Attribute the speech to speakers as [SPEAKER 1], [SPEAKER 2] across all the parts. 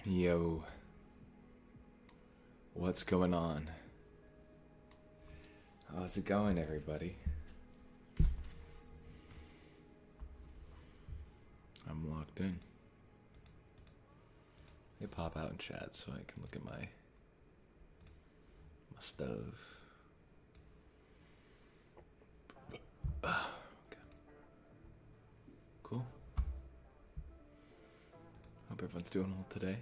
[SPEAKER 1] Yo, what's going on? How's it going, everybody? I'm locked in. Hey, pop out in chat so I can look at my stove. Okay. Cool. Hope everyone's doing well today.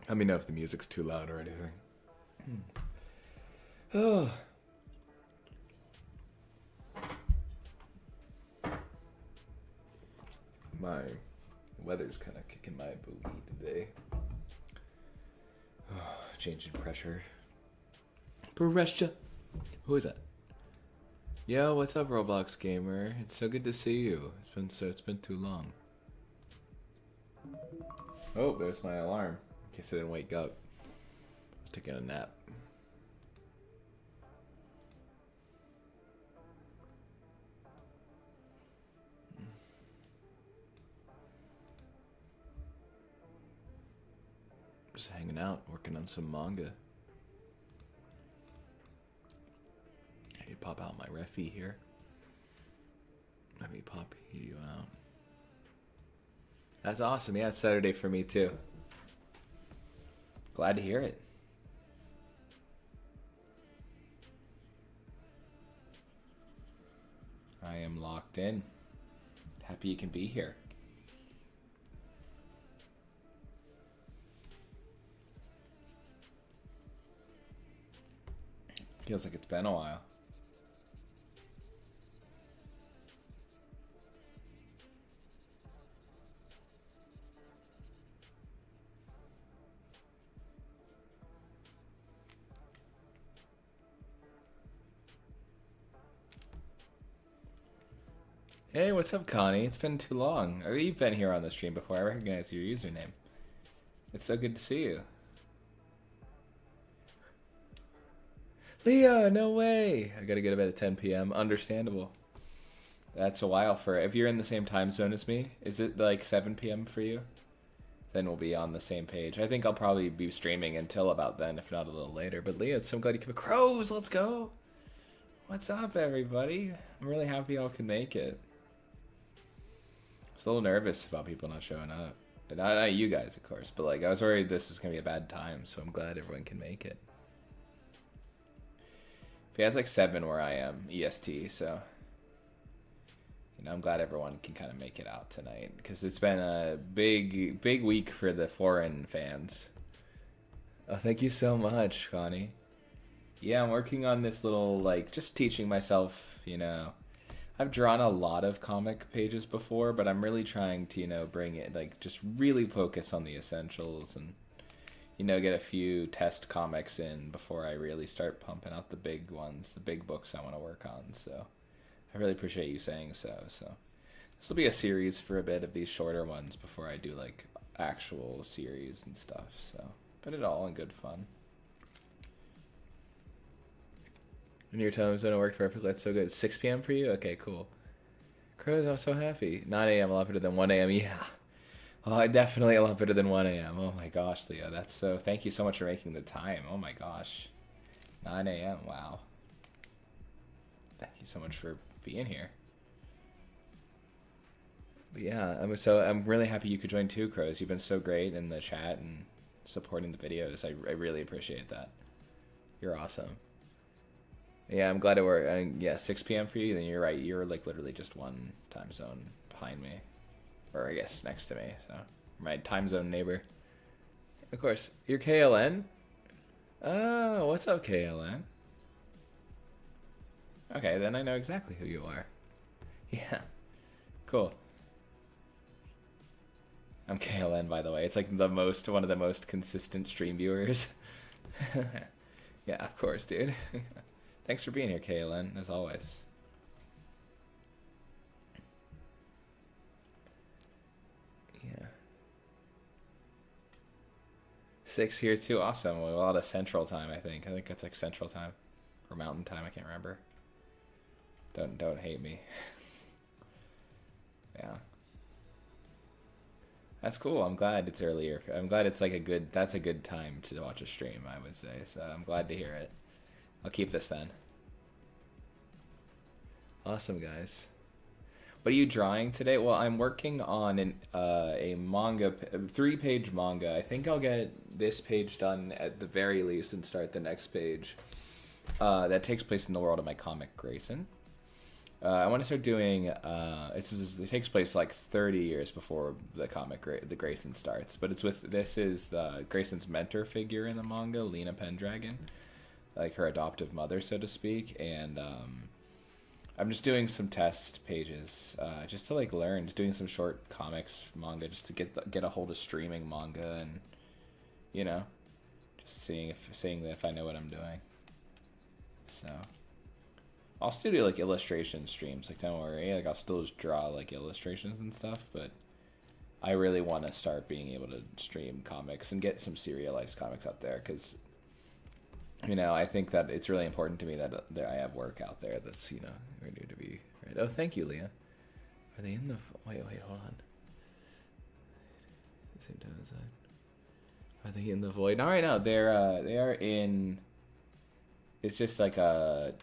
[SPEAKER 1] Let me know if the music's too loud or anything. Oh. My weather's kind of kicking my booty today. Oh, changing pressure. Pressure. Who is that? Yo, what's up, Roblox gamer? It's so good to see you. It's been too long. Oh, there's my alarm. In case I didn't wake up. I was taking a nap. Just hanging out, working on some manga. I need to pop out my refi here. Let me pop you out. That's awesome. Yeah, it's Saturday for me too. Glad to hear it. I am locked in. Happy you can be here. Feels like it's been a while. Hey, what's up, Connie? It's been too long. You've been here on the stream before. I recognize your username. It's so good to see you. Leah, no way. I gotta go to bed at 10 p.m. Understandable. That's a while for... If you're in the same time zone as me, is it like 7 p.m. for you? Then we'll be on the same page. I think I'll probably be streaming until about then, if not a little later. But Leah, it's so glad you came. Crows, let's go. What's up, everybody? I'm really happy y'all can make it. I was a little nervous about people not showing up. But not you guys, of course. But like, I was worried this was going to be a bad time, so I'm glad everyone can make it. Yeah, it's like 7 where I am, EST, so... You know, I'm glad everyone can kind of make it out tonight. Because it's been a big week for the foreign fans. Oh, thank you so much, Connie. Yeah, I'm working on this little, like, just teaching myself, you know... I've drawn a lot of comic pages before, but I'm really trying to, you know, bring it, like, just really focus on the essentials and, you know, get a few test comics in before I really start pumping out the big ones, the big books I want to work on. So I really appreciate you saying so. So this will be a series for a bit of these shorter ones before I do, like, actual series and stuff. So, but it all in good fun. And your time zone worked perfectly. That's so good. 6 p.m. for you? Okay, cool. Crows, I'm so happy. 9 a.m. a lot better than 1 a.m. Yeah. Oh, I definitely a lot better than 1 a.m. Oh my gosh, Leo. That's so... Thank you so much for making the time. Oh my gosh. 9 a.m. Wow. Thank you so much for being here. But yeah, I'm really happy you could join too, Crows. You've been so great in the chat and supporting the videos. I really appreciate that. You're awesome. Yeah, I'm glad it worked. Yeah, 6 p.m. for you, then you're right. You're like literally just one time zone behind me. Or I guess next to me, so. My time zone neighbor. Of course. You're KLN? Oh, what's up, KLN? Okay, then I know exactly who you are. Yeah. Cool. I'm KLN, by the way. It's like one of the most consistent stream viewers. Yeah, of course, dude. Thanks for being here, KLN, as always. Yeah. 6 here too, awesome. A lot of Central Time, I think. I think it's like Central Time or Mountain Time. I can't remember. Don't hate me. Yeah. That's cool. I'm glad it's earlier. I'm glad it's like a good. That's a good time to watch a stream, I would say. So I'm glad to hear it. I'll keep this then. Awesome, guys. What are you drawing today? Well, I'm working on a manga, 3-page manga. I think I'll get this page done at the very least and start the next page. That takes place in the world of my comic Grayson. I want to start doing. It takes place like 30 years before the comic the Grayson starts, but it's with this is the Grayson's mentor figure in the manga, Lena Pendragon, like her adoptive mother, so to speak, and I'm just doing some test pages, just to like learn, just doing some short comics manga, just to get a hold of streaming manga, and you know, just seeing if I know what I'm doing. So I'll still do like illustration streams, like don't worry, like I'll still just draw like illustrations and stuff, but I really want to start being able to stream comics and get some serialized comics out there, because you know, I think that it's really important to me that I have work out there that's, you know, ready to be right. Oh, thank you, Leah. Are they in the... Wait, hold on. Same time as that. Are they in the void? Not right now. They are in... It's just like a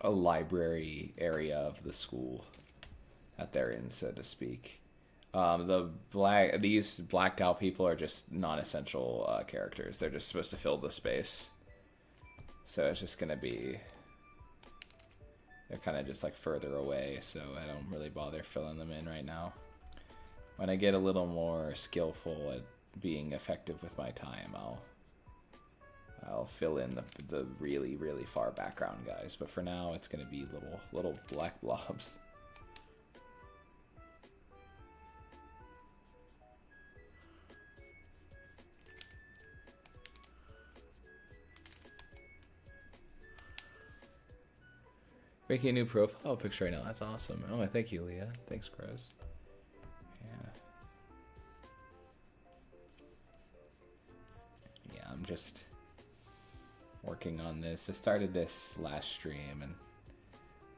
[SPEAKER 1] library area of the school that they're in, so to speak. These blacked out people are just non-essential characters. They're just supposed to fill the space. So it's just gonna be, they're kind of just like further away, so I don't really bother filling them in right now. When I get a little more skillful at being effective with my time, I'll fill in the really, really far background guys. But for now, it's gonna be little black blobs. Making a new profile picture right now. That's awesome. Oh, thank you, Leah. Thanks, Chris. Yeah, I'm just working on this. I started this last stream, and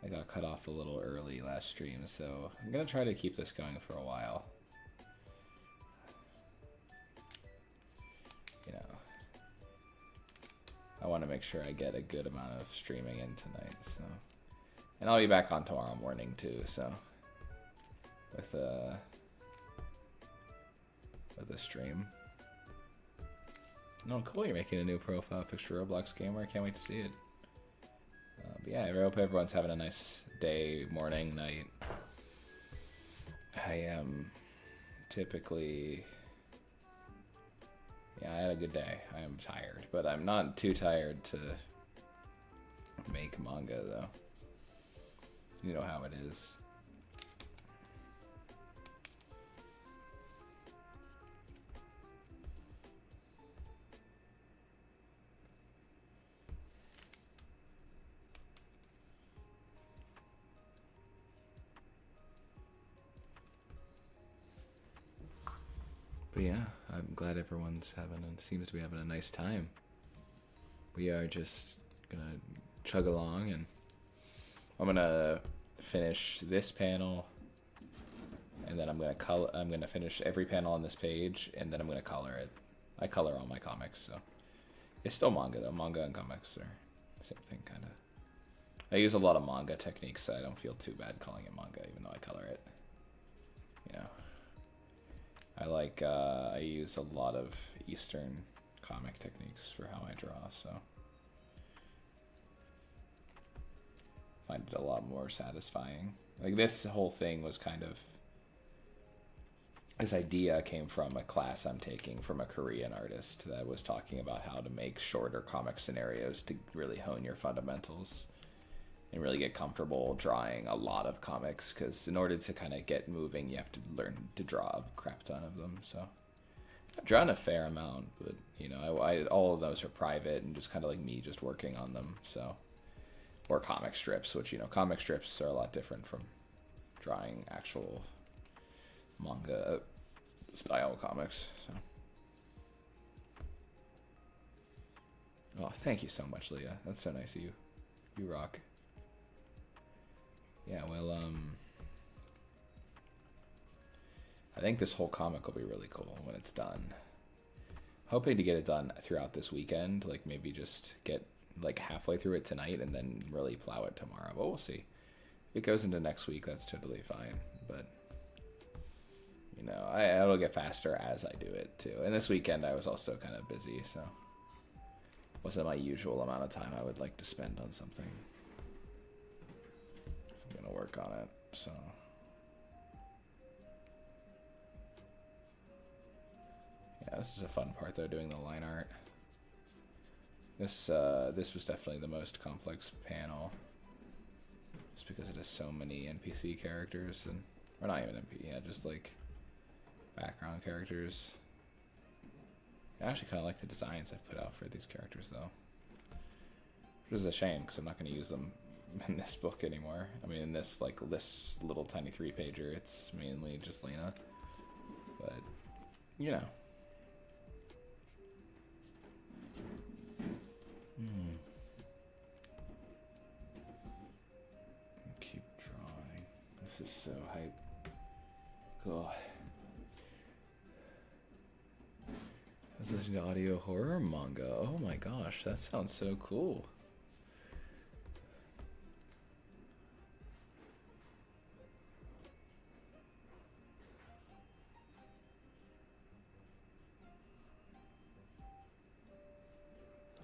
[SPEAKER 1] I got cut off a little early last stream, so I'm going to try to keep this going for a while. You know, I want to make sure I get a good amount of streaming in tonight, so... And I'll be back on tomorrow morning too, so with a stream. No, cool, you're making a new profile picture Roblox gamer. I can't wait to see it. But yeah, I hope everyone's having a nice day, morning, night. I am typically... Yeah, I had a good day. I am tired, but I'm not too tired to make manga though. You know how it is. But yeah, I'm glad everyone's seems to be having a nice time. We are just gonna chug along, and I'm gonna finish this panel, and then I'm gonna finish every panel on this page, and then I'm gonna color it. I color all my comics, so it's still manga though. Manga and comics are the same thing, kind of. I use a lot of manga techniques, so I don't feel too bad calling it manga, even though I color it. You know, I use a lot of Eastern comic techniques for how I draw, so. Find it a lot more satisfying. Like this whole thing was kind of, this idea came from a class I'm taking from a Korean artist that was talking about how to make shorter comic scenarios to really hone your fundamentals and really get comfortable drawing a lot of comics, because in order to kind of get moving you have to learn to draw a crap ton of them. So I've drawn a fair amount, but you know, I all of those are private and just kind of like me just working on them. So, or comic strips, which, you know, comic strips are a lot different from drawing actual manga style comics. So. Oh, thank you so much, Leah. That's so nice of you. You rock. Yeah, well, think this whole comic will be really cool when it's done. Hoping to get it done throughout this weekend, like maybe just get like halfway through it tonight and then really plow it tomorrow. But we'll see. If it goes into next week, that's totally fine. But you know, it'll get faster as I do it too. And this weekend I was also kind of busy, so wasn't my usual amount of time I would like to spend on something. I'm gonna work on it. So. Yeah, this is a fun part though, doing the line art. This was definitely the most complex panel, just because it has so many NPC characters, and or not even NPC, yeah, just like background characters. I actually kind of like the designs I've put out for these characters though, which is a shame because I'm not going to use them in this book anymore. I mean, in this like this little tiny 3-pager, it's mainly just Lena, but you know. Keep drawing. This is so hype. Cool. This is an audio horror manga. Oh my gosh, that sounds so cool.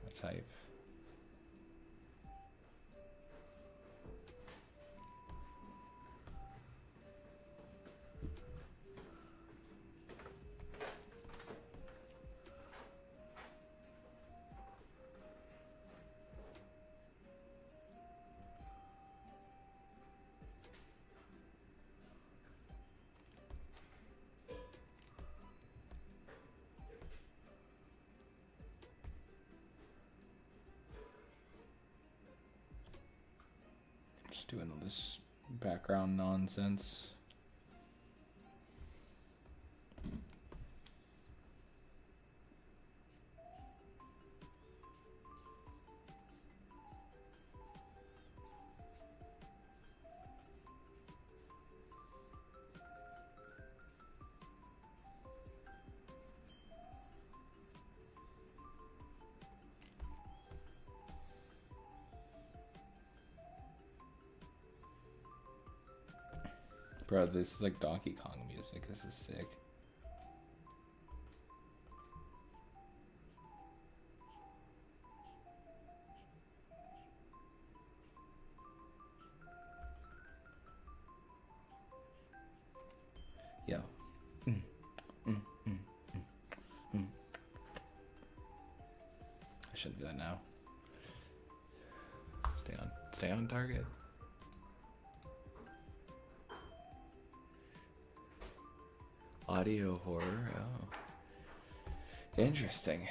[SPEAKER 1] That's hype. Just doing all this background nonsense. Bro, this is like Donkey Kong music. This is sick. Yo. I should do that now. Stay on target. Audio horror. Oh, interesting.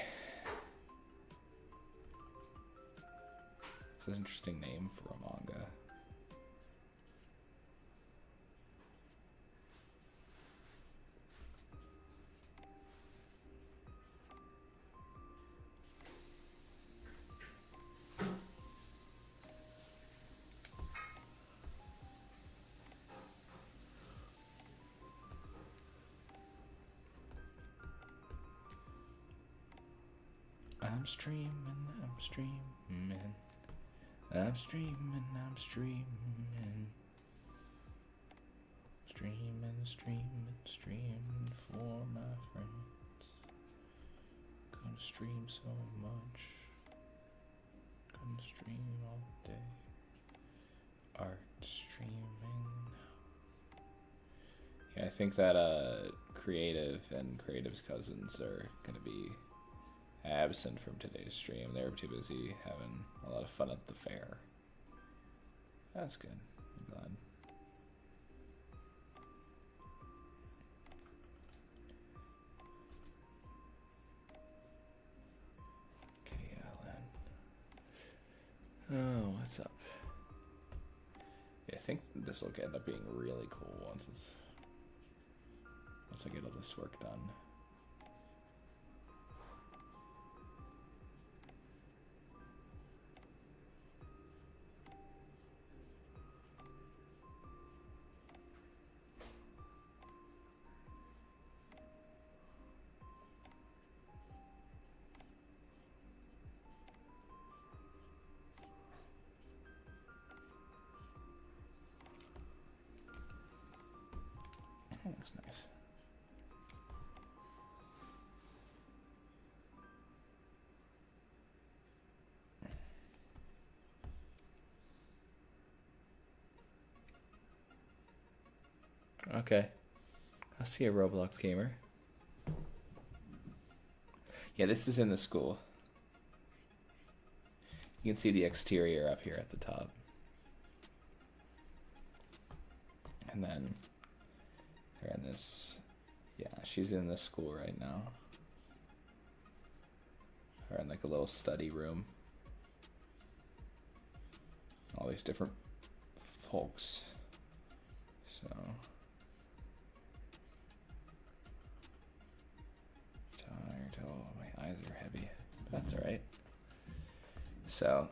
[SPEAKER 1] It's an interesting name for a manga. I'm streaming, I'm streaming, I'm streaming, I'm streaming, streaming for my friends. Gonna stream so much, gonna stream all day. Art streaming. Yeah, I think that Creative and Creative's cousins are gonna be absent from today's stream. They were too busy having a lot of fun at the fair. That's good. I'm glad. Okay, Alan. Oh, what's up? Yeah, I think this will end up being really cool once I get all this work done. Okay. I see a Roblox gamer. Yeah, this is in the school. You can see the exterior up here at the top. And then they're in this, yeah, she's in this school right now. Or in like a little study room. All these different folks. So tired. Oh, my eyes are heavy. That's all right. So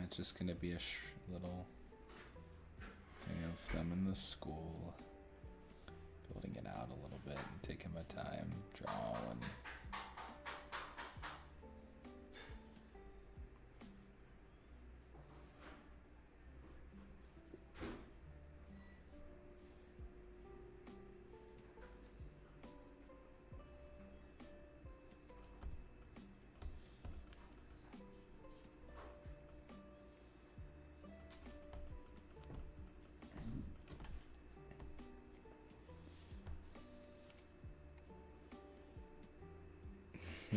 [SPEAKER 1] it's just gonna be a little thing of them in the school, building it out a little bit and taking my time, drawing.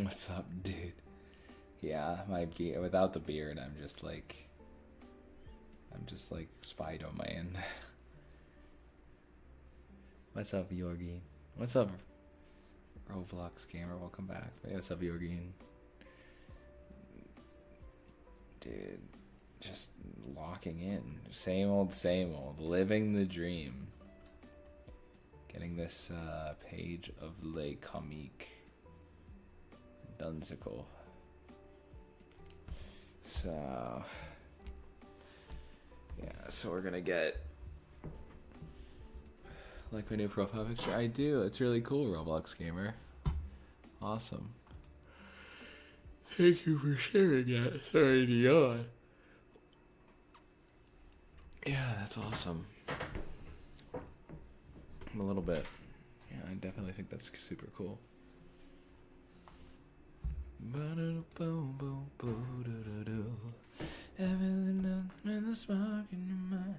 [SPEAKER 1] What's up, dude? Yeah, my beard, without the beard, I'm just like Spider-Man. What's up, Yorgi? What's up, Roblox gamer? Welcome back. Hey, what's up, Yorgi? Dude, just locking in. Same old, living the dream. Getting this page of Le Comique. Dunsicle. So yeah, so we're gonna get like my new profile picture. I do. It's really cool, Roblox gamer. Awesome. Thank you for sharing that. Sorry to yawn. Yeah, that's awesome. A little bit. Yeah, I definitely think that's super cool. Everything in the spark in your mind.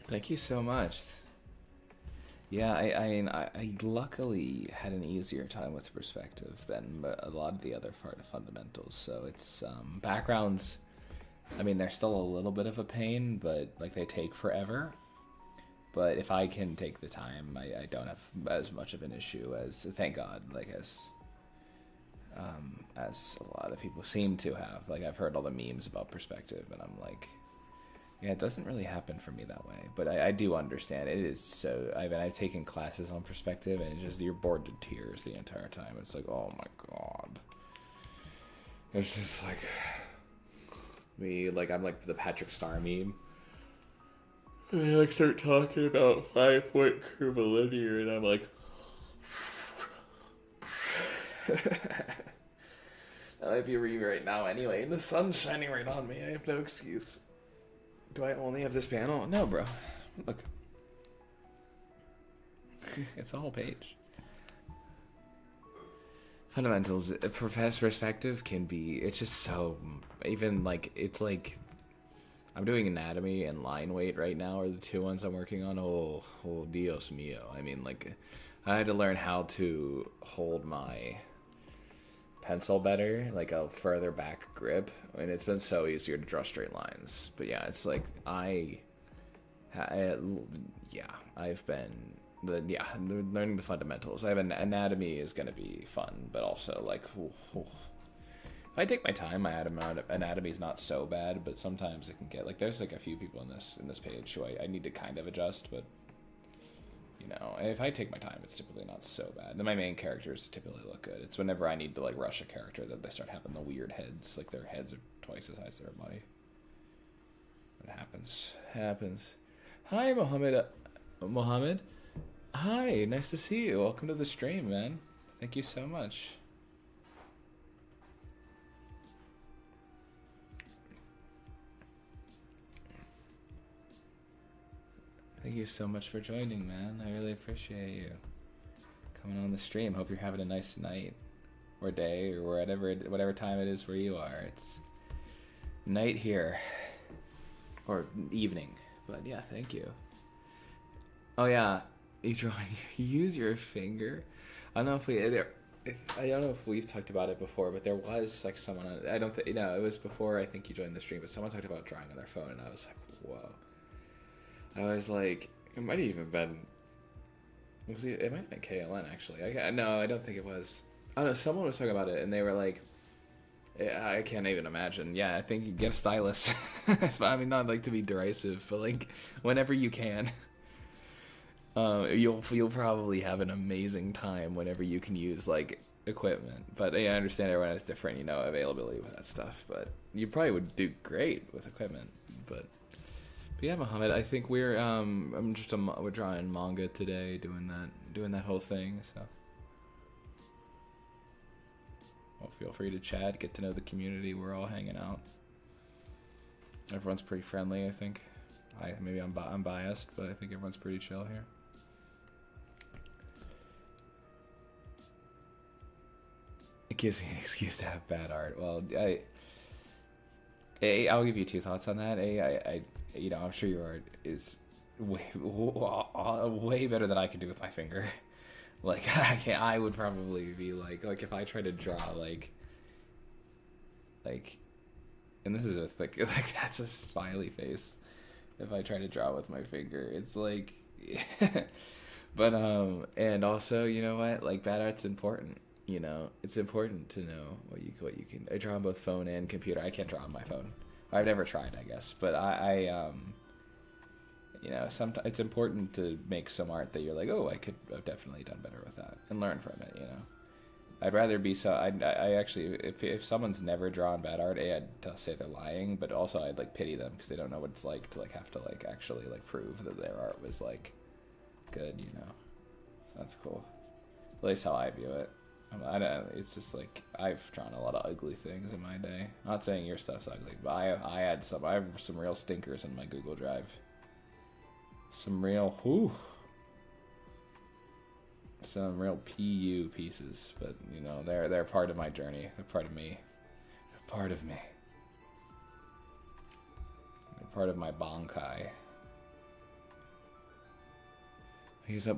[SPEAKER 1] Thank you so much. Yeah, I luckily had an easier time with perspective than a lot of the other fundamentals. So it's backgrounds. I mean, they're still a little bit of a pain, but like they take forever. But if I can take the time, I don't have as much of an issue as, thank God, like as a lot of people seem to have. Like I've heard all the memes about perspective, and I'm like, yeah, it doesn't really happen for me that way. But I do understand. It is so. I've taken classes on perspective, and you're bored to tears the entire time. It's like, oh my God. It's just like me, like I'm like the Patrick Star meme. They like start talking about 5-point curvilinear, and I'm like, that might be me right now anyway. And the sun's shining right on me. I have no excuse. Do I only have this panel? No, bro. Look. It's a whole page. Fundamentals, perspective can be, it's just so, even like, it's like, I'm doing anatomy and line weight right now are the two ones I'm working on. Oh, Dios mío. I mean, like, I had to learn how to hold my pencil better, like a further back grip. I mean, it's been so easier to draw straight lines. But yeah, it's like, I've been, learning the fundamentals. I have anatomy is going to be fun, but also, like, if I take my time, my anatomy is not so bad, but sometimes it can get, like, there's like a few people in this page who I need to kind of adjust, but you know, if I take my time, it's typically not so bad. Then my main characters typically look good. It's whenever I need to like rush a character that they start having the weird heads, like their heads are twice the size of their body. It happens. Hi, Mohammed. Hi, nice to see you. Welcome to the stream, man. Thank you so much. Thank you so much for joining, man. I really appreciate you coming on the stream. Hope you're having a nice night or day or whatever time it is where you are. It's night here or evening, but yeah, thank you. Oh yeah, you use your finger. I don't know if we've talked about it before, but there was like someone. I don't think it was before. I think you joined the stream, but someone talked about drawing on their phone, and I was like, whoa. I was like, it might have even been. It might have been KLN actually. No, I don't think it was. I don't know. Someone was talking about it, and they were like, I can't even imagine. Yeah, I think you get a stylus. I mean, not like to be derisive, but like whenever you can, you'll probably have an amazing time whenever you can use like equipment. But yeah, I understand everyone has different, availability with that stuff. But you probably would do great with equipment. But yeah, Mohammed, I think we're drawing manga today, doing that whole thing. So, well, feel free to chat, get to know the community. We're all hanging out. Everyone's pretty friendly, I think. I'm biased, but I think everyone's pretty chill here. It gives me an excuse to have bad art. Well, I'll give you two thoughts on that. I'm sure your art is way better than I can do with my finger. Like I would probably be like if I try to draw like, and this is like that's a smiley face. If I try to draw with my finger, it's like, but and also, you know what? Like bad art's important. It's important to know what you can. I draw on both phone and computer. I can't draw on my phone. I've never tried, I guess, but sometimes it's important to make some art that you're like, oh, I could have definitely done better with that, and learn from it. I'd rather be I actually, if someone's never drawn bad art, I'd say they're lying, but also I'd like pity them because they don't know what it's like to like have to like actually like prove that their art was like good. So that's cool. At least how I view it. I don't. It's just like I've drawn a lot of ugly things in my day. Not saying your stuff's ugly, but I have some real stinkers in my Google Drive. Some real PU pieces, but they're part of my journey. They're part of me. They're part of me. They're part of my Bankai. He's a.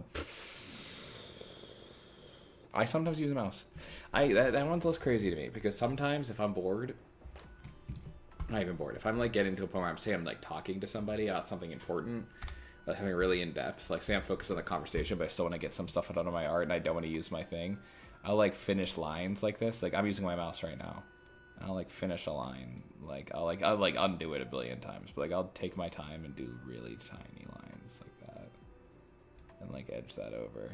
[SPEAKER 1] I sometimes use a mouse. That one's less crazy to me because sometimes if I'm bored, not even bored, if I'm like getting to a point where I'm like talking to somebody about something important, like something really in depth, like say I'm focused on the conversation, but I still want to get some stuff out of my art and I don't want to use my thing, I'll like finish lines like this. Like I'm using my mouse right now. And I'll like finish a line. I'll undo it a billion times, but like I'll take my time and do really tiny lines like that, and like edge that over.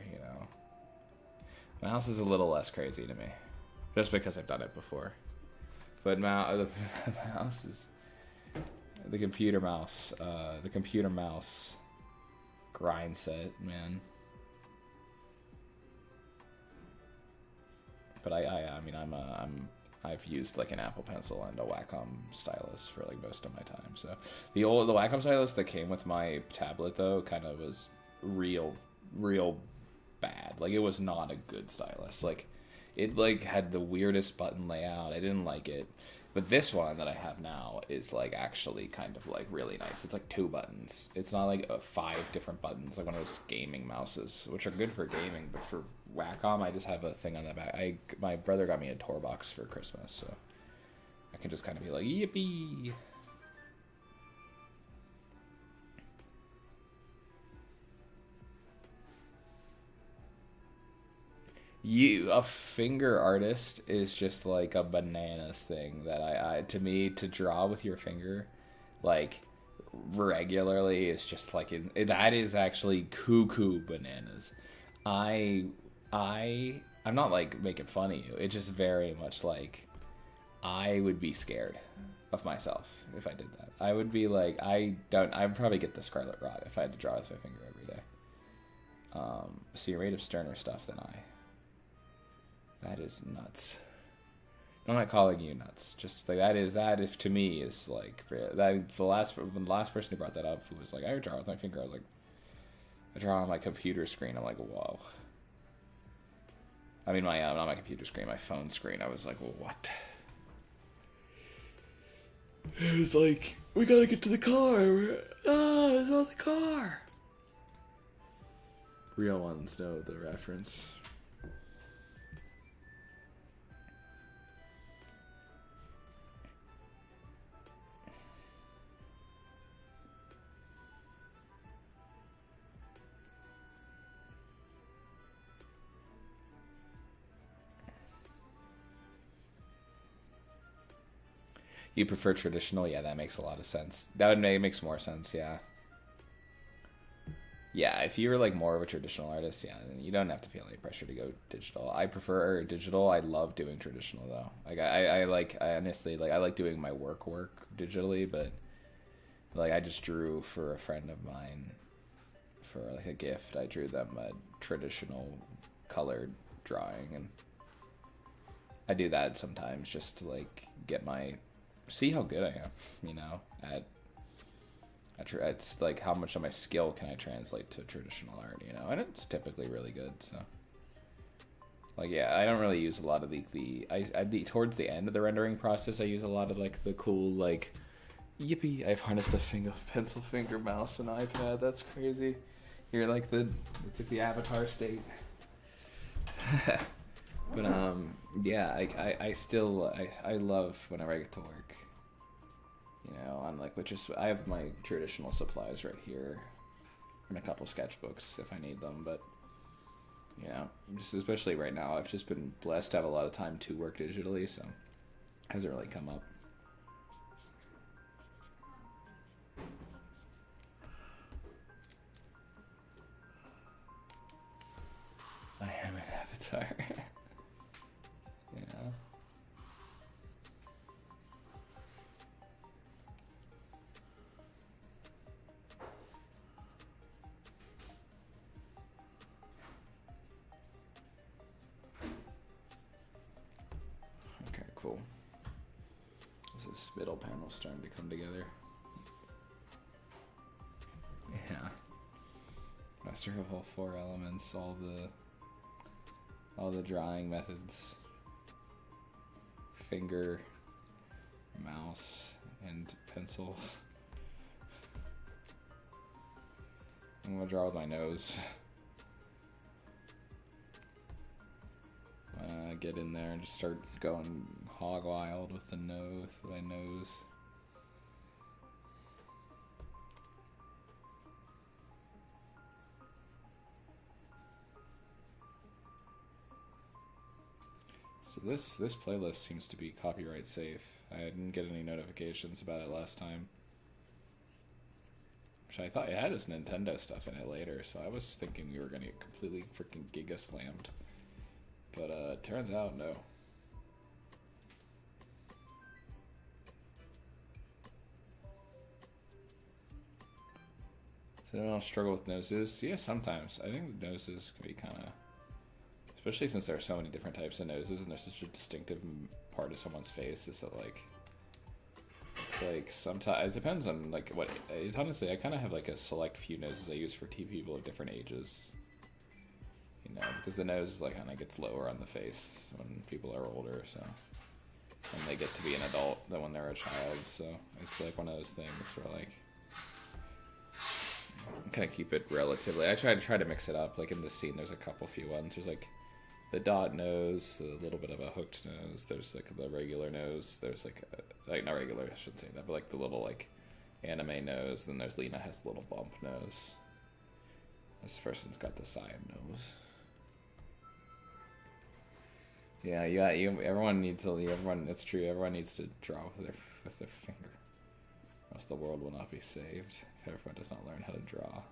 [SPEAKER 1] Mouse is a little less crazy to me, just because I've done it before. But the mouse is, The computer mouse. The computer mouse grind set, man. But I mean, I've used like an Apple Pencil and a Wacom stylus for like most of my time. So the Wacom stylus that came with my tablet though kind of was real bad. Like it was not a good stylus. Like it like had the weirdest button layout. I didn't like it. But this one that I have now is like actually kind of like really nice. It's like 2 buttons. It's not like 5 different buttons like one of those gaming mouses, which are good for gaming. But for Wacom, I just have a thing on the back. My brother got me a tour box for Christmas, so I can just kind of be like, yippee. A finger artist is just like a bananas thing that I to me, to draw with your finger like regularly is just like that is actually cuckoo bananas. I'm not like making fun of you. It's just very much like I would be scared of myself if I did that. I would be like, I'd probably get the scarlet rot if I had to draw with my finger every day. So you're made of sterner stuff than I. That is nuts. I'm not calling you nuts. Just like that if to me is like that. The last person who brought that up, who was like, I draw with my finger. I was like, I draw on my computer screen. I'm like, whoa. I mean, not my computer screen, my phone screen. I was like, well, what? It was like, we gotta get to the car. It's not the car. Real ones know the reference. You prefer traditional? Yeah, that makes a lot of sense. That would makes more sense, yeah. Yeah, if you're like more of a traditional artist, yeah, then you don't have to feel any pressure to go digital. I prefer digital. I love doing traditional though. Like I honestly like I like doing my work digitally, but like I just drew for a friend of mine for like a gift. I drew them a traditional colored drawing, and I do that sometimes just to like get my see how good I am, you know, at it's like how much of my skill can I translate to traditional art, you know, and it's typically really good. So like, yeah, I don't really use a lot of the towards the end of the rendering process, I use a lot of like the cool like yippee, I've harnessed the pencil finger mouse and iPad. That's crazy. You're like it's like the avatar state. But yeah, I still love whenever I get to work, you know, on like, I have my traditional supplies right here and a couple sketchbooks if I need them, but you know, just especially right now, I've just been blessed to have a lot of time to work digitally, so it hasn't really come up. I am an avatar. You know? Okay, cool. This middle panel starting to come together. Yeah. Master of all 4 elements, all the drawing methods. Finger, mouse, and pencil. I'm gonna draw with my nose. Get in there and just start going hog wild with my nose. So this playlist seems to be copyright safe. I didn't get any notifications about it last time. Which I thought it had his Nintendo stuff in it later, so I was thinking we were gonna get completely freaking giga slammed. But turns out no. So I don't struggle with noses. Yeah, sometimes. I think the noses can be kind of, especially since there are so many different types of noses and there's such a distinctive part of someone's face. Is that like, it's like sometimes it depends on like what. It's honestly, I kind of have like a select few noses I use for people of different ages. You know, because the nose like kind of gets lower on the face when people are older, so when they get to be an adult than when they're a child. So it's like one of those things where like kind of keep it relatively. I try to mix it up. Like in this scene, there's a couple few ones. There's like the dot nose, a little bit of a hooked nose. There's like the regular nose. There's like not regular, I shouldn't say that, but like the little like anime nose. Then there's Lena has a little bump nose. This person's got the side nose. Yeah, everyone needs to. Everyone, it's true. Everyone needs to draw with their finger, or else the world will not be saved. If everyone does not learn how to draw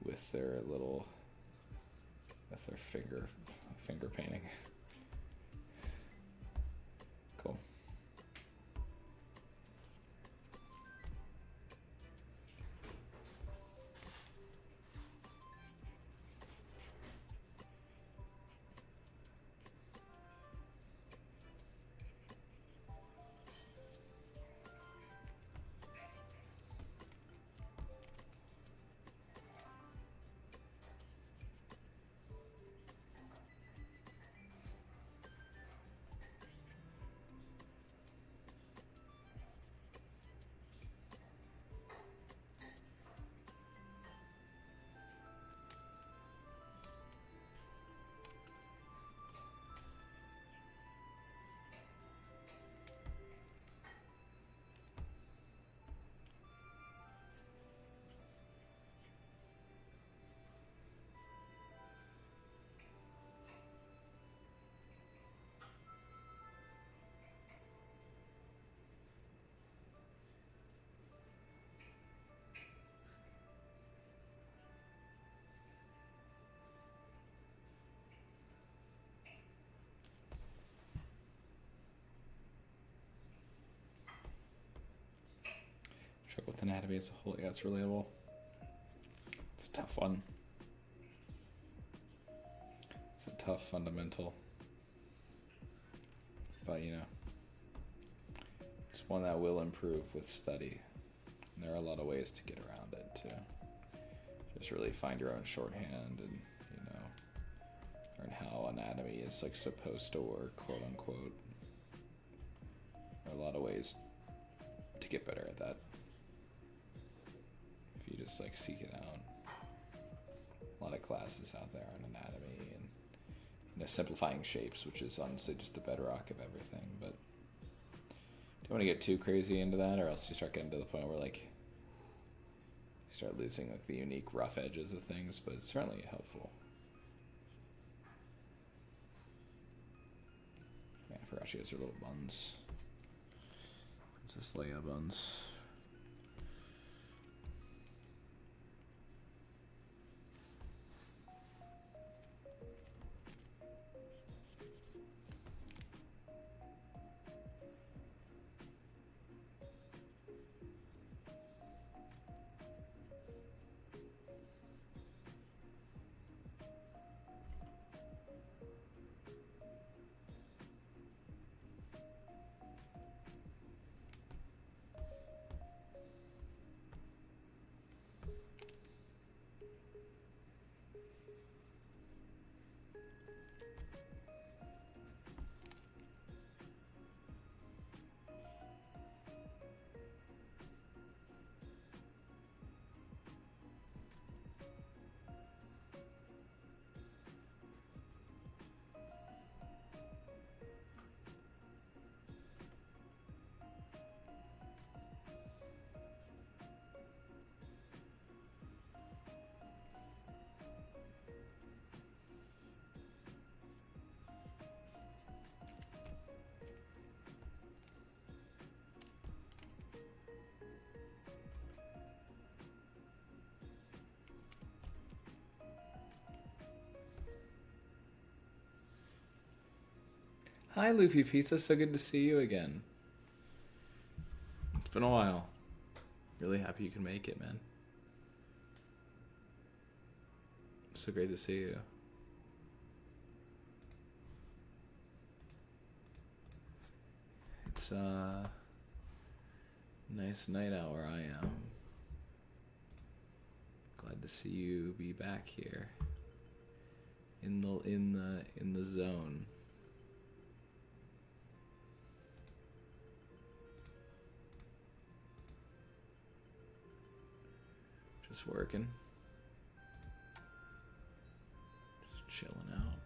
[SPEAKER 1] with their finger painting. Cool. Struggle with anatomy as a whole. Yeah, it's relatable. It's a tough one. It's a tough fundamental. But, you know, it's one that will improve with study. And there are a lot of ways to get around it, too. Just really find your own shorthand and, you know, learn how anatomy is, like, supposed to work, quote unquote. There are a lot of ways to get better at that. If you just, like, seek it out. A lot of classes out there on anatomy and, you know, simplifying shapes, which is honestly just the bedrock of everything, but don't want to get too crazy into that, or else you start getting to the point where like you start losing like the unique rough edges of things, but it's certainly helpful. Yeah, I forgot she has her little buns. Princess Leia buns. Hi, Luffy Pizza. So good to see you again. It's been a while. Really happy you can make it, man. So great to see you. It's nice night out where I am. Glad to see you be back here in the zone. Just working. Just chilling out.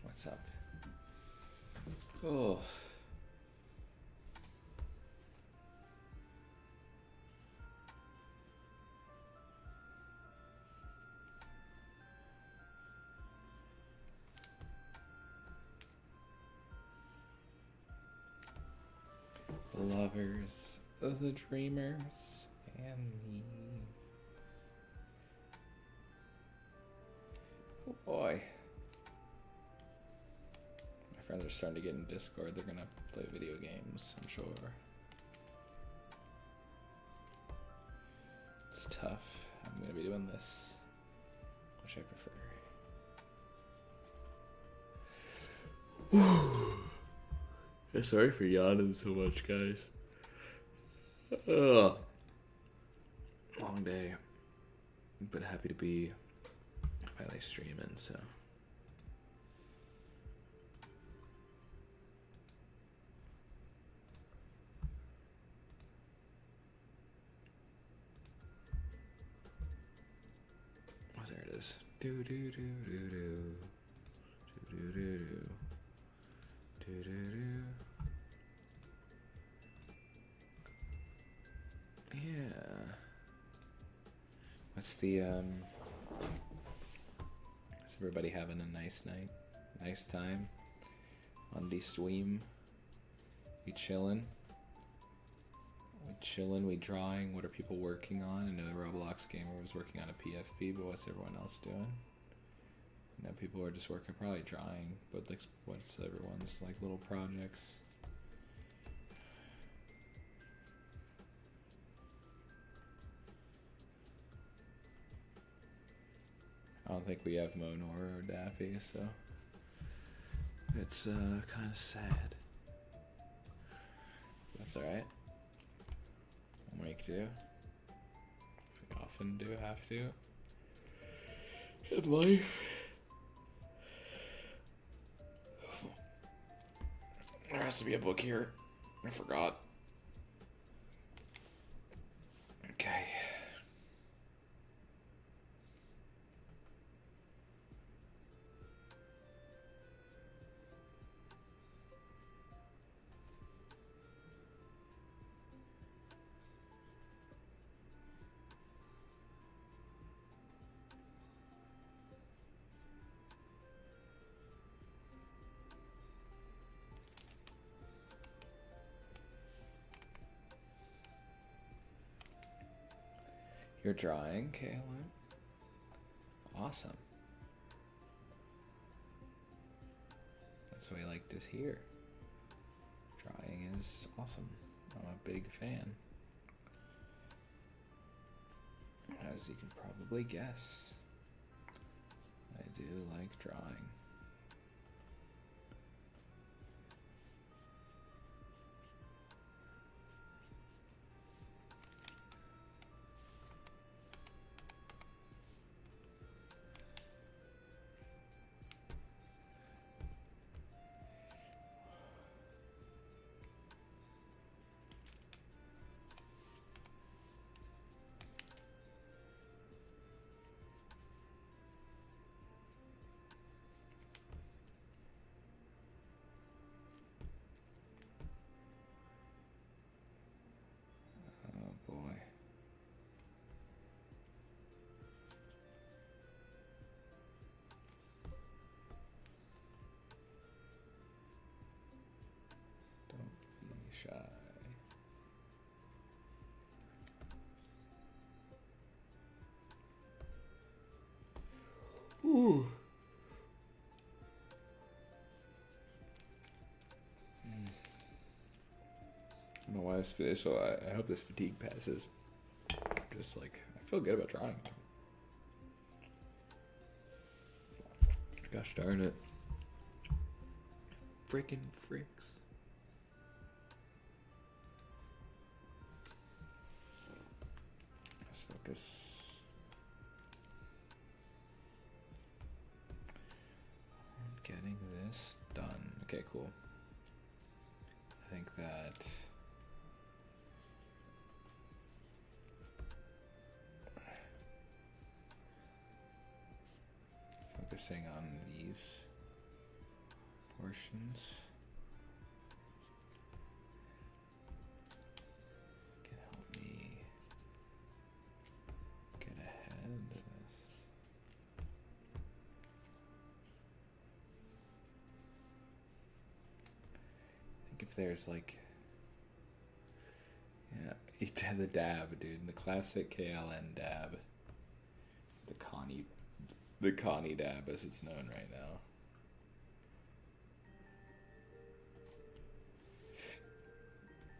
[SPEAKER 1] What's up? Oh. The lovers, the dreamers, and me. Oh boy. My friends are starting to get in Discord. They're gonna play video games, I'm sure. It's tough. I'm gonna be doing this, which I prefer. Yeah, sorry for yawning so much, guys. Ugh. Long day, but happy to be finally streaming, so. Oh, there it is. Do do do do do. Do do do do. Do do do. Yeah. What's the is everybody having a nice night? Nice time? On the stream? We chillin'? We drawing? What are people working on? I know the Roblox gamer was working on a PFP, but what's everyone else doing? I know people are just working, probably drawing, but like, what's everyone's like little projects? I don't think we have Monor or Daffy, so it's kind of sad. That's alright. We'll make do. We often do have to. In life. There has to be a book here. I forgot. Okay. You're drawing, Kaylin? Awesome. That's what I like to hear. Drawing is awesome. I'm a big fan. As you can probably guess. I do like drawing. Oh boy. Don't be shy. Ooh. I don't know why so I hope this fatigue passes. Just like, I feel good about drawing. Gosh darn it. Frickin' fricks. Let's focus. On getting this done. Okay, cool. I think that focusing on these portions can help me get ahead of this. I think if there's like, yeah, the dab, dude, the classic KLN dab, the Connie dab as it's known right now.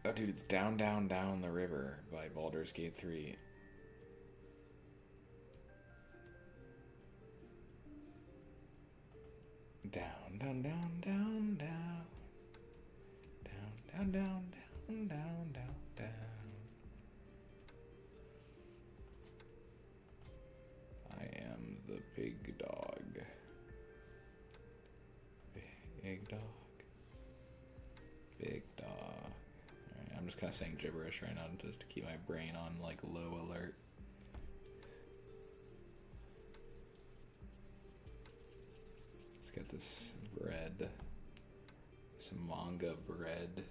[SPEAKER 1] Oh, dude, it's Down, Down, Down the River by Baldur's Gate 3. Down, down, down, down, down. Down, down, down, down, down, down, down. I am the big dog. Big dog. Big dog. Alright, I'm just kind of saying gibberish right now just to keep my brain on like low alert. Let's get this bread. Some manga bread.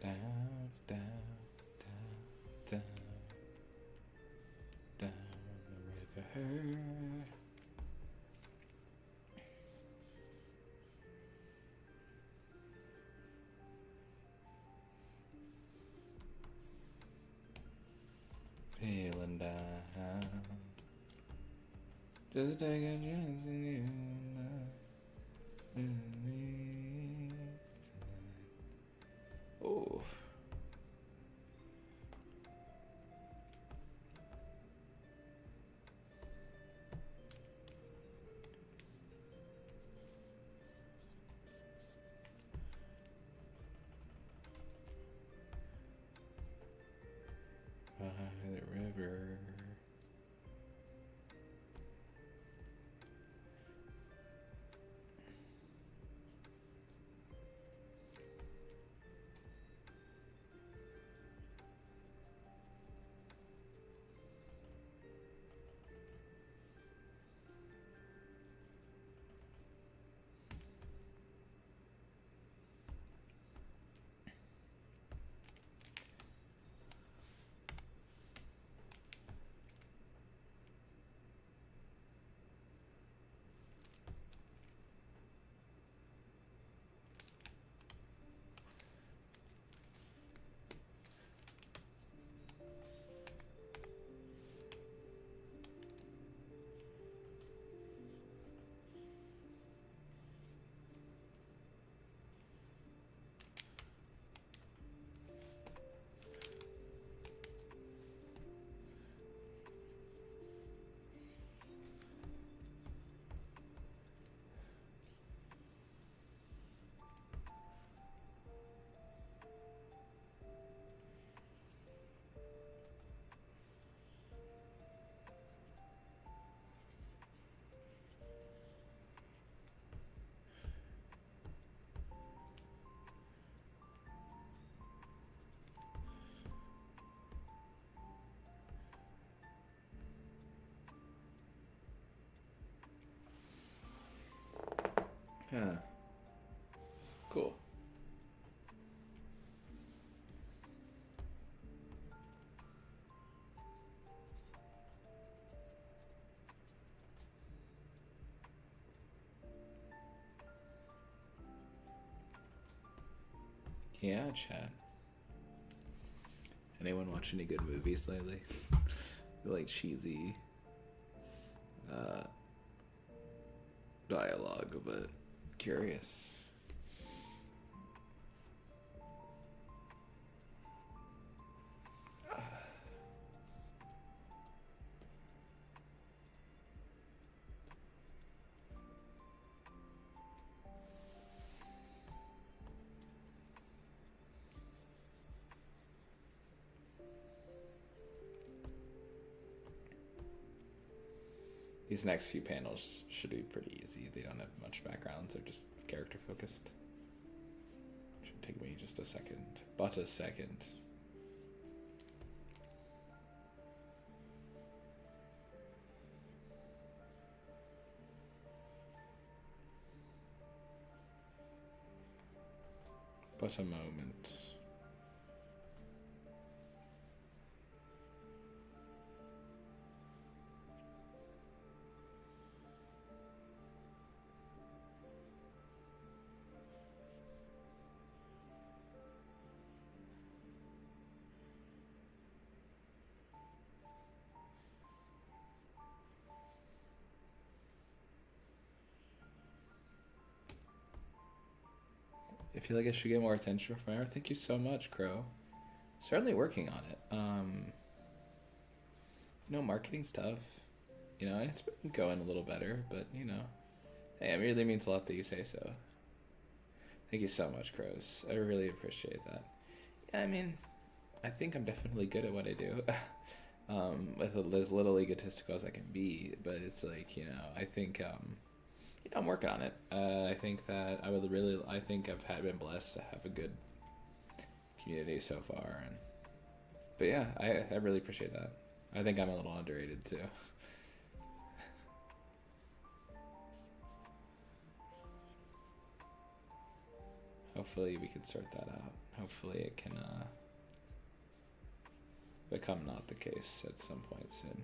[SPEAKER 1] Down, down, down, down, down the river. Feeling down. Just take a chance in you. Oh. By the river. Yeah. Cool. Yeah, chat. Anyone watch any good movies lately? Like cheesy dialogue, but curious. These next few panels should be pretty easy. They don't have much backgrounds. They're just character focused. Should take me just a second. But a second. But a moment. I feel like I should get more attention from her. Thank you so much, Crow. Certainly working on it. Marketing's tough. And it's been going a little better, but hey, it really means a lot that you say so. Thank you so much, Crows. I really appreciate that. Yeah, I think I'm definitely good at what I do. With as little egotistical as I can be, but it's like, I think, I'm working on it. I think that I think I've been blessed to have a good community so far. But yeah, I really appreciate that. I think I'm a little underrated too. Hopefully we can sort that out. Hopefully it can become not the case at some point soon.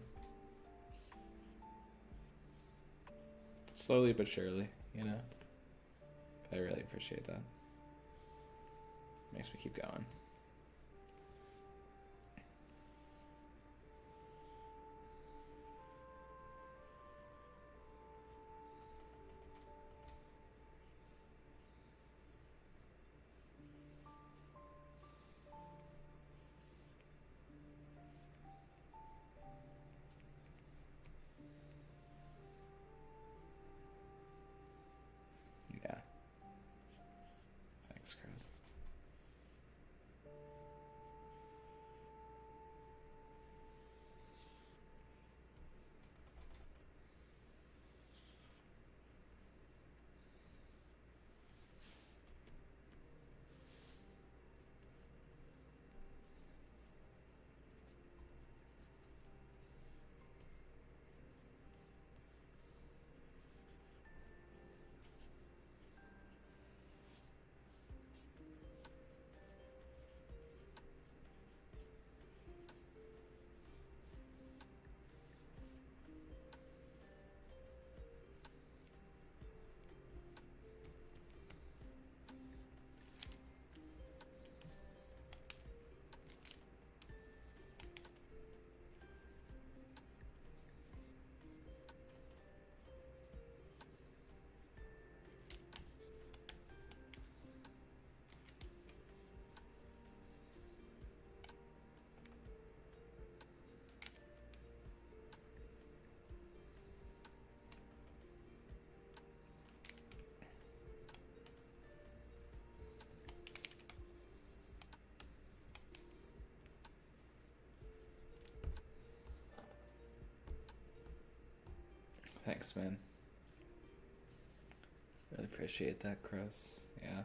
[SPEAKER 1] Slowly but surely, I really appreciate that. Makes me keep going. Yeah. Thanks, Chris. Thanks, man. Really appreciate that, Chris. Yeah.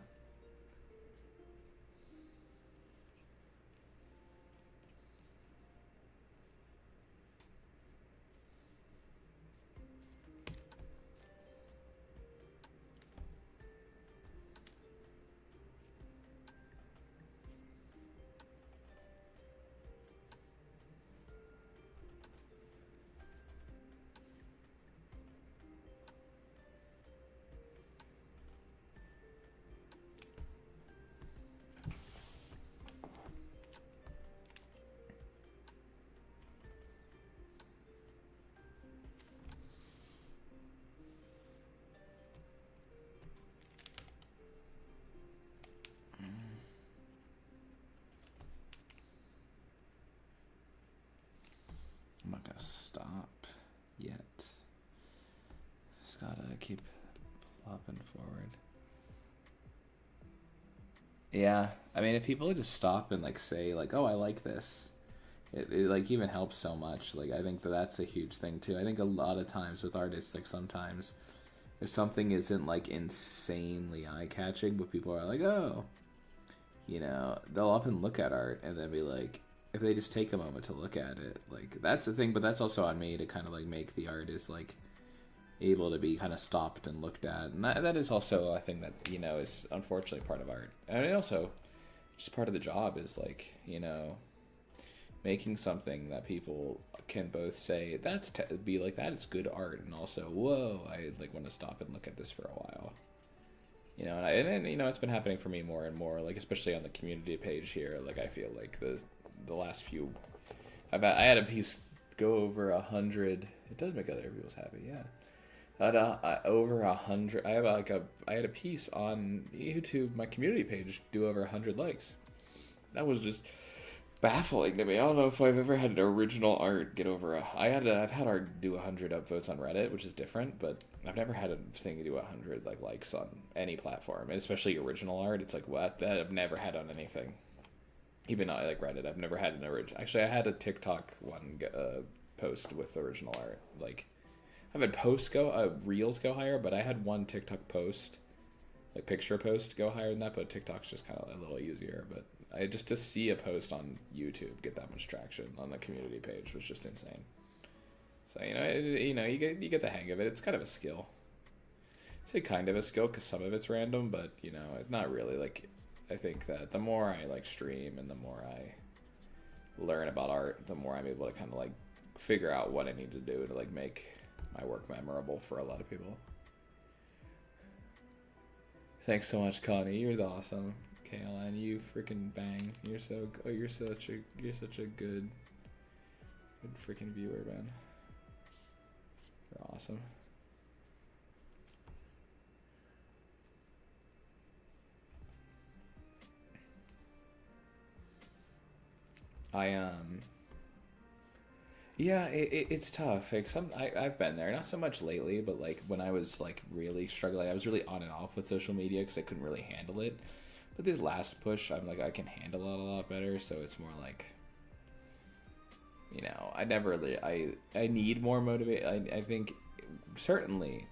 [SPEAKER 1] keep flopping forward. Yeah, I mean, if people would just stop and like say like, "Oh, I like this," it like even helps so much. Like I think that's a huge thing too. I think a lot of times with artists, like sometimes if something isn't like insanely eye catching, but people are like, "Oh," they'll often look at art and then be like, if they just take a moment to look at it, like that's the thing. But that's also on me to kind of like make the artist like able to be kind of stopped and looked at, and that is also a thing that is unfortunately part of art, and it also just part of the job is like making something that people can both say be like that is good art, and also whoa, I like want to stop and look at this for a while, and it's been happening for me more and more, like especially on the community page here. Like I feel like the last few, I had a piece go over 100. It does make other people's happy, yeah. Over 100. I had a piece on YouTube, my community page, do over 100 likes. That was just baffling to me. I don't know if I've ever had an original art get over I've had art do 100 upvotes on Reddit, which is different, but I've never had a thing do 100 like likes on any platform, and especially original art. It's like what that I've never had on anything. Even not like Reddit, I've never had an original. Actually, I had a TikTok one post with original art, like. I've had reels go higher, but I had one TikTok post, like picture post, go higher than that. But TikTok's just kind of a little easier. But just to see a post on YouTube get that much traction on the community page was just insane. So you get the hang of it. It's kind of a skill. I say kind of a skill because some of it's random, but it's not really. Like I think that the more I like stream and the more I learn about art, the more I'm able to kind of like figure out what I need to do to like make my work memorable for a lot of people. Thanks so much, Connie. You're awesome. KLN, you freaking bang. You're such a good freaking viewer, man. You're awesome. Yeah, it's tough. Like I've been there, not so much lately, but like when I was like really struggling, I was really on and off with social media because I couldn't really handle it. But this last push, I'm like I can handle it a lot better. So it's more like, I never really I need more motivation. I think certainly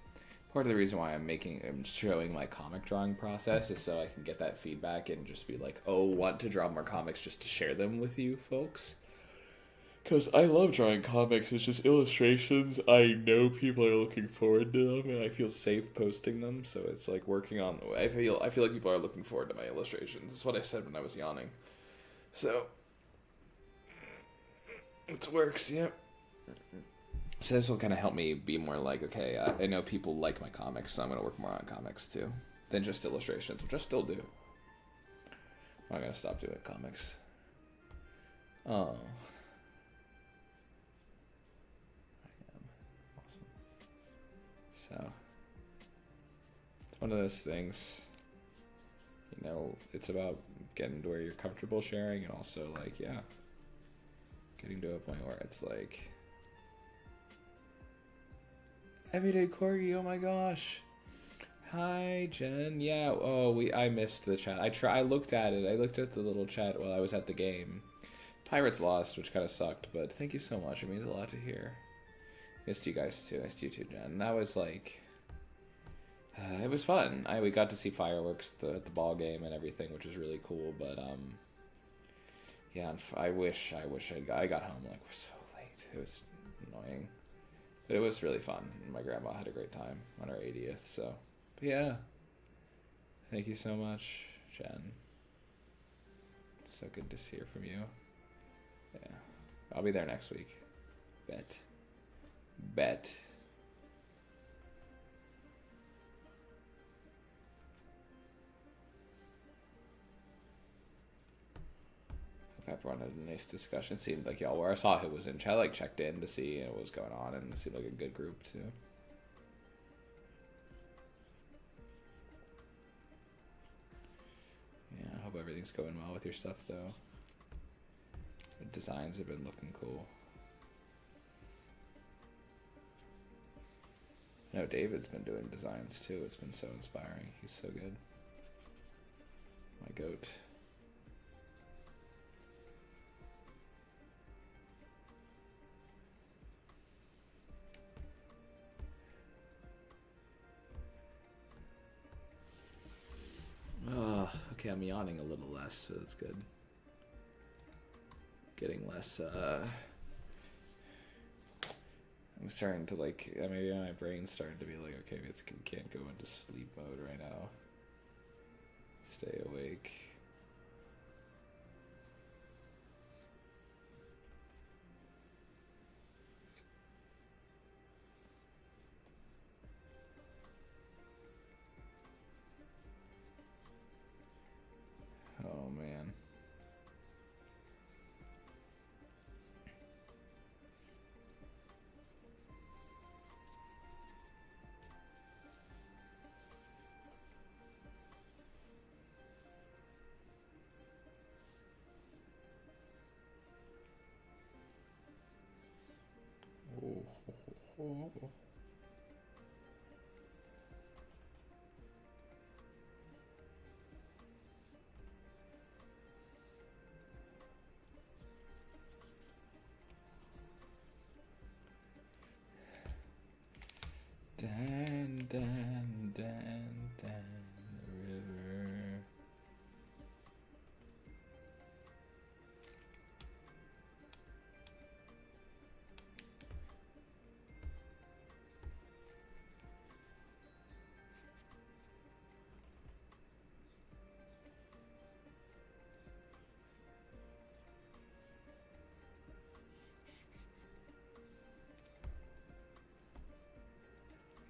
[SPEAKER 1] part of the reason why I'm showing my comic drawing process is so I can get that feedback and just be like, oh, want to draw more comics just to share them with you folks. Because I love drawing comics. It's just illustrations. I know people are looking forward to them, and I feel safe posting them. So it's like working on. I feel like people are looking forward to my illustrations. That's what I said when I was yawning. So it works. Yep. So this will kind of help me be more like, okay, I know people like my comics, so I'm gonna work more on comics too than just illustrations, which I still do. I'm not gonna stop doing comics. Oh. So, it's one of those things, it's about getting to where you're comfortable sharing, and also, like, yeah, getting to a point where it's like, Everyday Corgi, oh my gosh. Hi, Jen. Yeah, I missed the chat. I looked at it. I looked at the little chat while I was at the game. Pirates lost, which kind of sucked, but thank you so much. It means a lot to hear. Missed you guys too. Missed you too, Jen. That was like, it was fun. We got to see fireworks at the ball game and everything, which was really cool. But yeah, I wish I got home like so late. It was annoying, but it was really fun. My grandma had a great time on her 80th. So, but yeah, thank you so much, Jen. It's so good to hear from you. Yeah, I'll be there next week. Bet. Hope everyone had a nice discussion. Seemed like y'all were. I saw who was in chat. I like checked in to see what was going on, and it seemed like a good group too. Yeah, I hope everything's going well with your stuff though. The designs have been looking cool. know David's been doing designs too. It's been so inspiring. He's so good. My goat. Okay, I'm yawning a little less, so that's good. Getting less, I'm starting to like, maybe my brain's starting to be like, okay, we can't go into sleep mode right now. Stay awake. Oh man. Oh. Dan, dan, dan, dan, the river.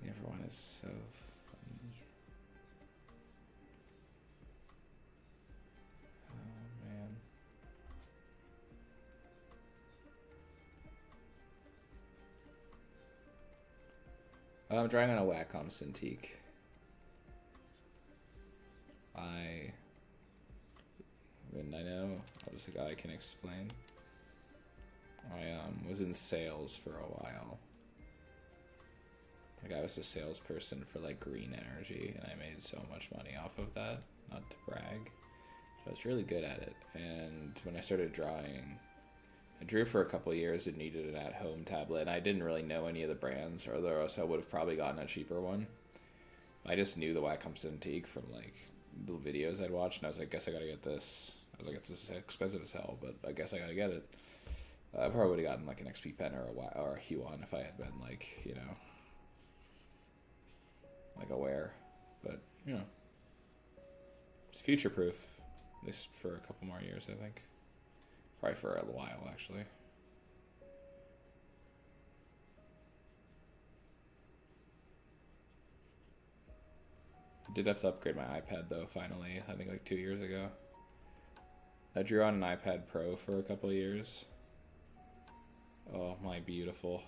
[SPEAKER 1] Everyone is so funny. Oh man. I'm drawing on a Wacom Cintiq. I know, I'll just like I can explain. I was in sales for a while. Like I was a salesperson for like green energy, and I made so much money off of that. Not to brag, so I was really good at it. And when I started drawing, I drew for a couple of years and needed an at-home tablet, and I didn't really know any of the brands, or else I would have probably gotten a cheaper one. I just knew the Wacom Cintiq from like the videos I'd watched, and I was like, guess I gotta get this. I was like, it's expensive as hell, but I guess I gotta get it. I probably would have gotten like an XP pen or a Huon if I had been like, you know, like aware. But you know, it's future proof, at least for a couple more years, I think. Probably for a while, actually. I did have to upgrade my iPad though, finally, I think like 2 years ago. I drew on an iPad Pro for a couple of years. Oh, my beautiful.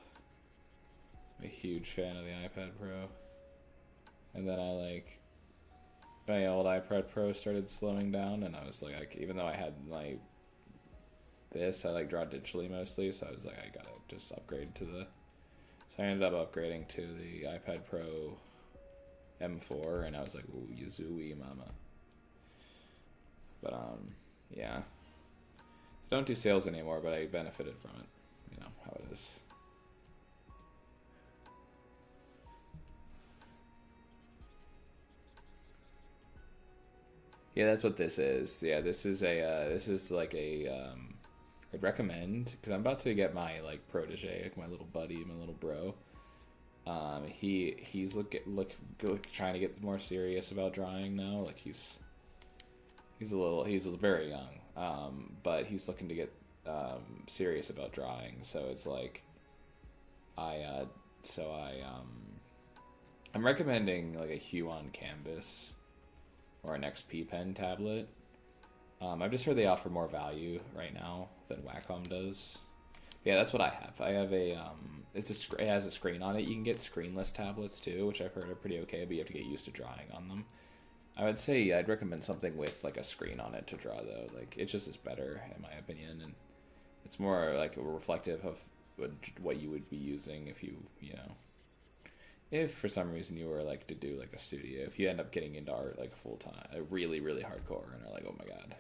[SPEAKER 1] I'm a huge fan of the iPad Pro. And then my old iPad Pro started slowing down, and I was like, even though I had I draw digitally mostly, so I was like, I gotta just upgrade to the, so I ended up upgrading to the iPad Pro M4, and I was like, ooh, Yuzui mama. But yeah, I don't do sales anymore, but I benefited from it. You know how it is. Yeah, that's what this is. Yeah, this is like a I'd recommend, because I'm about to get my like protege, like my little buddy, my little bro. He's trying to get more serious about drawing now. Like he's very young, but he's looking to get serious about drawing. So it's like I'm recommending like a Huon canvas or an XP pen tablet. I've just heard they offer more value right now than Wacom does. Yeah, that's what I have. I have a it has a screen on it. You can get screenless tablets too, which I've heard are pretty okay, but you have to get used to drawing on them. I would say I'd recommend something with like a screen on it to draw though. Like it just is better in my opinion, and it's more like reflective of what you would be using if you if for some reason you were like to do like a studio, if you end up getting into art like full time, really really hardcore, and are like, oh my god,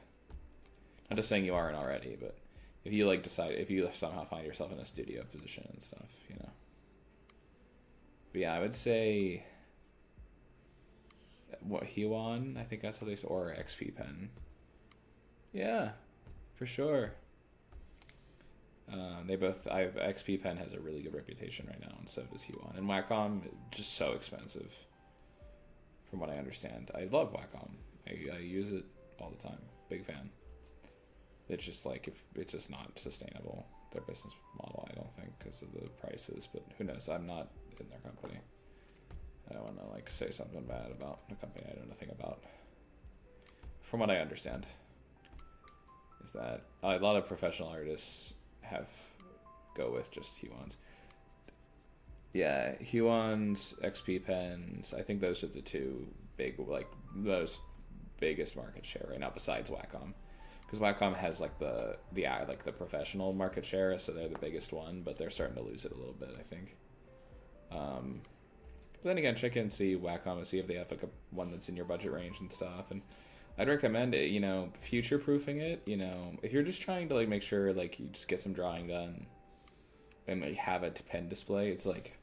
[SPEAKER 1] I'm just saying you aren't already, but if you like decide, if you somehow find yourself in a studio position and stuff, you know. But yeah, I would say what Huan, I think that's what they say, or XP Pen. Yeah, for sure. They both. XP Pen has a really good reputation right now, and so does Huan. And Wacom, just so expensive. From what I understand, I love Wacom. I use it all the time. Big fan. It's just like, if it's just not sustainable, their business model, I don't think, because of the prices. But who knows? I'm not in their company. I don't want to like say something bad about a company I know nothing about. From what I understand, is that a lot of professional artists go with just Huan's. Yeah, Huan's, XP Pens. I think those are the two big, like most biggest market share right now, besides Wacom. Because Wacom has like the professional market share, so they're the biggest one, but they're starting to lose it a little bit, I think. But then again, check in, see Wacom, and see if they have like one that's in your budget range and stuff. And I'd recommend it, you know, future proofing it. You know, if you're just trying to like make sure like you just get some drawing done and like have a pen display, it's like,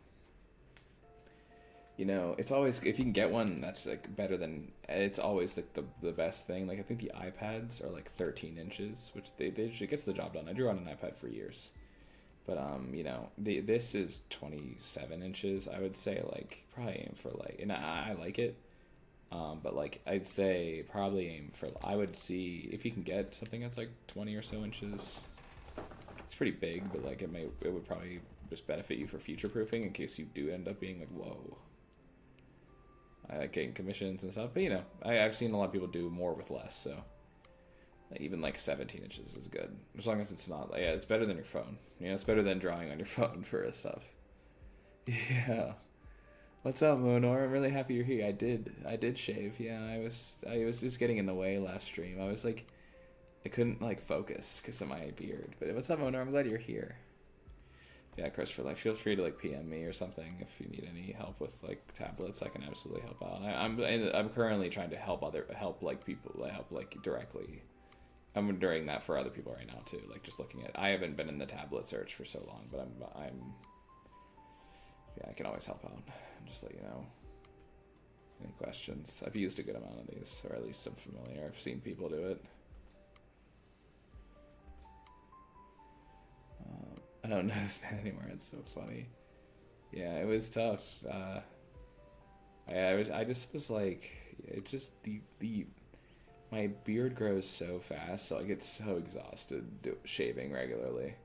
[SPEAKER 1] you know, it's always, if you can get one that's like better than, it's always like the best thing. Like I think the iPads are like 13 inches, which they it gets the job done. I drew on an iPad for years, but you know, this is 27 inches. I would say like probably aim for like, and I like it, but like I'd say probably aim for, I would see if you can get something that's like 20 or so inches. It's pretty big, but like it would probably just benefit you for future proofing in case you do end up being like, whoa. I like getting commissions and stuff, but you know, I've seen a lot of people do more with less, so even like 17 inches is good, as long as it's not like, yeah, it's better than your phone. You know, it's better than drawing on your phone for stuff. Yeah. What's up, Monor? I'm really happy you're here. I did shave. Yeah, I was just getting in the way last stream. I was like, I couldn't like focus because of my beard. But what's up, Monor? I'm glad you're here. Yeah, Christopher, like feel free to like PM me or something if you need any help with like tablets. I can absolutely help out. I'm currently trying to help people. I help like directly. I'm doing that for other people right now too. Like just looking at. I haven't been in the tablet search for so long, but I'm. Yeah, I can always help out. Just let you know. Any questions? I've used a good amount of these, or at least I'm familiar. I've seen people do it. I don't know this man anymore. It's so funny. Yeah, it was tough. I just was like, it just my beard grows so fast, so I get so exhausted shaving regularly,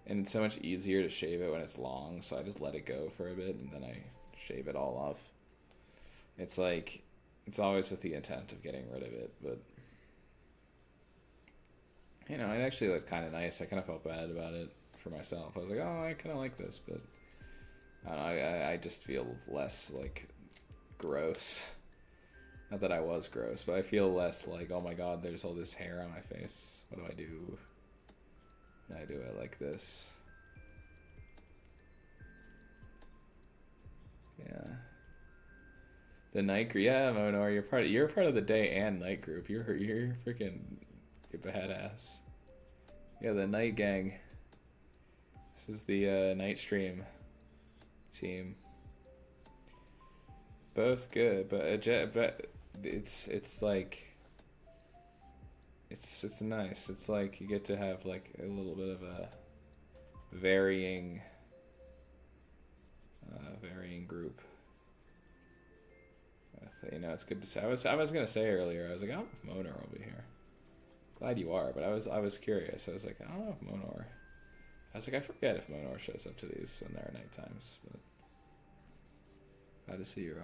[SPEAKER 1] and it's so much easier to shave it when it's long. So I just let it go for a bit, and then I shave it all off. It's like, it's always with the intent of getting rid of it, but you know, it actually looked kind of nice. I kind of felt bad about it for myself. I was like, oh, I kind of like this, but I just feel less like gross. Not that I was gross, but I feel less like, oh my god, there's all this hair on my face. What do I do? And I do it like this. Yeah. The night group, yeah, Monor, you're part of the day and night group. You're freaking badass. Yeah, the night gang. This is the night stream team. Both good, but it's like it's nice. It's like you get to have like a little bit of a varying group. You know, it's good to say. I was gonna say earlier. I was like, oh, Monor will be here. Glad you are, but I was curious. I was like, I don't know if Monor. I was like, I forget if Monor shows up to these when there are night times, but glad to see you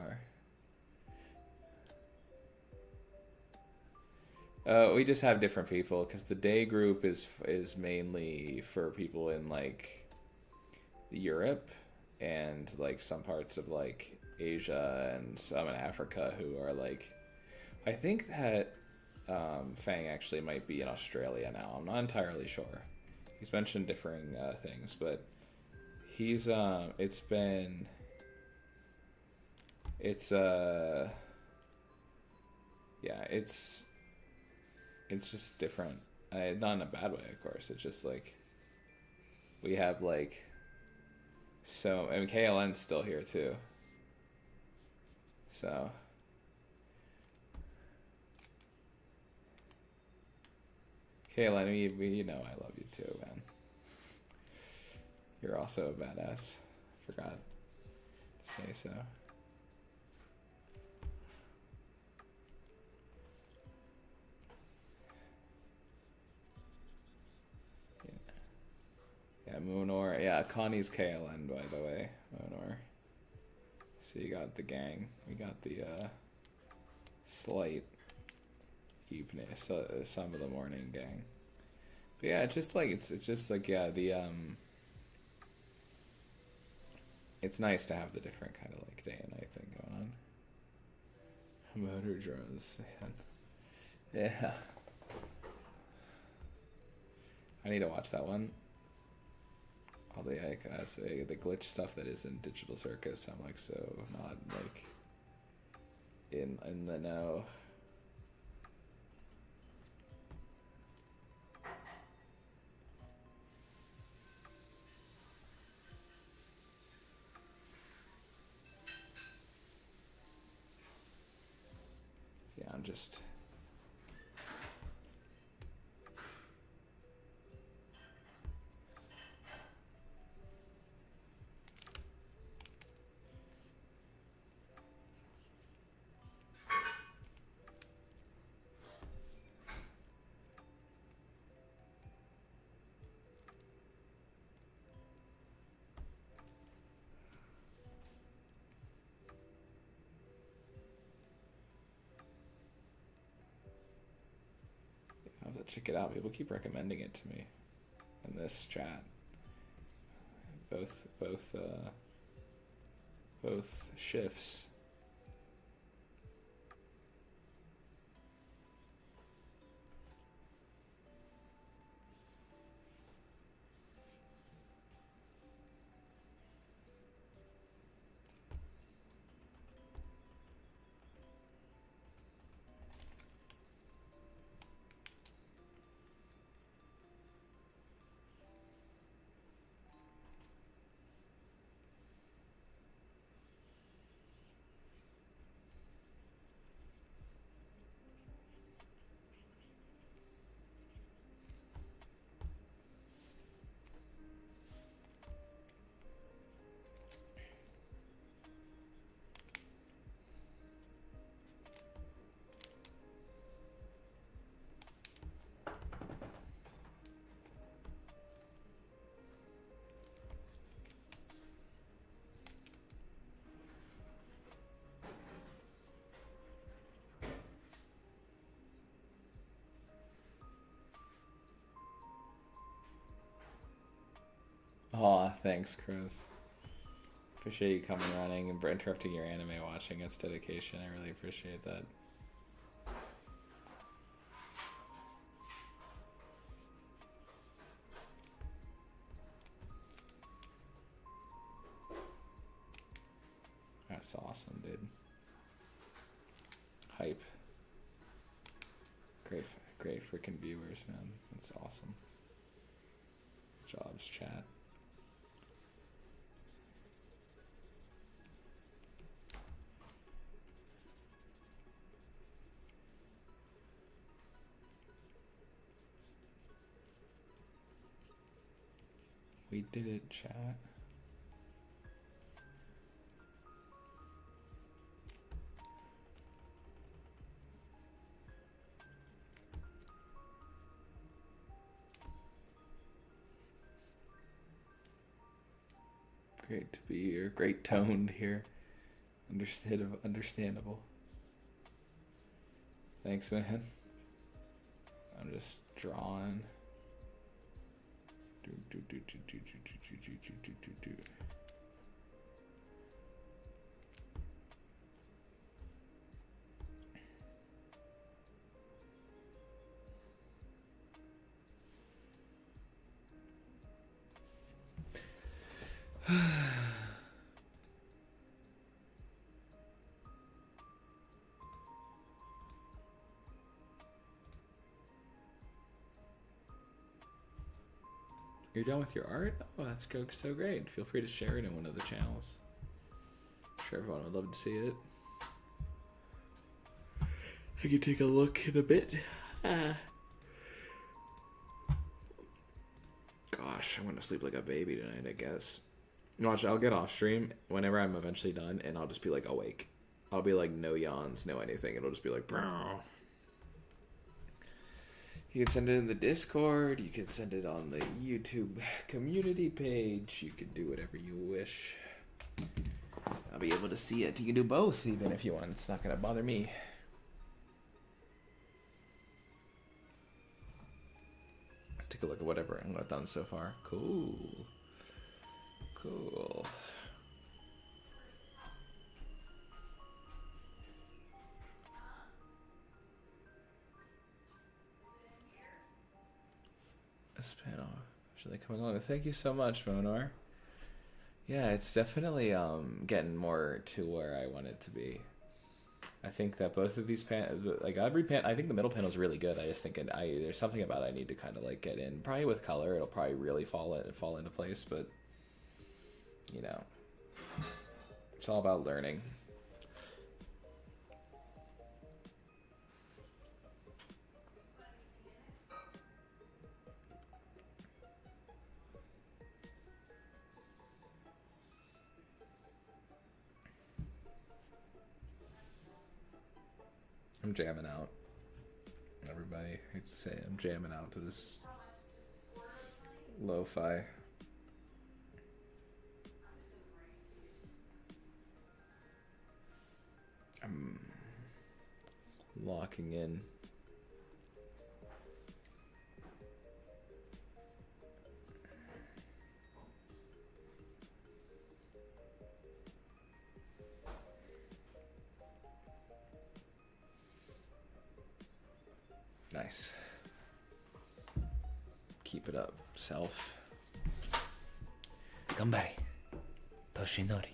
[SPEAKER 1] are. We just have different people because the day group is mainly for people in like Europe and like some parts of like Asia and some in Africa who are like, I think that Fang actually might be in Australia now. I'm not entirely sure. He's mentioned differing things, but he's it's been It's yeah, it's just different. Not in a bad way, of course. It's just like we have like so. I mean, KLN's still here too. So. KLN, you know I love you too, man. You're also a badass. Forgot to say so. Yeah, Moonor. Yeah, Connie's KLN, by the way. Moonor. So you got the gang. We got the slight evening, some of the morning gang. But yeah, it's just like it's just like yeah, the it's nice to have the different kind of like day and night thing going on. Motor drones, man. Yeah. I need to watch that one. All the like the glitch stuff that is in Digital Circus, I'm like so not like in the know. Yeah, I'm just I have to check it out. People keep recommending it to me in this chat. Both shifts. Aw, thanks, Chris. Appreciate you coming running and interrupting your anime watching. It's dedication. I really appreciate that. That's awesome, dude. Hype. Great freaking viewers, man. That's awesome. Jobs chat. We did it, chat. Great to be here. Great toned here. Understandable. Thanks, man. I'm just drawing. You're done with your art? Oh, that's so great. Feel free to share it in one of the channels. I'm sure everyone would love to see it. I can take a look in a bit. Gosh, I'm gonna sleep like a baby tonight, I guess. Watch, I'll get off stream whenever I'm eventually done, and I'll just be like awake. I'll be like no yawns, no anything. It'll just be like, bro. You can send it in the Discord. You can send it on the YouTube community page. You can do whatever you wish. I'll be able to see it. You can do both, even if you want. It's not gonna bother me. Let's take a look at whatever I've done so far. Cool. Cool. This panel actually coming along. Thank you so much, Monar. Yeah, it's definitely getting more to where I want it to be. I think that both of these like every I think the middle panel is really good. I just think there's something about it I need to kind of like get in. Probably with color, it'll probably really fall into place. But you know, it's all about learning. I'm jamming out. Everybody, I hate to say it, I'm jamming out to this lo-fi. I'm locking in. Nice. Keep it up, self. Gambare. Toshinori.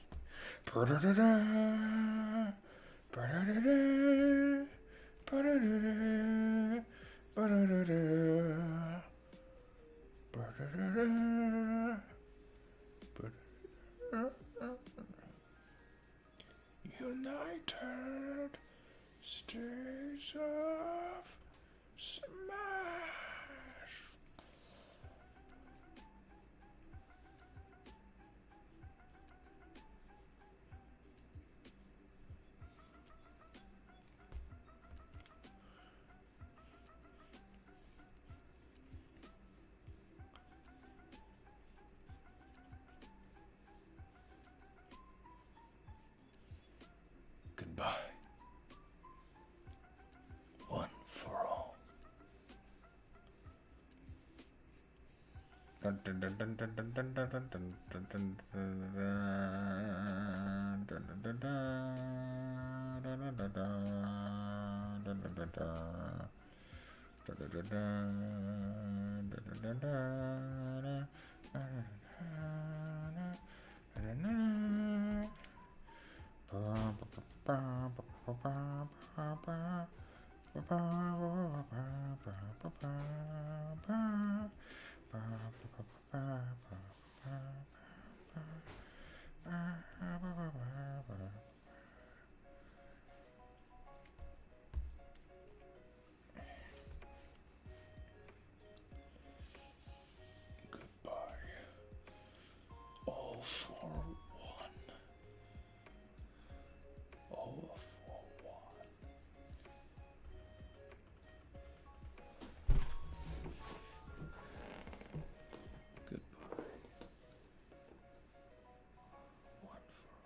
[SPEAKER 1] United States of Smash. Goodbye. One for all. All for one. All for one. Goodbye. One for all.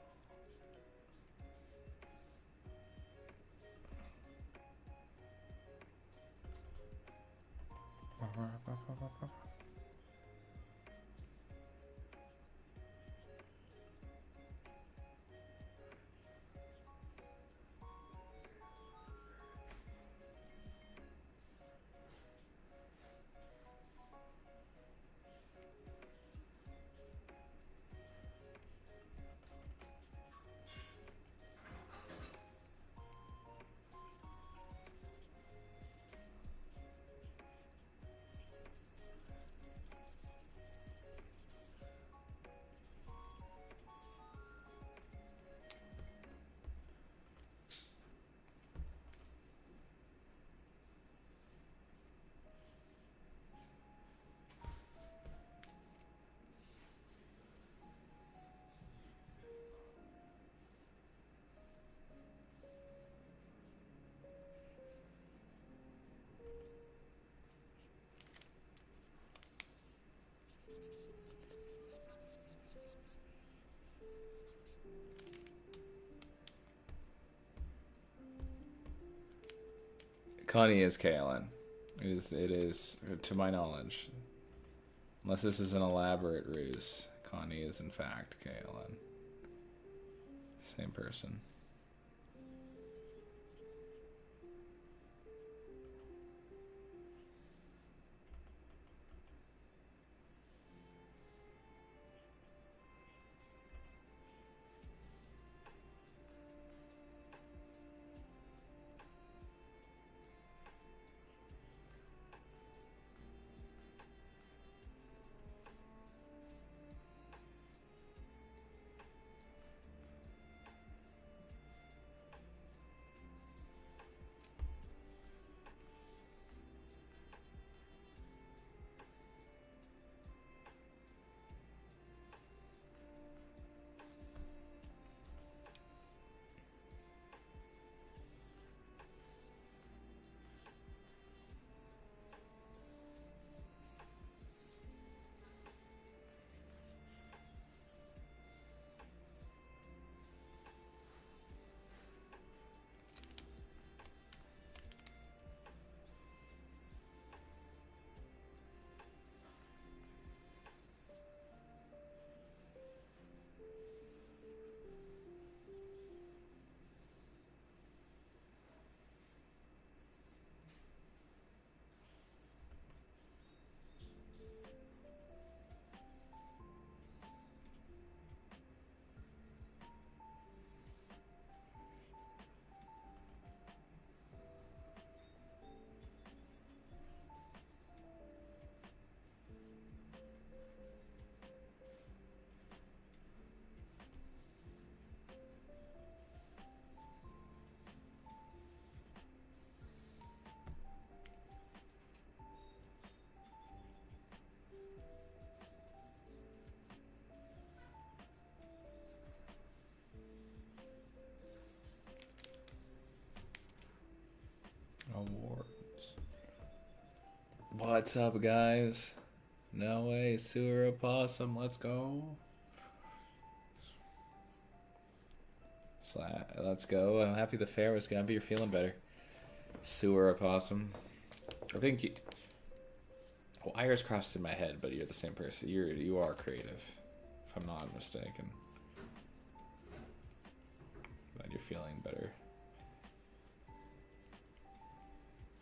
[SPEAKER 1] Connie is KLN. It is, to my knowledge. Unless this is an elaborate ruse. Connie is in fact KLN. Same person. Awards. What's up, guys? No way, sewer opossum. Let's go. Let's go. I'm happy the fair was gonna be. You're feeling better. Sewer opossum. I think you. Wires crossed in my head, but you're the same person. You are creative, if I'm not mistaken. Glad you're feeling better.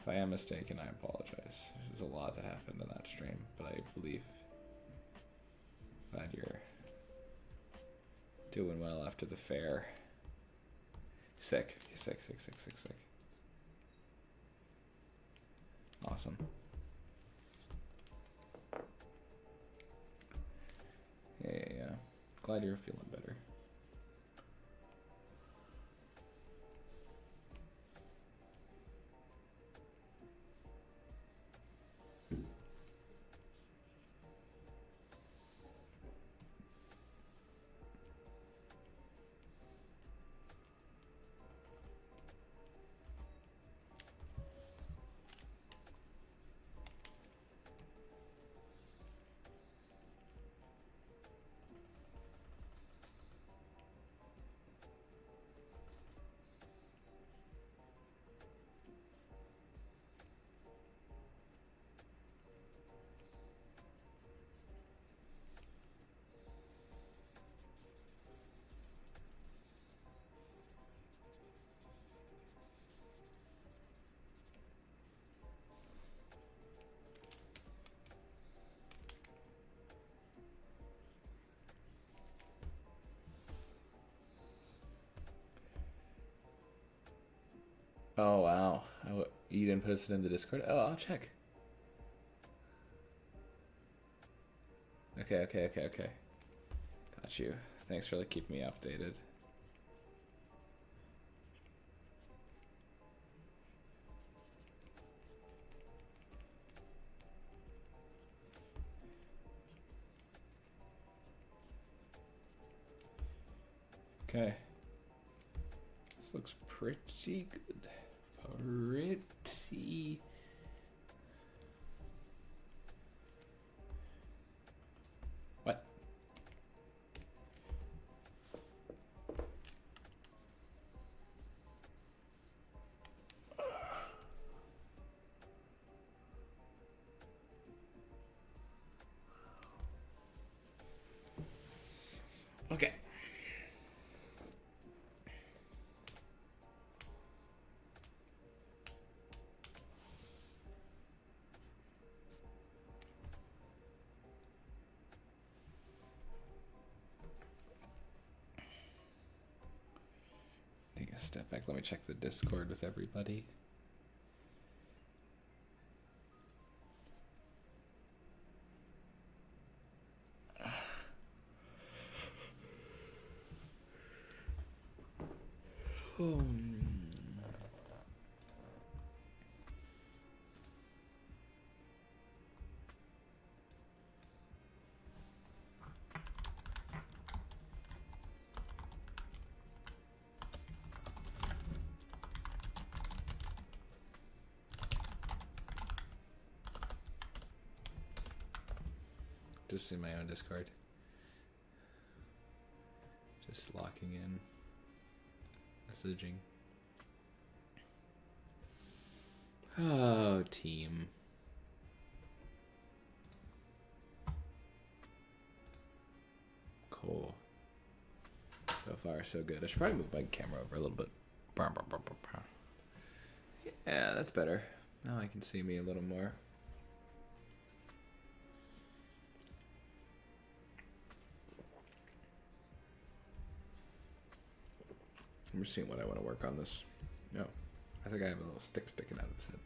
[SPEAKER 1] If I am mistaken, I apologize. There's a lot that happened in that stream, but I believe that you're doing well after the fair. Sick. Sick. Awesome. Yeah. Glad you're feeling better. Oh, wow. You didn't post it in the Discord? Oh, I'll check. Okay. Got you. Thanks for keeping me updated. Okay. This looks pretty good. Pretty. What? Take a step back. Let me check the Discord with everybody. Just in my own Discord. Just locking in. Messaging. Oh, team. Cool. So far, so good. I should probably move my camera over a little bit. Yeah, that's better. Now I can see me a little more. I'm just seeing what I want to work on this. No, I think I have a little stick sticking out of his head.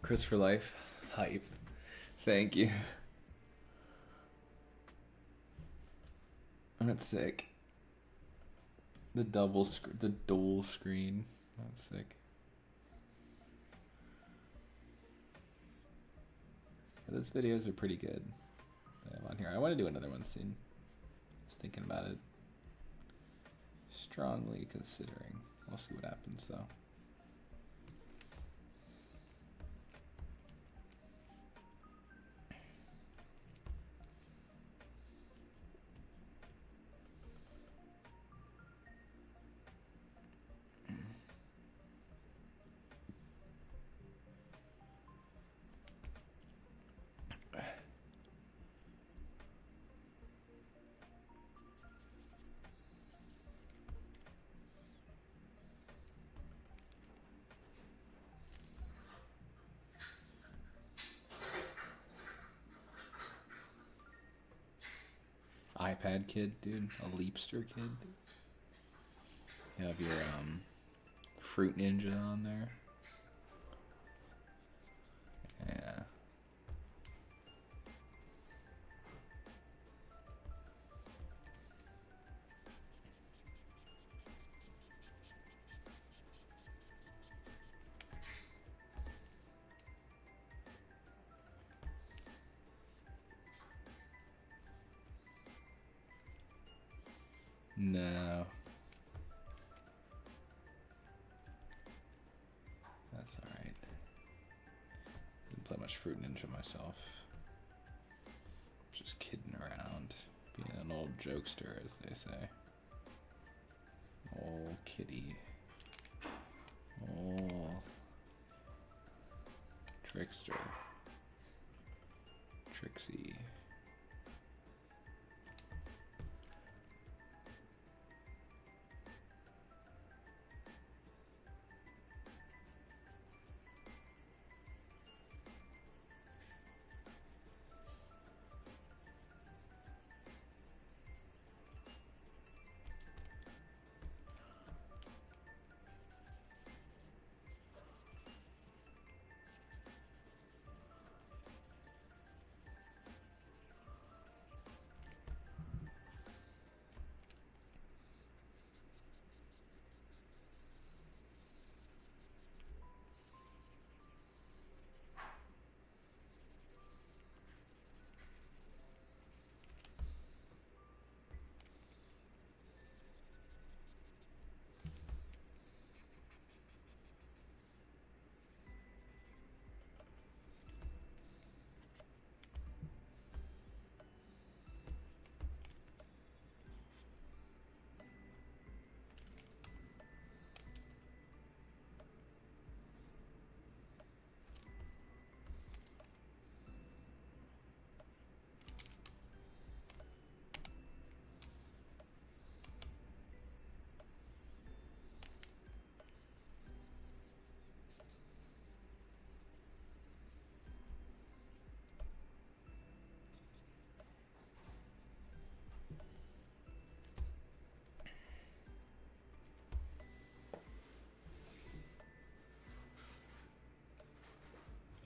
[SPEAKER 1] Chris for life. Hype. Thank you. That's sick. The dual screen. That's sick. Yeah, those videos are pretty good. I have on here. I want to do another one soon. Just thinking about it. Strongly considering. We'll see what happens though. iPad kid, dude. A Leapster kid. You have your Fruit Ninja on there. Yeah. No. That's alright. Didn't play much Fruit Ninja myself. Just kidding around. Being an old jokester, as they say. Old kitty. Oh. Trickster. Trixie.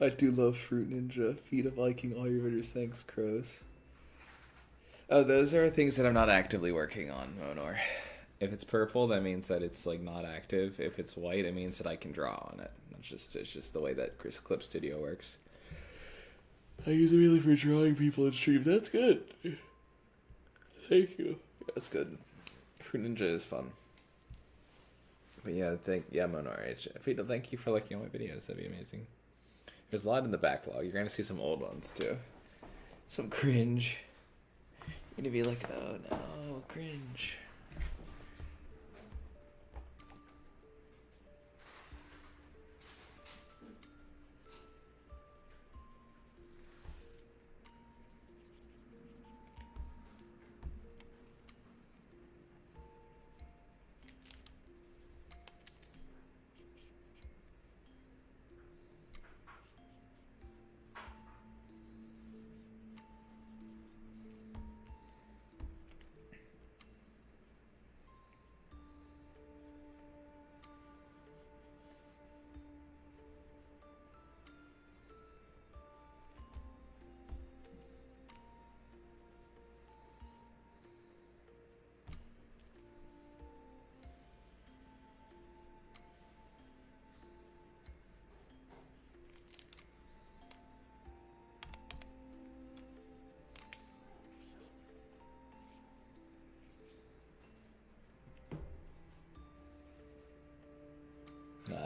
[SPEAKER 1] I do love Fruit Ninja. Feed of liking all your videos. Thanks, Crows. Oh, those are things that I'm not actively working on, Monor. If it's purple, that means that it's like not active. If it's white, it means that I can draw on it. It's just the way that Chris Clip Studio works. I use it really for drawing people in streams. That's good. Thank you. That's good. Fruit Ninja is fun. But yeah, Monor. Fito, thank you for liking all my videos. That'd be amazing. There's a lot in the backlog. You're gonna see some old ones too. Some cringe. You're gonna be like, oh no, cringe.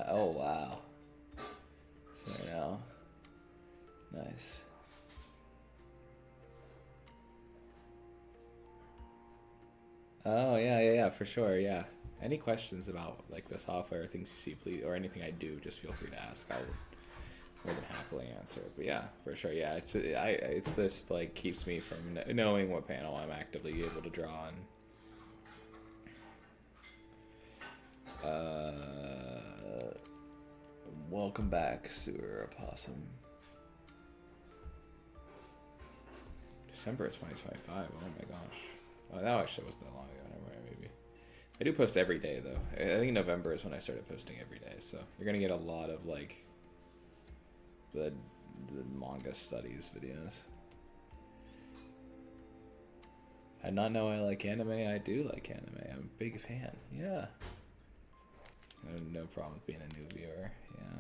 [SPEAKER 1] Oh wow. So now, nice. Oh yeah, for sure, yeah. Any questions about like the software, things you see, please, or anything I do, just feel free to ask. I'll more than happily answer. But yeah, for sure, yeah. It's this like keeps me from knowing what panel I'm actively able to draw on. Welcome back, Sewer Opossum. December 2025. Oh my gosh. Oh, that actually wasn't that long ago. Never mind, maybe. I do post every day though. I think November is when I started posting every day. So you're gonna get a lot of like the manga studies videos. I not know I like anime. I do like anime. I'm a big fan. Yeah. I have no problem with being a new viewer. Yeah.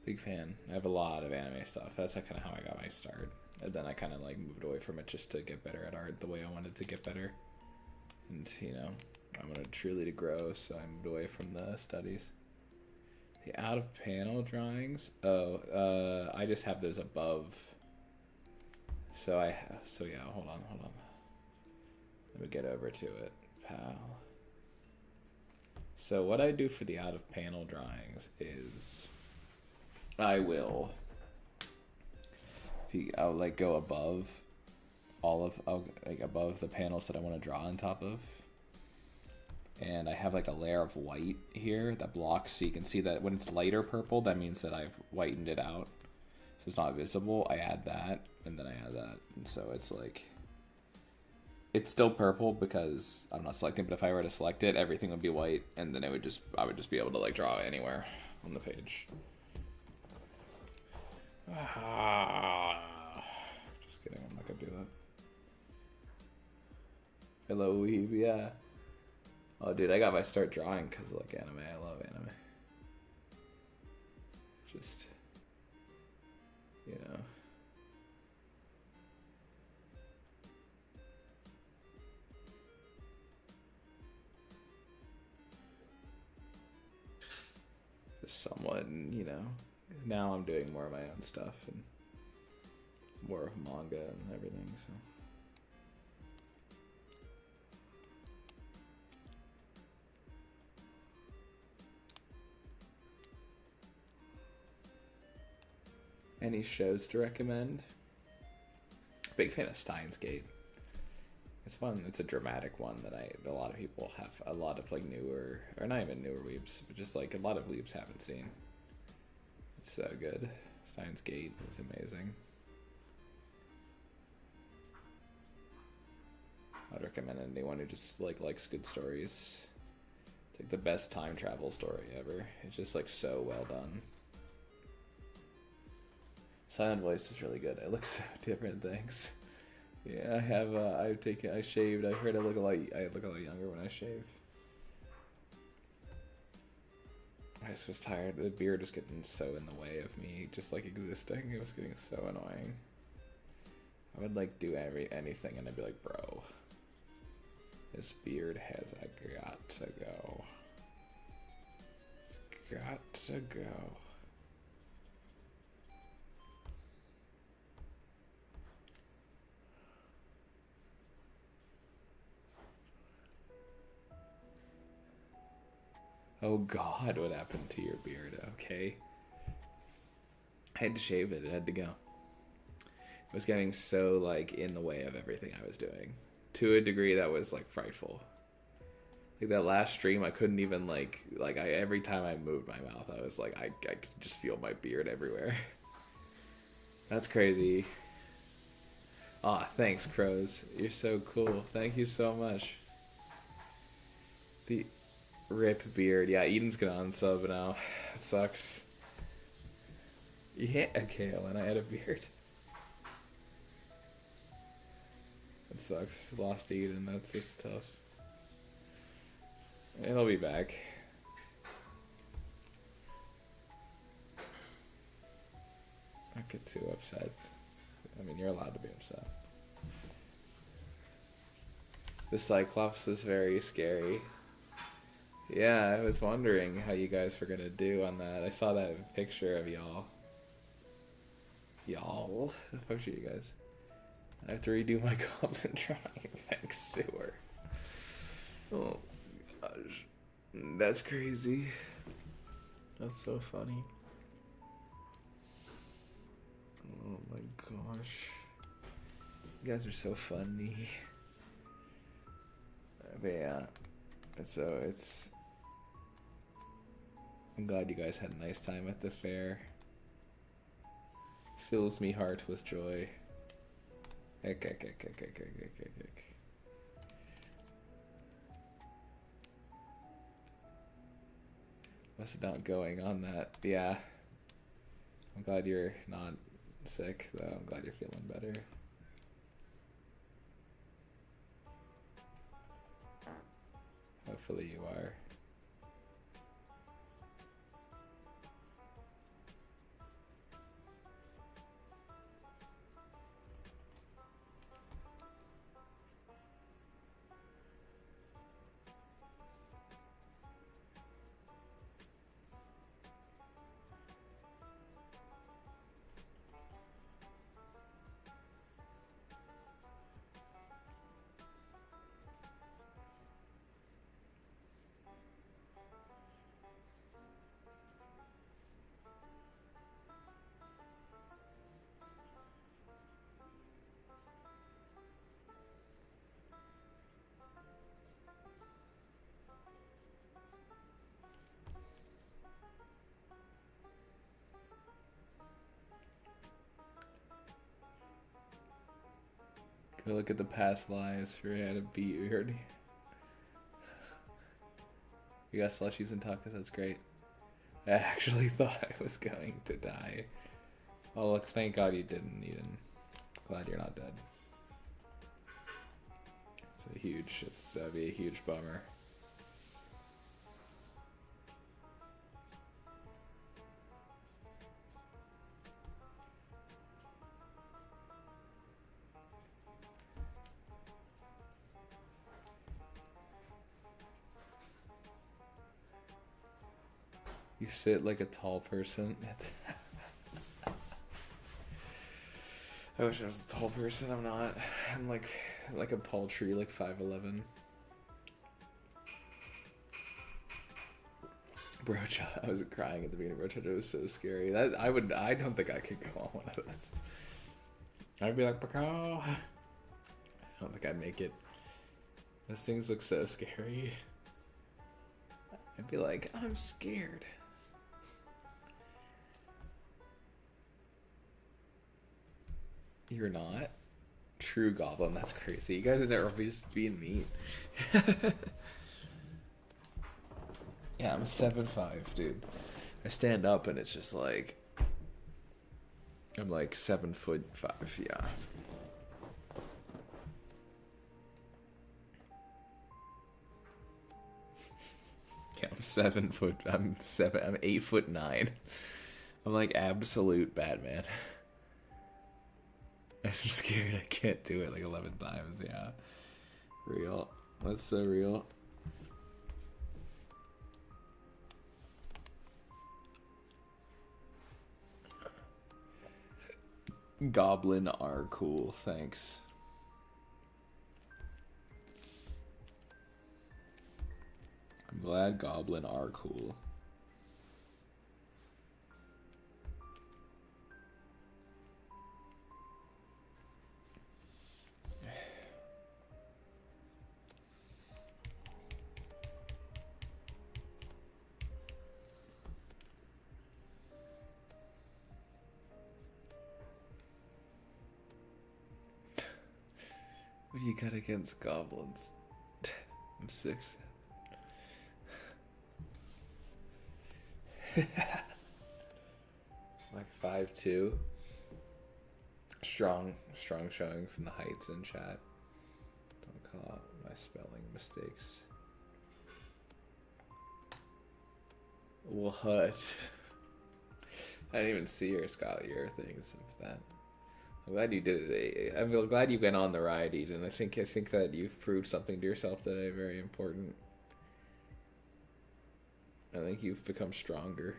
[SPEAKER 1] Big fan. I have a lot of anime stuff. That's kind of how I got my start. And then I kind of like moved away from it just to get better at art the way I wanted to get better. And, you know, I wanted truly to grow, so I moved away from the studies. The out of panel drawings? Oh, I just have those above. So yeah, hold on. Let me get over to it, pal. So what I do for the out of panel drawings is I'll like go above above the panels that I want to draw on top of. And I have like a layer of white here that blocks, so you can see that when it's lighter purple, that means that I've whitened it out. So it's not visible. I add that, and then I add that. And so it's like, it's still purple because I'm not selecting, but if I were to select it, everything would be white, and then I would just be able to like draw anywhere on the page. Just kidding, I'm not gonna do that. Hello, Weeb, yeah. Oh, dude, I got my start drawing because of like anime. I love anime. Just, you know. Just somewhat, you know. Now I'm doing more of my own stuff and more of manga and everything, so. Any shows to recommend? Big fan of Steins Gate. It's fun. It's a dramatic one that a lot of people have, a lot of like newer, or not even newer weebs, but just like a lot of weebs haven't seen. It's so good. Steins Gate is amazing. I'd recommend anyone who just like likes good stories. It's like the best time travel story ever. It's just like so well done. Silent voice is really good. I look so different, thanks. Yeah, I shaved. I heard I look a lot younger when I shave. I just was tired. The beard was getting so in the way of me just like existing. It was getting so annoying. I would like do anything and I'd be like, bro, this beard has got to go. It's got to go. Oh God, what happened to your beard? Okay. I had to shave it. It had to go. It was getting so like in the way of everything I was doing. To a degree that was like frightful. Like that last stream, I couldn't even every time I moved my mouth, I was like, I could just feel my beard everywhere. That's crazy. Aw, thanks, Crows. You're so cool. Thank you so much. The rip beard. Yeah, Eden's gonna unsub now. It sucks. Yeah, okay, Ellen, I had a beard. It sucks. Lost Eden. It's tough. It'll be back. Don't get too upset. I mean, you're allowed to be upset. The Cyclops is very scary. Yeah, I was wondering how you guys were gonna do on that. I saw that picture of y'all. Y'all? The fuck are you guys? I have to redo my goblin drawing. Thanks, Sewer. Oh gosh. That's crazy. That's so funny. Oh my gosh. You guys are so funny. But yeah. I'm glad you guys had a nice time at the fair. Fills me heart with joy. What's not going on that? Yeah. I'm glad you're not sick, though. I'm glad you're feeling better. Hopefully you are. Go look at the past lives for how to beat weird. You got slushies and tacos, that's great. I actually thought I was going to die. Oh look, thank God you didn't, Eden. Glad you're not dead. That'd be a huge bummer. You sit like a tall person. I wish I was a tall person. I'm not. I'm like a paltry, like 5'11". Brocha, I was crying at the beginning of Brocha. It was so scary. I don't think I could go on one of those. I'd be like, Paco. I don't think I'd make it. Those things look so scary. I'd be like, I'm scared. You're not? True goblin, that's crazy. You guys are never just being mean. Yeah, I'm a 7'5", dude. I stand up and it's just like... I'm like 7'5", yeah. Yeah, I'm 7 foot. I'm 8'9". I'm like absolute Batman. I'm scared I can't do it like 11 times. Yeah, real. That's so real. Goblin are cool. Thanks. I'm glad Goblin are cool. What do you got against goblins? I'm 6'7". Like 5'2". Strong showing from the heights in chat. Don't call out my spelling mistakes. What? I didn't even see your things with that. I'm glad you did it. I'm glad you went on the ride, Eden. I think that you've proved something to yourself today, very important. I think you've become stronger.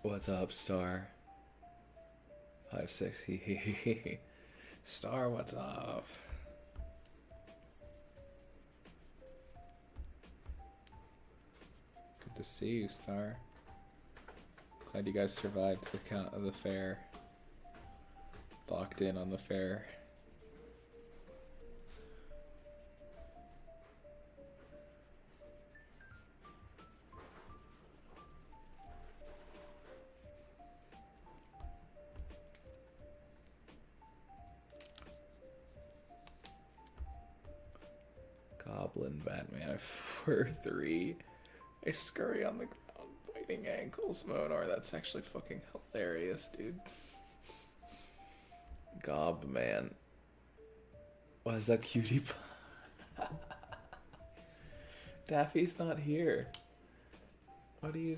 [SPEAKER 1] What's up, Star? 5'6". Star, what's up? Good to see you, Star. Glad you guys survived the count of the fair. Locked in on the fair. Goblin Batman 4'3". I scurry on the ground, biting ankles, Monar. That's actually fucking hilarious, dude. Gob man. Why is that cutie pie? Daffy's not here. What are you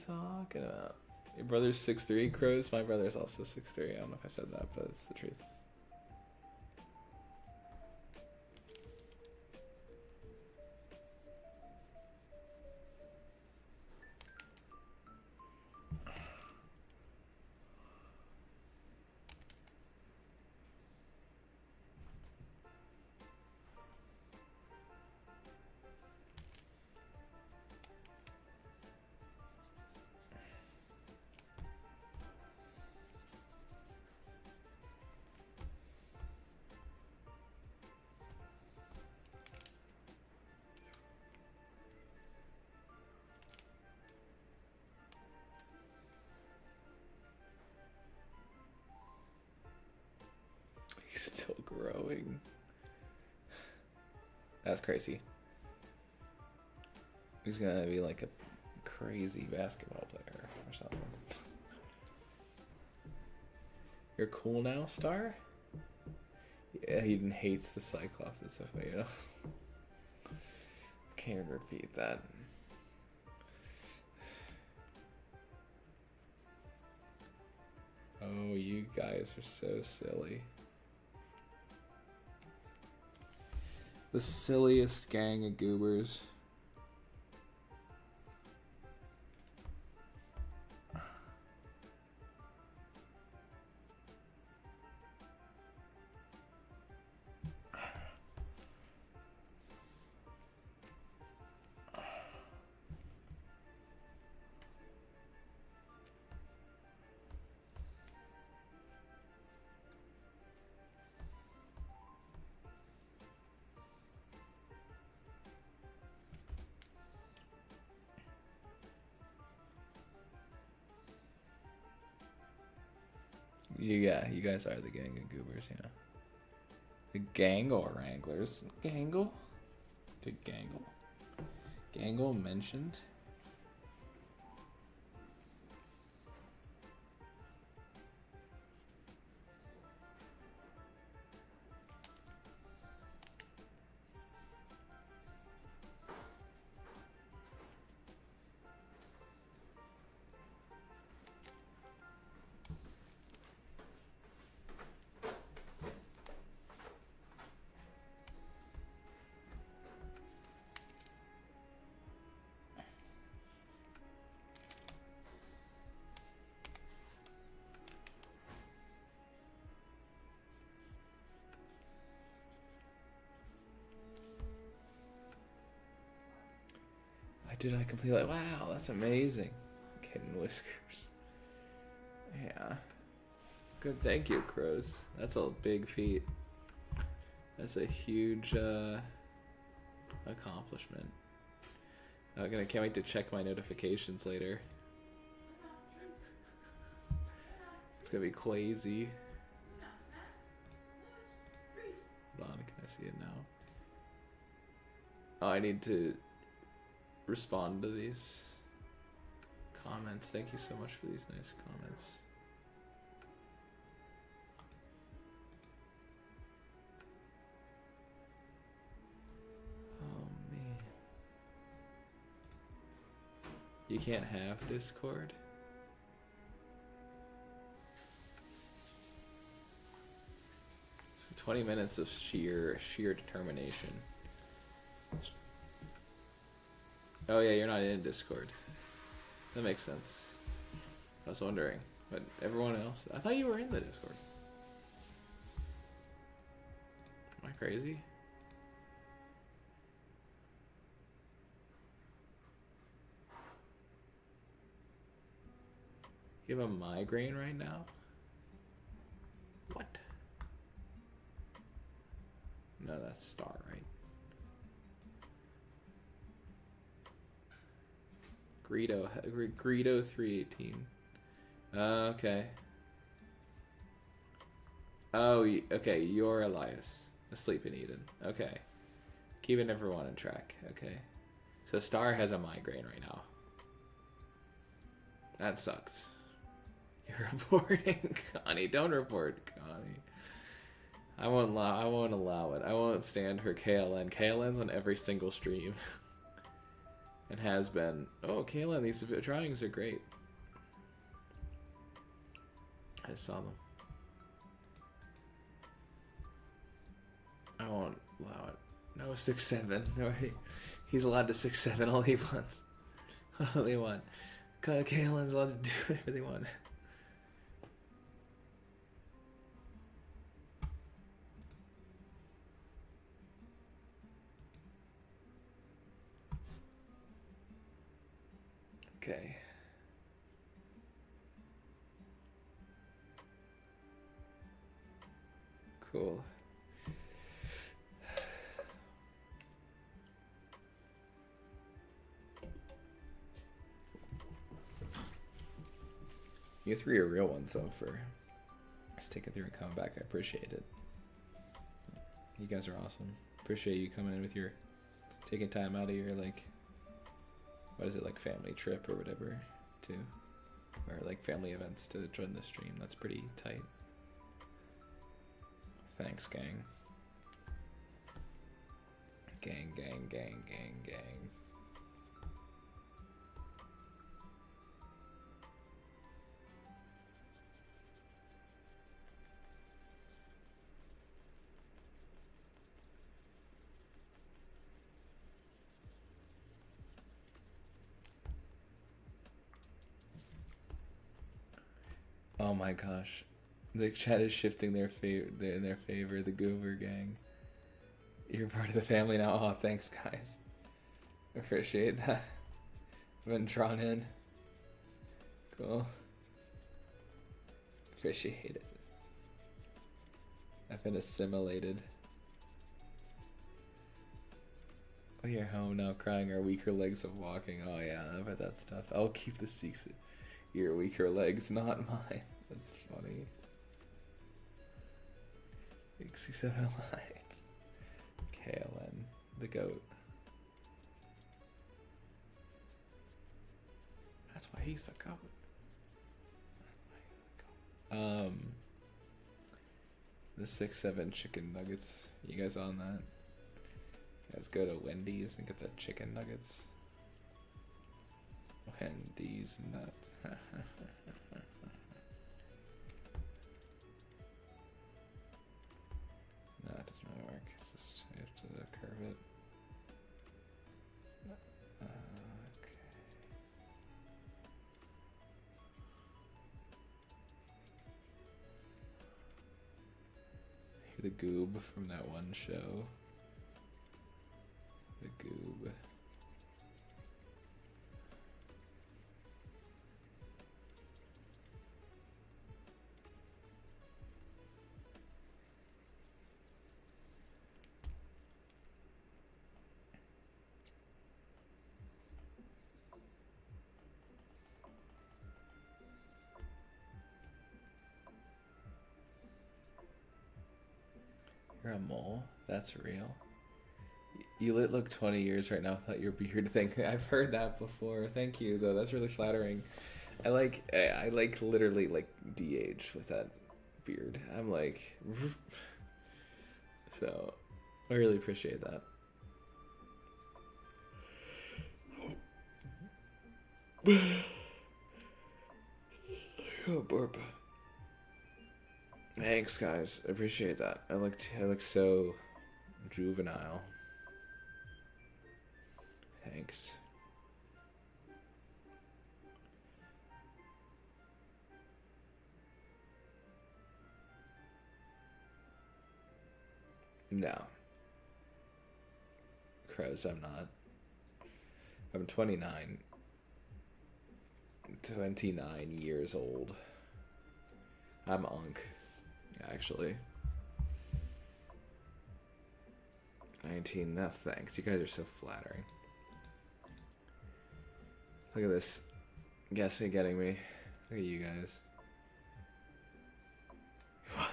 [SPEAKER 1] talking about? Your brother's 6'3", Crows? My brother's also 6'3". I don't know if I said that, but it's the truth. He's still growing. That's crazy. He's gonna be like a crazy basketball player or something. You're cool now, Star? Yeah, he even hates the Cyclops. That's so funny, you know? Can't repeat that. Oh, you guys are so silly. The silliest gang of goobers. Yeah, you guys are the gang of goobers, yeah. The Gangle Wranglers. Gangle? Did Gangle? Gangle mentioned? Did I complete like wow, that's amazing. Kitten whiskers. Yeah. Good, thank you, Crows. That's a big feat. That's a huge accomplishment. Can't wait to check my notifications later. It's gonna be crazy. Hold on, can I see it now? Oh, I need to respond to these comments. Thank you so much for these nice comments. Oh man. You can't have Discord? 20 minutes of sheer determination. Oh yeah, you're not in Discord. That makes sense. I was wondering, but everyone else, I thought you were in the Discord. Am I crazy? You have a migraine right now? What? No, that's Star, right? Greedo 318. Okay. Oh, okay, you're Elias. Asleep in Eden. Okay. Keeping everyone on track. Okay. So Star has a migraine right now. That sucks. You're reporting, Connie. Don't report, Connie. I won't allow it. I won't stand her KLN. KLN's on every single stream. And has been. Oh, KLN, these drawings are great. I saw them. I won't allow it. No, 6'7". No, he's allowed to 6'7" all he wants. All he wants. KLN's allowed to do whatever they want. Okay. Cool. You three are real ones though for sticking through and coming back. I appreciate it. You guys are awesome. Appreciate you coming in with your taking time out of your like what is it, like family trip or whatever to or like family events to join the stream. That's pretty tight. Thanks, gang. Gang, gang, gang, gang, gang. Oh my gosh, the chat is shifting their in their favor. The Goober gang. You're part of the family now. Oh, thanks, guys. Appreciate that. I've been drawn in. Cool. Appreciate it. I've been assimilated. Oh, you're home now, crying our weaker legs of walking. Oh yeah, I bet that's tough. I'll keep the secret. Your weaker legs, not mine. That's funny. Big 67 alive. KLN, the GOAT. That's why he's the GOAT. The 6-7 chicken nuggets. You guys on that? You guys go to Wendy's and get the chicken nuggets. Wendy's nuts. No, it doesn't really work. It's just you have to curve it. Okay. The goob from that one show. The goob. You're a mole? That's real? You look 20 years right now without your beard thing. I've heard that before. Thank you, though. That's really flattering. I like literally like de-age with that beard. I'm like, so I really appreciate that. Oh, burp. Thanks, guys. I appreciate that. I look so juvenile. Thanks. No. Crows, I'm not. I'm 29. 29 years old. I'm Unk, actually. 19, no thanks. You guys are so flattering. Look at this. Guessing getting me. Look at you guys. What?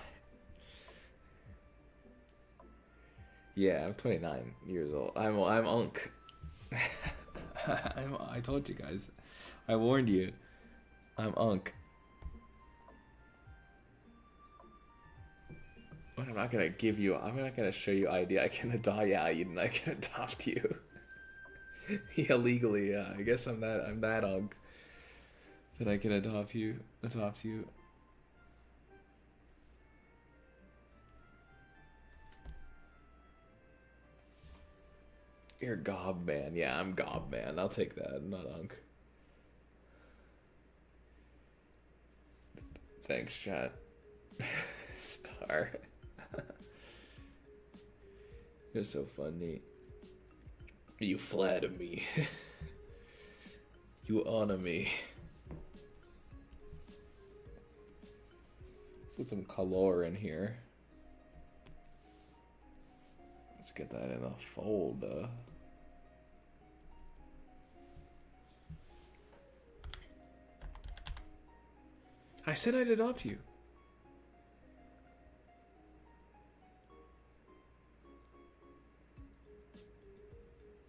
[SPEAKER 1] Yeah, I'm 29 years old. I'm Unk. I told you guys. I warned you. I'm Unk. But I'm not gonna give you. I'm not gonna show you ID. I can adopt. Yeah, I can adopt you. Yeah, legally. Yeah, I guess I'm that Unk that I can adopt you. You're Gob Man. Yeah, I'm Gob Man. I'll take that. I'm not Unk. Thanks, chat. Star. You're so funny. You flatter me. You honor me. Let's get some color in here. Let's get that in a folder. I said I'd adopt you.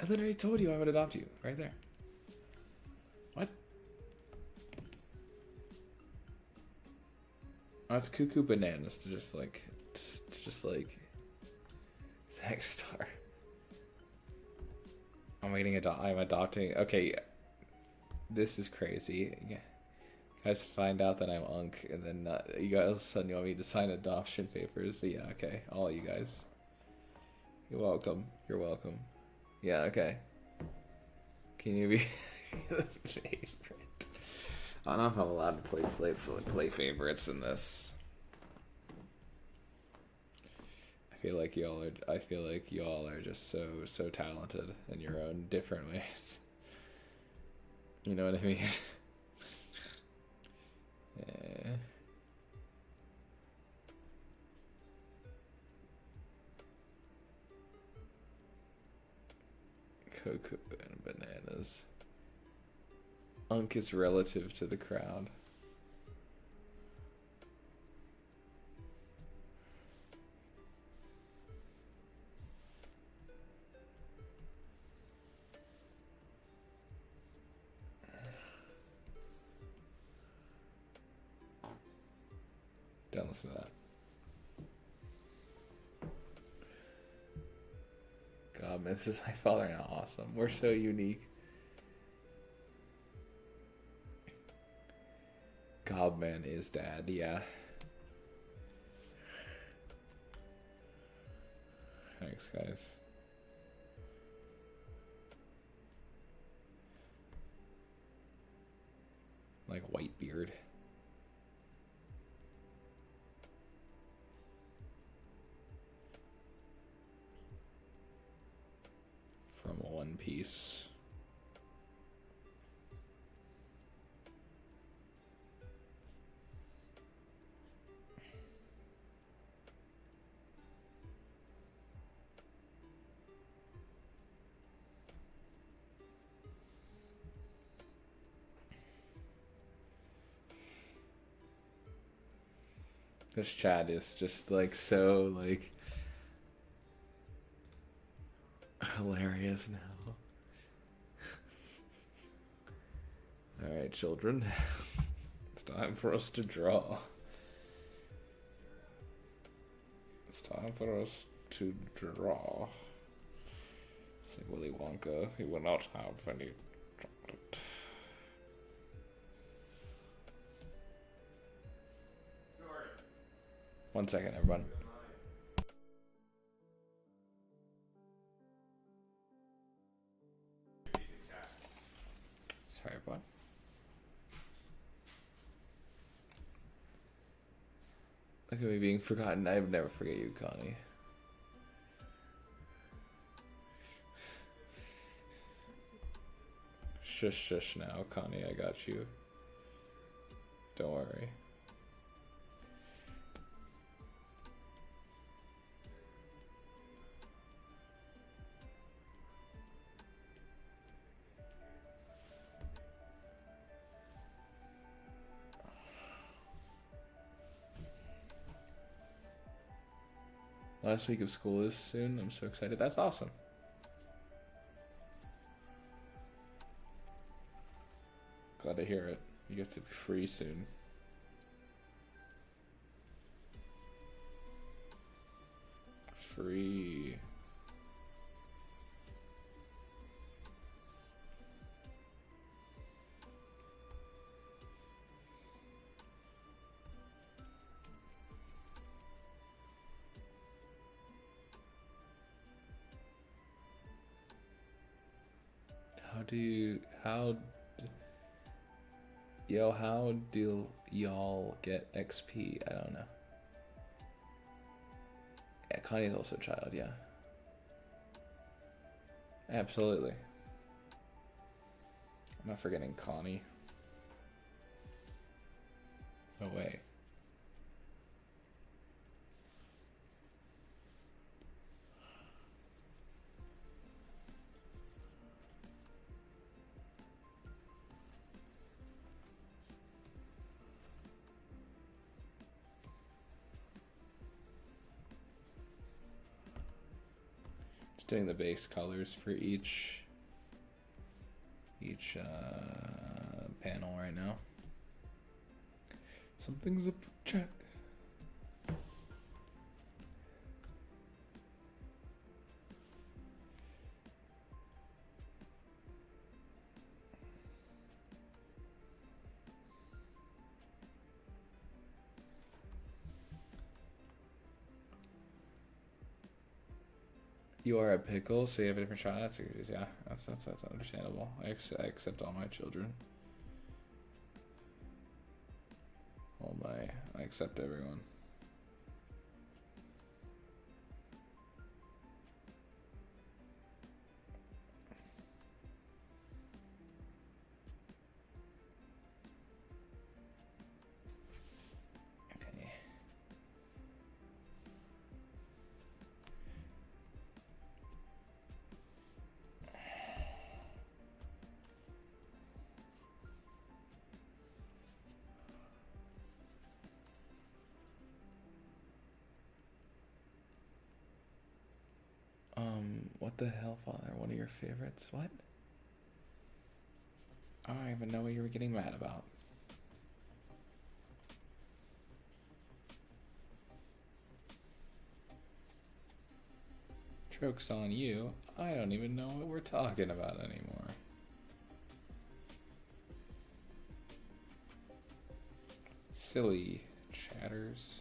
[SPEAKER 1] I literally told you I would adopt you, right there. What? Oh, it's cuckoo bananas to just like, thanks, Star. I'm adopting. Okay, this is crazy. Yeah. You guys find out that I'm Unk, and then you guys all of a sudden you want me to sign adoption papers. But yeah, okay, all you guys. You're welcome. You're welcome. Yeah, okay. Can you be the favorite? I don't know if I'm allowed to play favorites in this. I feel like y'all are just so talented in your own different ways. You know what I mean? Yeah. Cocoa and bananas. Unk is relative to the crowd. Don't listen to that. God, man, this is my father and awesome. We're so unique. Godman is dad, yeah. Thanks, guys. Like Whitebeard. From One Piece. This chat is just like so like hilarious now. Alright, children. It's time for us to draw. It's time for us to draw. It's like Willy Wonka. He will not have any chocolate. One second, everyone. Sorry, everyone. Look at me being forgotten. I would never forget you, Connie. Shush, shush now, Connie. I got you. Don't worry. Last week of school is soon. I'm so excited. That's awesome. Glad to hear it. You get to be free soon. Free. How do y'all get XP? I don't know. Yeah, Connie's also a child, yeah. Absolutely. I'm not forgetting Connie. No way. Doing the base colors for each panel right now. Something's up, chat. You are a pickle, so you have a different shot. Yeah, that's understandable. I accept all my children. I accept everyone. What the hell, Father? One of your favorites? What? I don't even know what you were getting mad about. Joke's on you. I don't even know what we're talking about anymore. Silly chatters.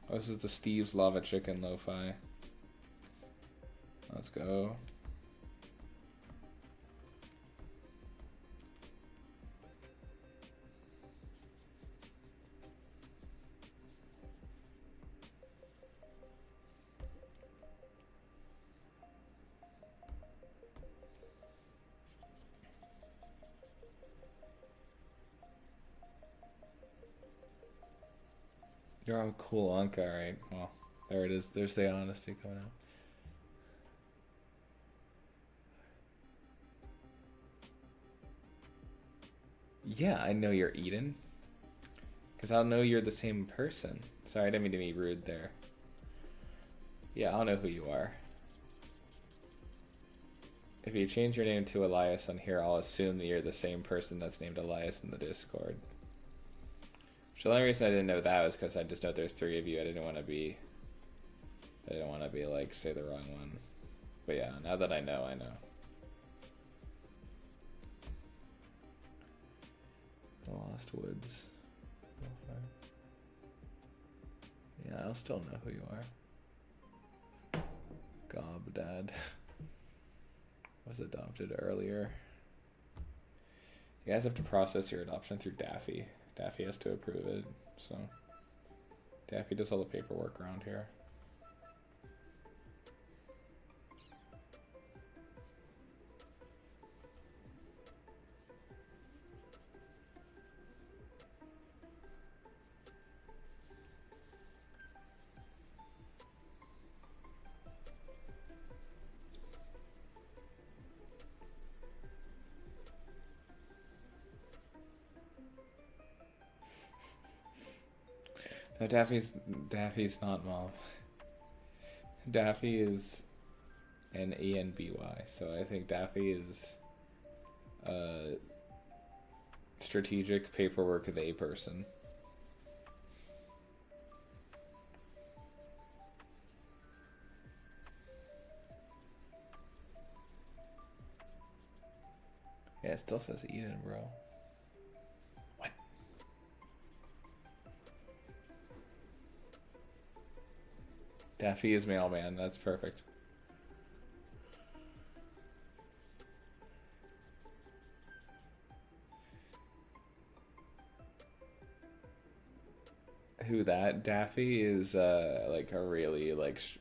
[SPEAKER 1] Oh, this is the Steve's Lava Chicken Lo-Fi. Let's go. You're all cool, Anka, right? Well, there it is. There's the honesty coming out. Yeah, I know you're Eden. Because I'll know you're the same person. Sorry, I didn't mean to be rude there. Yeah, I'll know who you are. If you change your name to Elias on here, I'll assume that you're the same person that's named Elias in the Discord. So the only reason I didn't know that was because I just know there's 3 of you. I didn't want to be like, say the wrong one. But yeah, now that I know, I know. The Lost Woods. Yeah, I'll still know who you are. Gob Dad. Was adopted earlier. You guys have to process your adoption through Daffy. Daffy has to approve it, so Daffy does all the paperwork around here. No, Daffy's not Mom. Daffy is N-A-N-B-Y, so I think Daffy is strategic paperwork they person. Yeah, it still says Eden, bro. What? Daffy is mailman. That's perfect. Who that? Daffy is like a really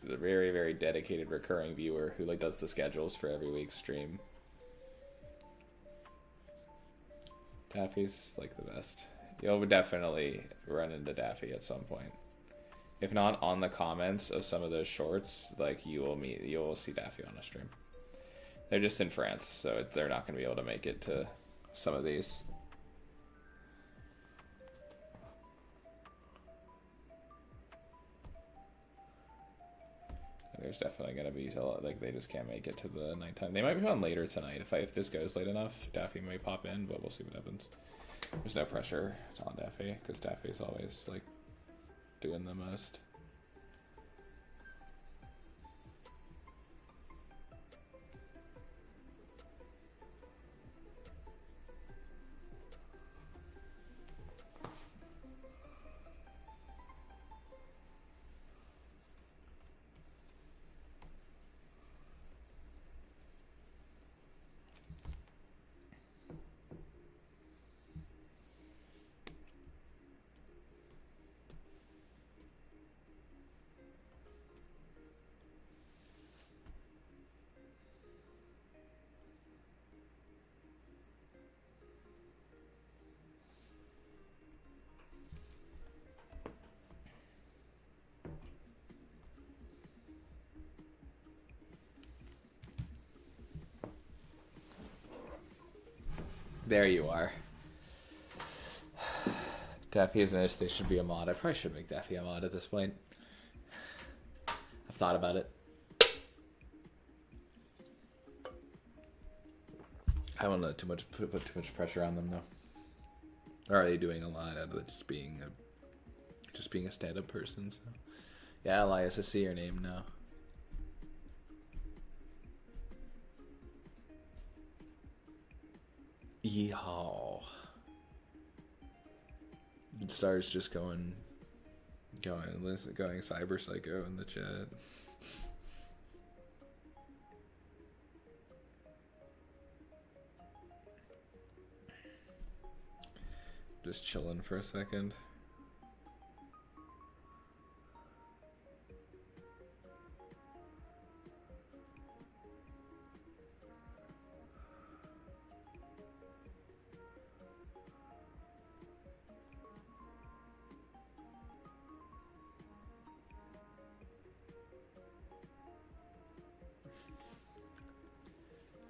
[SPEAKER 1] very very dedicated recurring viewer who like does the schedules for every week's stream. Daffy's like the best. You'll definitely run into Daffy at some point. If not on the comments of some of those shorts, like you will see Daffy on a stream. They're just in France, so they're not going to be able to make it to some of these. There's definitely going to be like they just can't make it to the nighttime. They might be on later tonight. If this goes late enough, Daffy may pop in, but we'll see what happens. There's no pressure on Daffy because Daffy's always like doing the most. There you are. Daffy is nice. They should be a mod. I probably should make Daffy a mod at this point. I've thought about it. I don't know put too much pressure on them though. Or are they doing a lot out of just being a stand-up person? So yeah, Elias, I see your name now. Yeehaw. Stars just going cyber psycho in the chat. Just chilling for a second.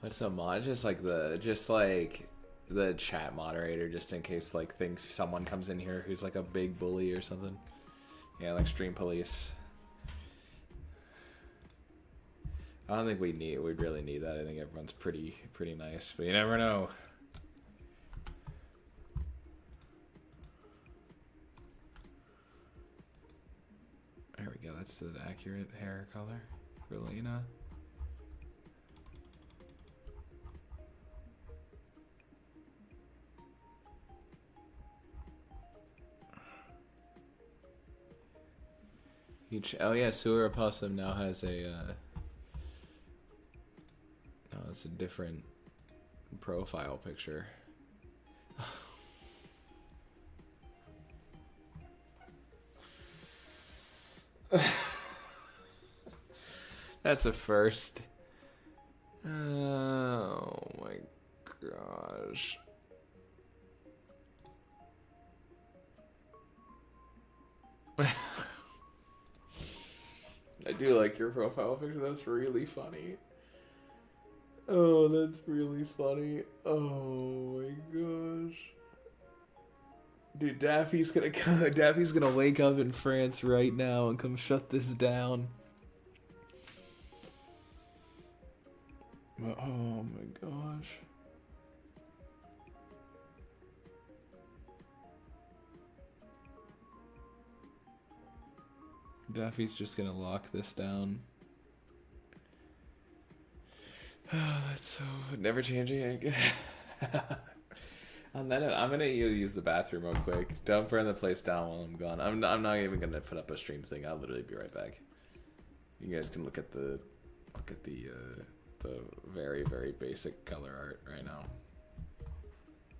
[SPEAKER 1] What's a mod? Just like the chat moderator, just in case like thinks someone comes in here who's like a big bully or something. Yeah, like stream police. I don't think we'd really need that. I think everyone's pretty nice, but you never know. There we go. That's the accurate hair color for Lena. Oh yeah, Sewer Opossum now has a no, it's a different profile picture. That's a first. Oh my gosh. I do like your profile picture. That's really funny. Oh, that's really funny. Oh my gosh. Dude, Daffy's gonna wake up in France right now and come shut this down. Oh my gosh. Daffy's just gonna lock this down. Oh, that's so never changing. On that note, I'm gonna use the bathroom real quick. Don't burn the place down while I'm gone. I'm not even gonna put up a stream thing. I'll literally be right back. You guys can look at the very basic color art right now.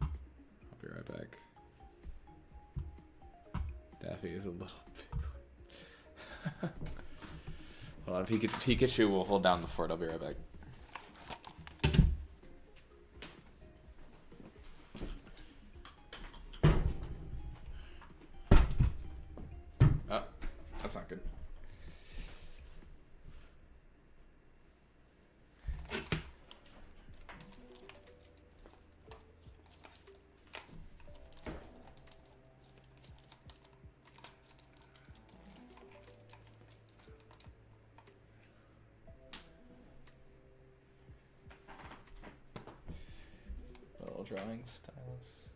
[SPEAKER 1] I'll be right back. Daffy is a little bit. Hold on, Pikachu will hold down the fort. I'll be right back. Oh, that's not good. Drawing stylus.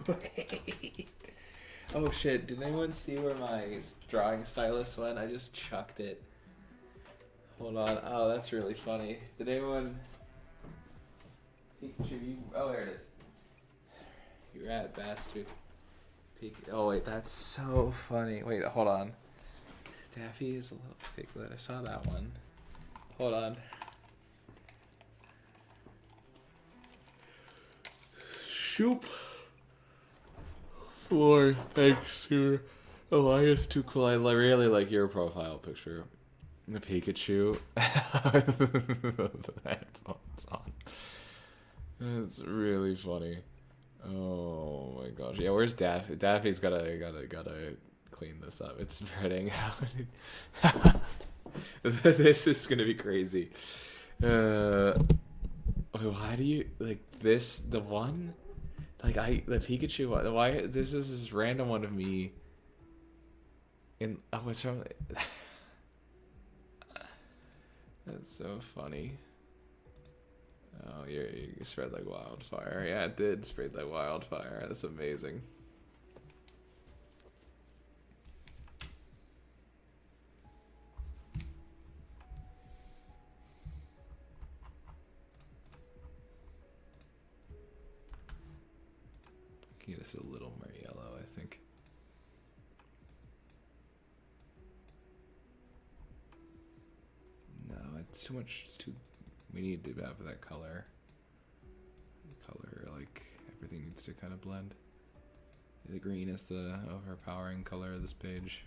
[SPEAKER 1] Wait. Oh shit, did anyone see where my drawing stylus went? I just chucked it. Hold on. Oh, that's really funny. Did anyone... Oh, there it is. You rat bastard. Oh, wait, that's so funny. Wait, hold on. Daffy is a little piglet. I saw that one. Hold on. Shoop. For thanks to Elias Too Cool. I really like your profile picture. The Pikachu. Headphones on. That's really funny. Oh my gosh. Yeah, where's Daffy? Daffy's gotta clean this up. It's spreading out. This is gonna be crazy. Why do you like this? The one, like the Pikachu one. Why this is this random one of me. In what's wrong? That's so funny. Oh, you spread like wildfire. Yeah, it did spread like wildfire. That's amazing. Get this a little more yellow, I think. No, it's too much. It's too. We need to have that color. Like everything needs to kind of blend. The green is the overpowering color of this page.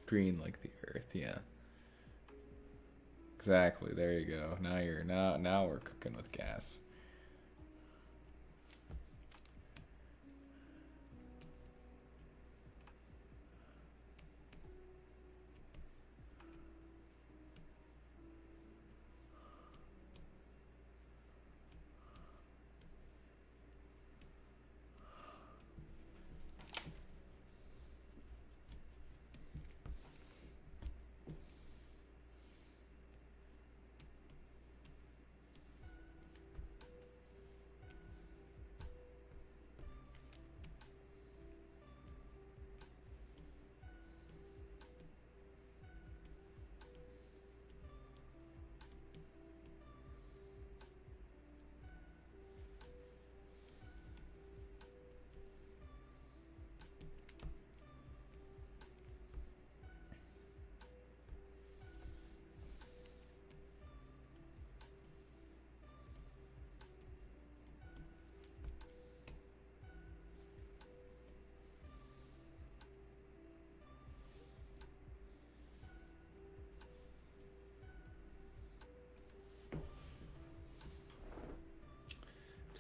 [SPEAKER 1] Green like the earth, yeah. Exactly. There you go. Now we're cooking with gas.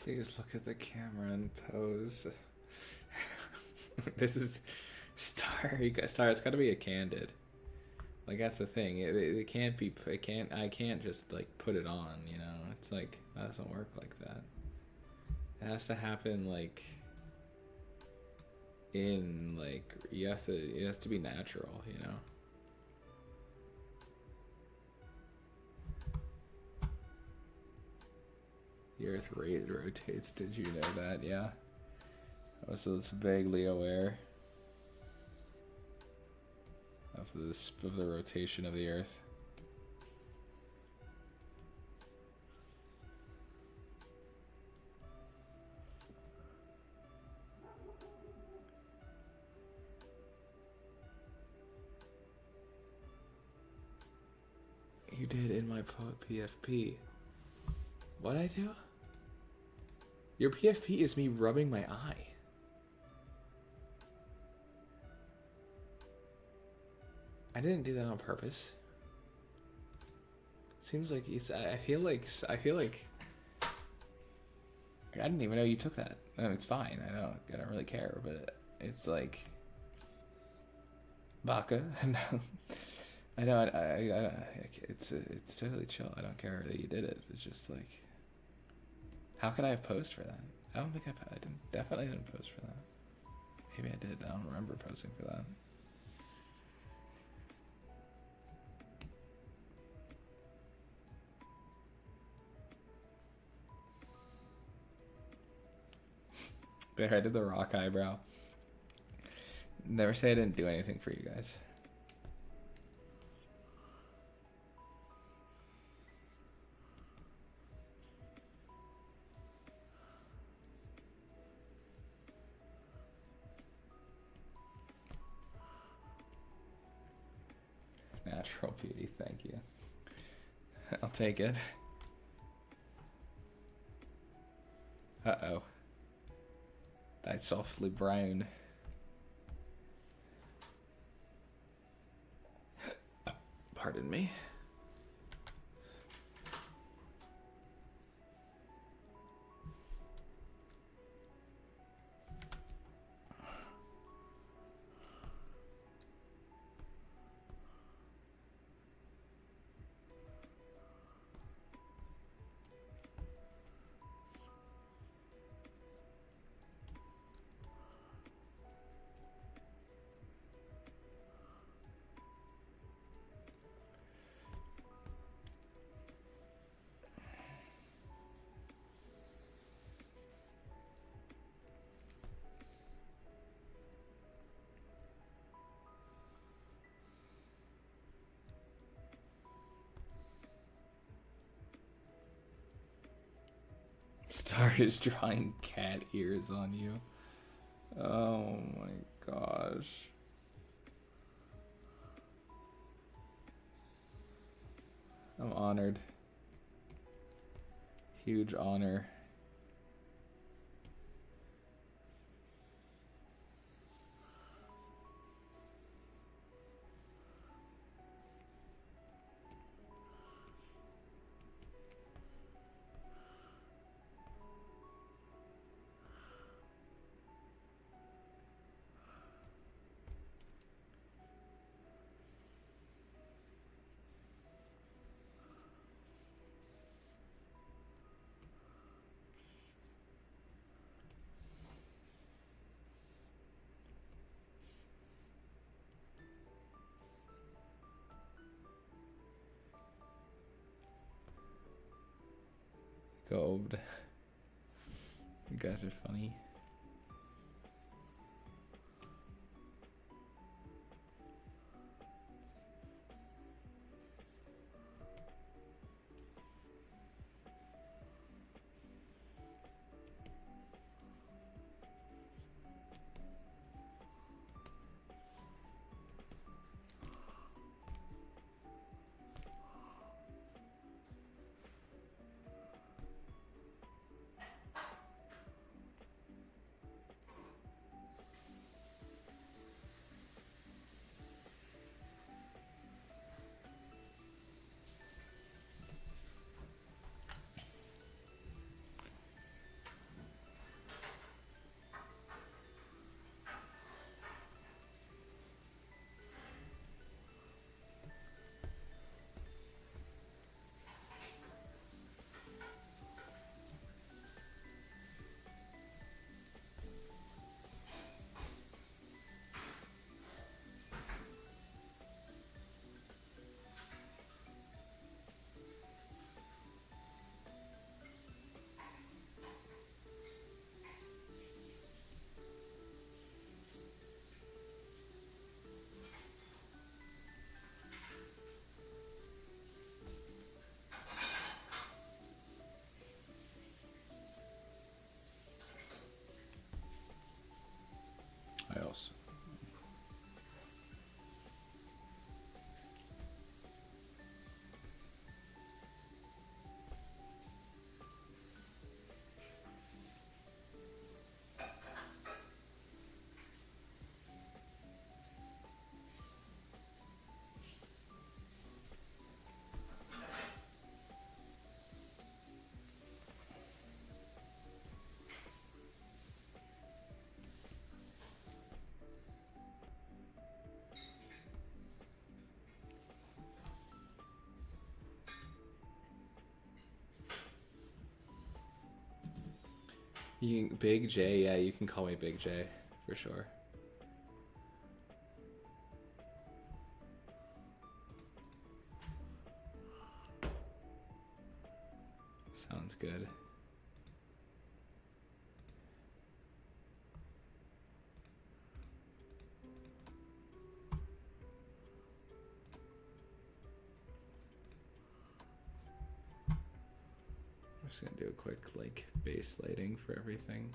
[SPEAKER 1] Please look at the camera and pose. This is Star. Star. It's got to be a candid. Like that's the thing. It can't be. It can't. I can't just like put it on. You know. It's like that doesn't work like that. It has to happen like. In like you have to. It has to be natural. You know. The Earth rotates. Did you know that? Yeah. I was vaguely aware of the rotation of the Earth. You did in my PFP. What'd I do? Your PFP is me rubbing my eye. I didn't do that on purpose. Seems like he's. I feel like. I didn't even know you took that. It's fine. I don't really care. But it's like. Baka. I know. It's totally chill. I don't care that you did it. It's just like. How could I have posed for that? I don't think I definitely didn't post for that. Maybe I did. I don't remember posting for that. There, I did the rock eyebrow. Never say I didn't do anything for you guys. Natural beauty, thank you. I'll take it. Uh-oh. Thy softly brown. Pardon me. Star is drawing cat ears on you. Oh my gosh. I'm honored. Huge honor. Gold. You guys are funny. Big J, yeah, you can call me Big J for sure. Sounds good. I'm just gonna do a quick like base lighting for everything.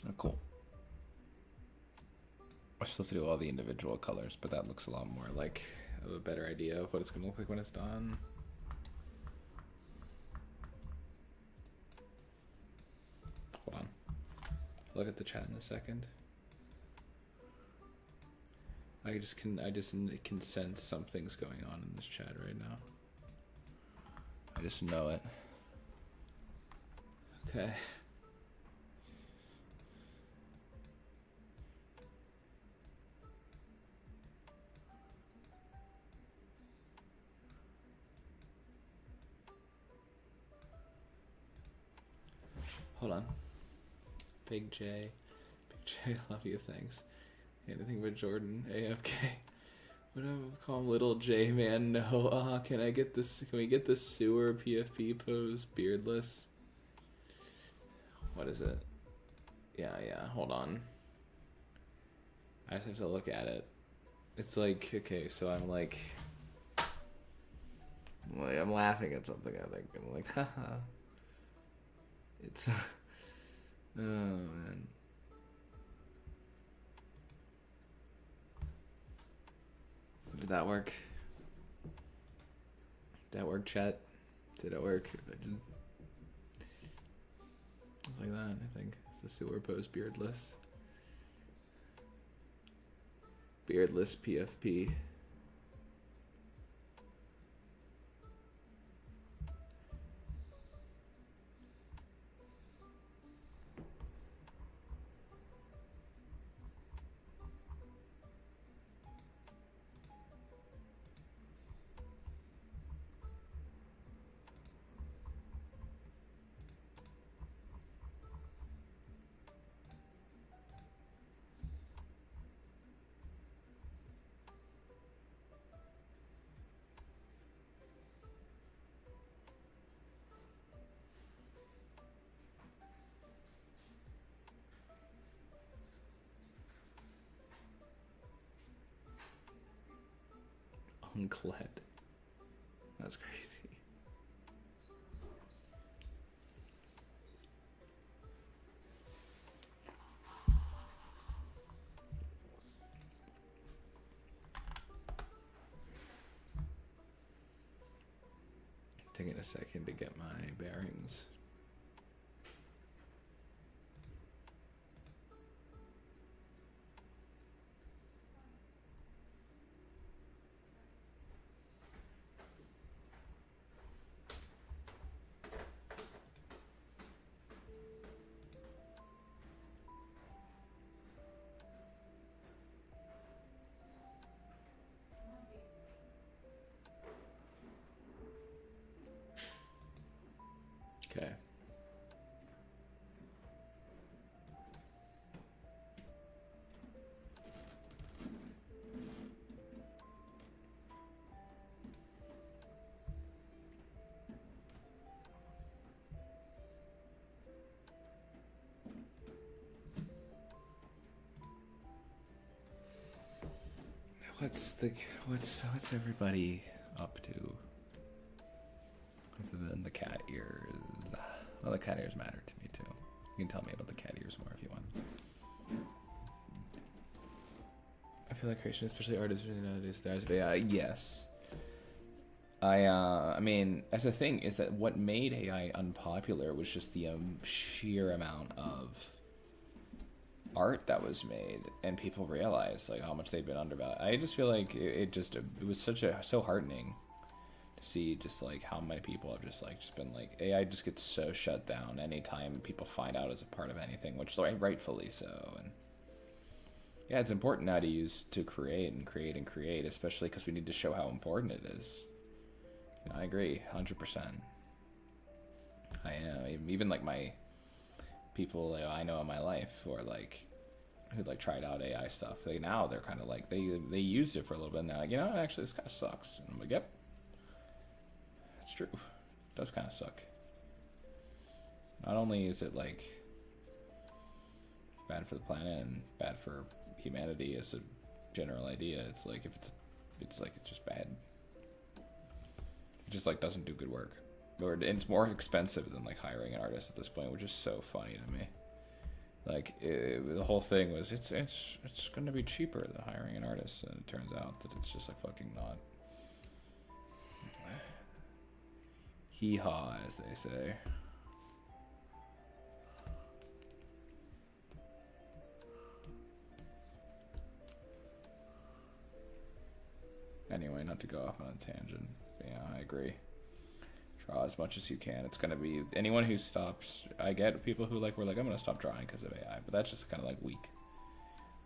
[SPEAKER 1] Oh, cool. I still have to do all the individual colors, but that looks a lot more like a better idea of what it's going to look like when it's done. Hold on. Look at the chat in a second. I just can sense something's going on in this chat right now. I just know it. Okay. Hold on. Big J. Big J, love you, thanks. Anything but Jordan, AFK. What do I call him? Little J man? No. Can I get this? Can we get the sewer PFP pose beardless? What is it? Yeah, hold on. I just have to look at it. It's like, okay, so I'm like I'm laughing at something, I think. I'm like, haha. It's oh man. Did that work? Did that work, chat? Did it work? It's like that, I think. It's the sewer post beardless. Beardless PFP. Colette. That's crazy. Taking a second to get my bearings. Okay. What's everybody up to? Other than the cat ears. Well, the cat ears matter to me too. You can tell me about the cat ears more if you want. I feel like creation, especially artists, really nowadays, the eyes of AI. Yes. I mean, as a thing, is that what made AI unpopular was just the sheer amount of art that was made, and people realized like how much they'd been undervalued. I just feel like it was so heartening to see just like how many people have just been like, AI just gets so shut down anytime people find out as a part of anything, which rightfully so. And yeah, it's important now to use to create, especially because we need to show how important it is. You know, I agree 100%. I am even like my people I know in my life who are like who like tried out AI stuff. Now they're kind of like they used it for a little bit and they're like, you know, actually this kind of sucks. And I'm like, yep, it's true. It does kind of suck. Not only is it like bad for the planet and bad for humanity as a general idea, it's like if it's just bad. It just like doesn't do good work. Or it's more expensive than like hiring an artist at this point, which is so funny to me. Like the whole thing was it's going to be cheaper than hiring an artist, and it turns out that it's just like fucking not. Hee haw, as they say. Anyway, not to go off on a tangent. But yeah, I agree. Draw as much as you can. It's gonna be anyone who stops. I get people who like were like, I'm gonna stop drawing because of AI, but that's just kind of like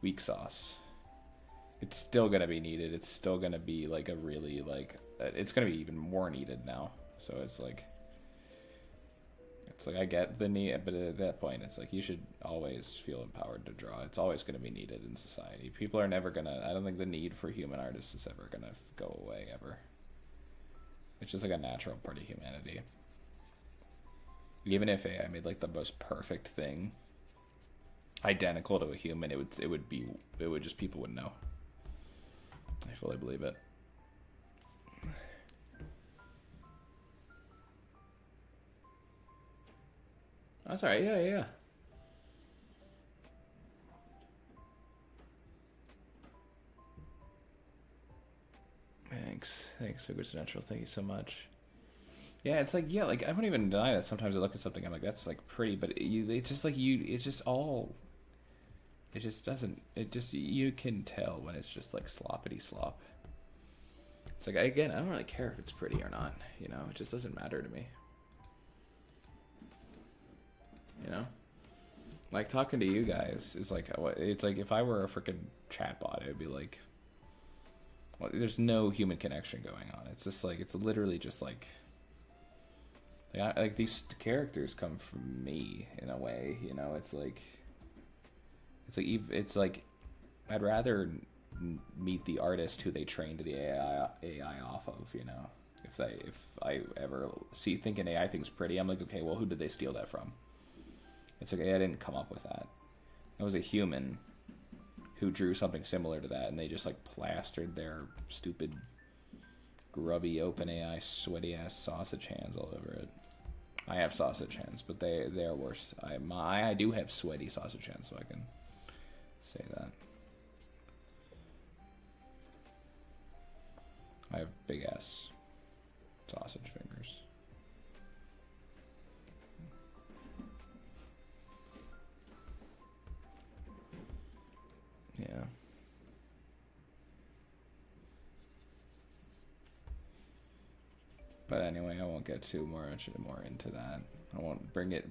[SPEAKER 1] weak sauce. It's still gonna be needed. It's still gonna be like a really like it's gonna be even more needed now. So it's like I get the need, but at that point, it's like you should always feel empowered to draw. It's always gonna be needed in society. People are never gonna. I don't think the need for human artists is ever gonna go away ever. It's just like a natural part of humanity. Even if AI made like the most perfect thing, identical to a human, it would just people would know. I fully believe it. That's all right. Yeah. Thanks, so good natural. Thank you so much. Yeah, it's like, yeah, like I won't even deny that sometimes I look at something, I'm like, that's like pretty, but it's just like it's just all, it just doesn't, you can tell when it's just like sloppity slop. It's like, again, I don't really care if it's pretty or not, you know, it just doesn't matter to me. You know? Like talking to you guys is like, it's like if I were a freaking chatbot, it would be like, well, there's no human connection going on. It's just like, it's literally just like these characters come from me in a way, you know. It's like I'd rather meet the artist who they trained the AI off of, you know. If I ever think an AI thing's pretty, I'm like, okay, well, who did they steal that from? It's like, I didn't come up with that. It was a human who drew something similar to that, and they just like plastered their stupid grubby OpenAI sweaty ass sausage hands all over it. I have sausage hands, but they are worse. I do have sweaty sausage hands, so I can say that. I have big ass sausage fingers. Yeah. But anyway, I won't get too more into that. I won't bring the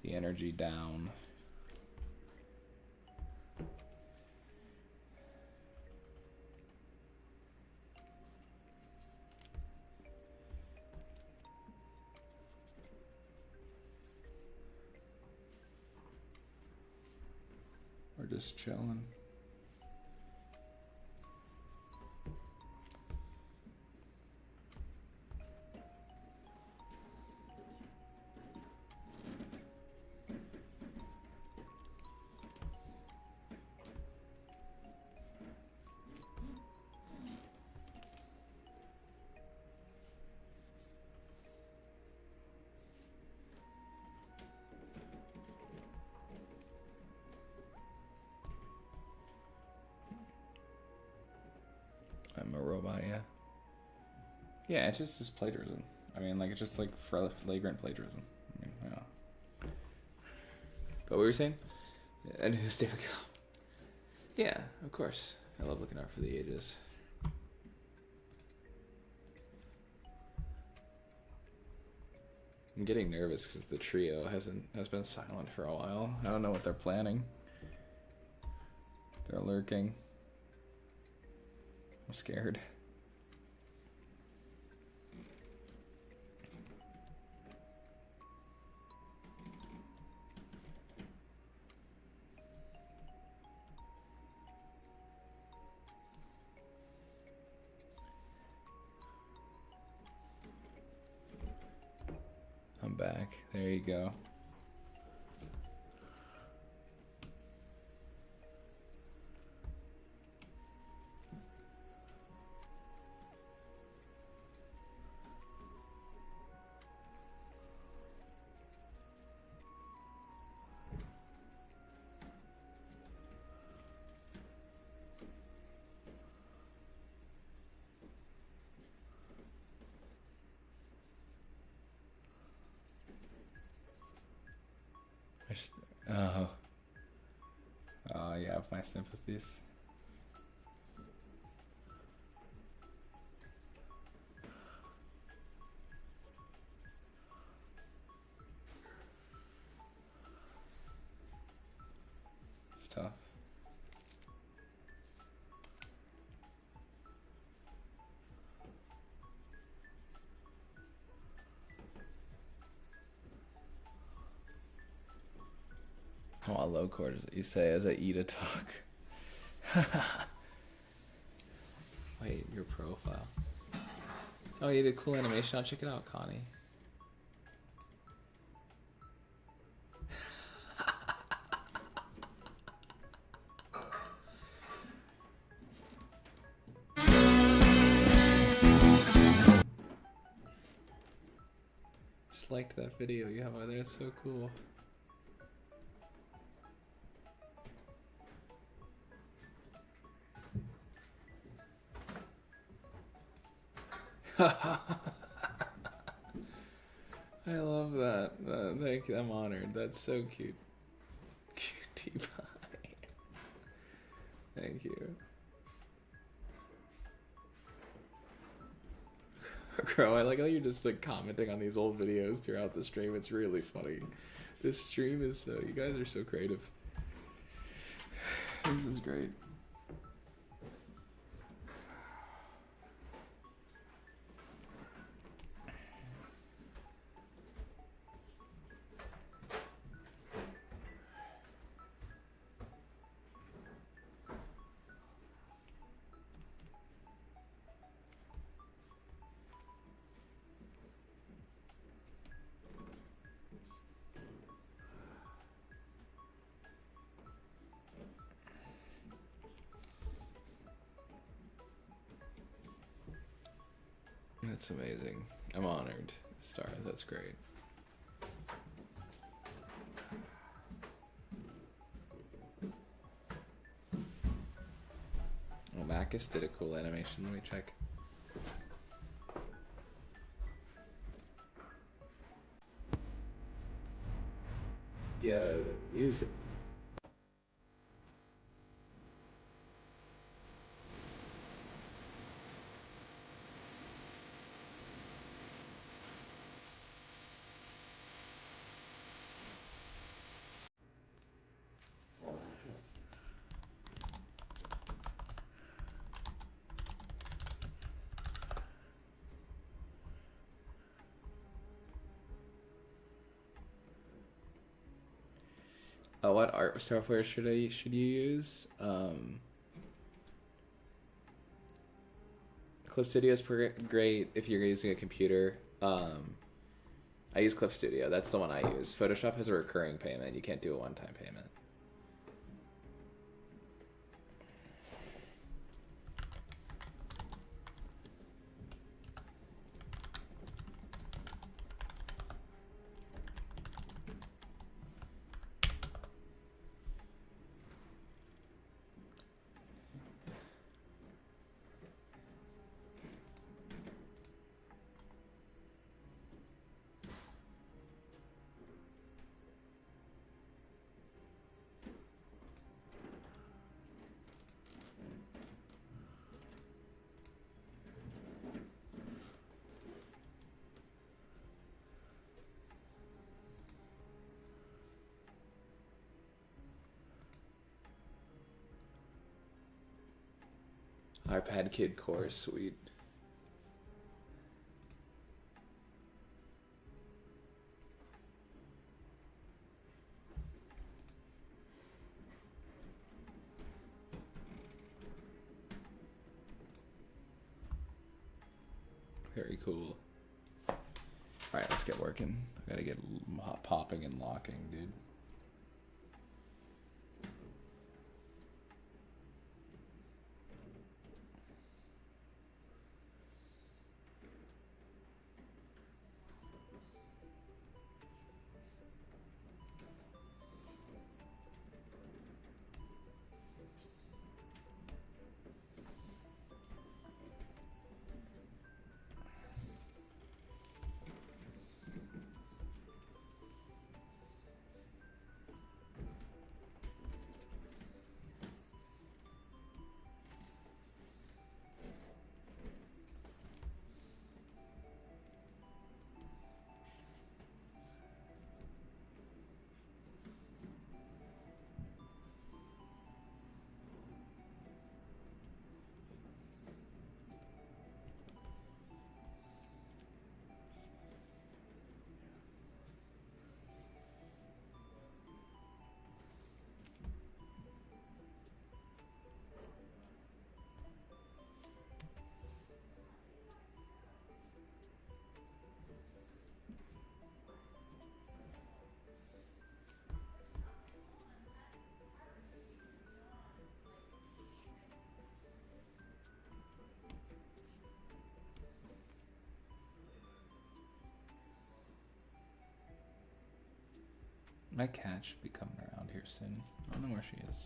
[SPEAKER 1] energy down. We're just chilling. I'm a robot, yeah. Yeah, it's just plagiarism. I mean, like, it's just like flagrant plagiarism. I mean, yeah. But what were you saying? I knew this day would come. Yeah, of course. I love looking out for the ages. I'm getting nervous because the trio has been silent for a while. I don't know what they're planning. They're lurking. I'm scared. I'm back. There you go. Oh, you have my sympathies. It's tough. Oh, low chord is what you say as I eat a talk. Wait, your profile. Oh, you did a cool animation. I'll check it out, Connie. Just liked that video you have over there. It's so cool. I love that. Thank you. I'm honored. That's so cute. Cutie pie. Thank you. Crow, I like how you're just like commenting on these old videos throughout the stream. It's really funny. This stream is so, you guys are so creative. This is great. That's amazing. I'm honored, Star. That's great. Oh, Macus did a cool animation. Let me check. Yeah, use it. What art software should you use? Clip Studio is great if you're using a computer. I use Clip Studio. That's the one I use. Photoshop has a recurring payment. You can't do a one-time payment. iPad Kid Core, sweet. Very cool. Alright, let's get working. I gotta get popping and locking, dude. My cat should be coming around here soon. I don't know where she is.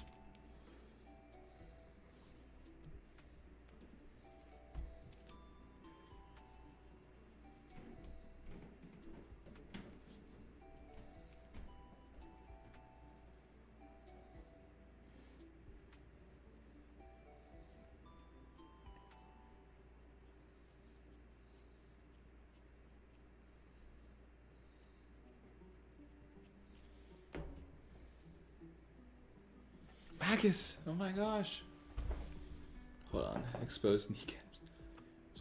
[SPEAKER 1] Marcus! Oh my gosh! Hold on. Exposed kneecaps.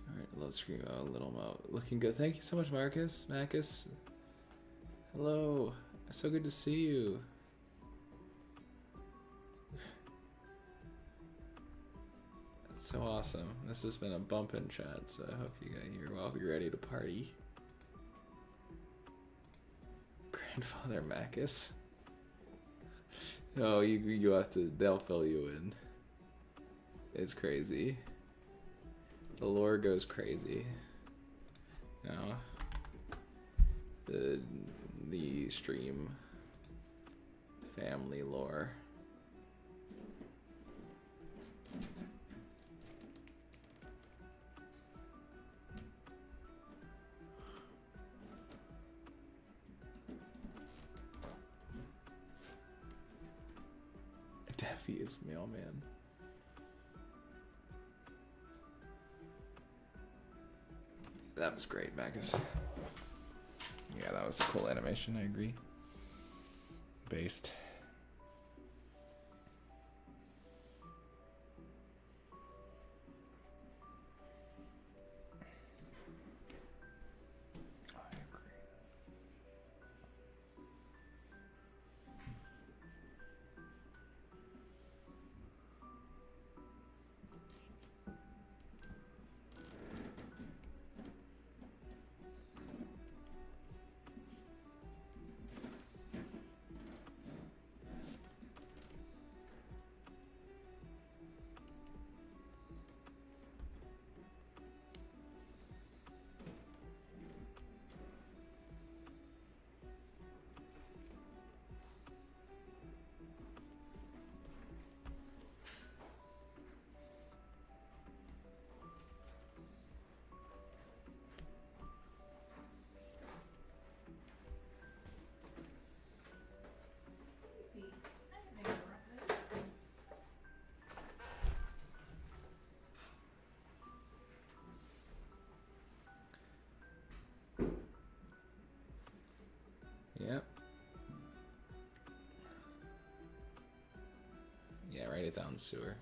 [SPEAKER 1] Alright, let's scream out a little mo. Looking good. Thank you so much, Marcus. Marcus. Hello. So good to see you. That's so awesome. This has been a bump in chat, so I hope you're all be ready to party. Grandfather Marcus. Oh, you have to. They'll fill you in. It's crazy. The lore goes crazy. No. The stream family lore. Defiest mailman. That was great, Magus. Yeah, that was a cool animation, I agree. Based. Yep. Yeah, write it down, sewer.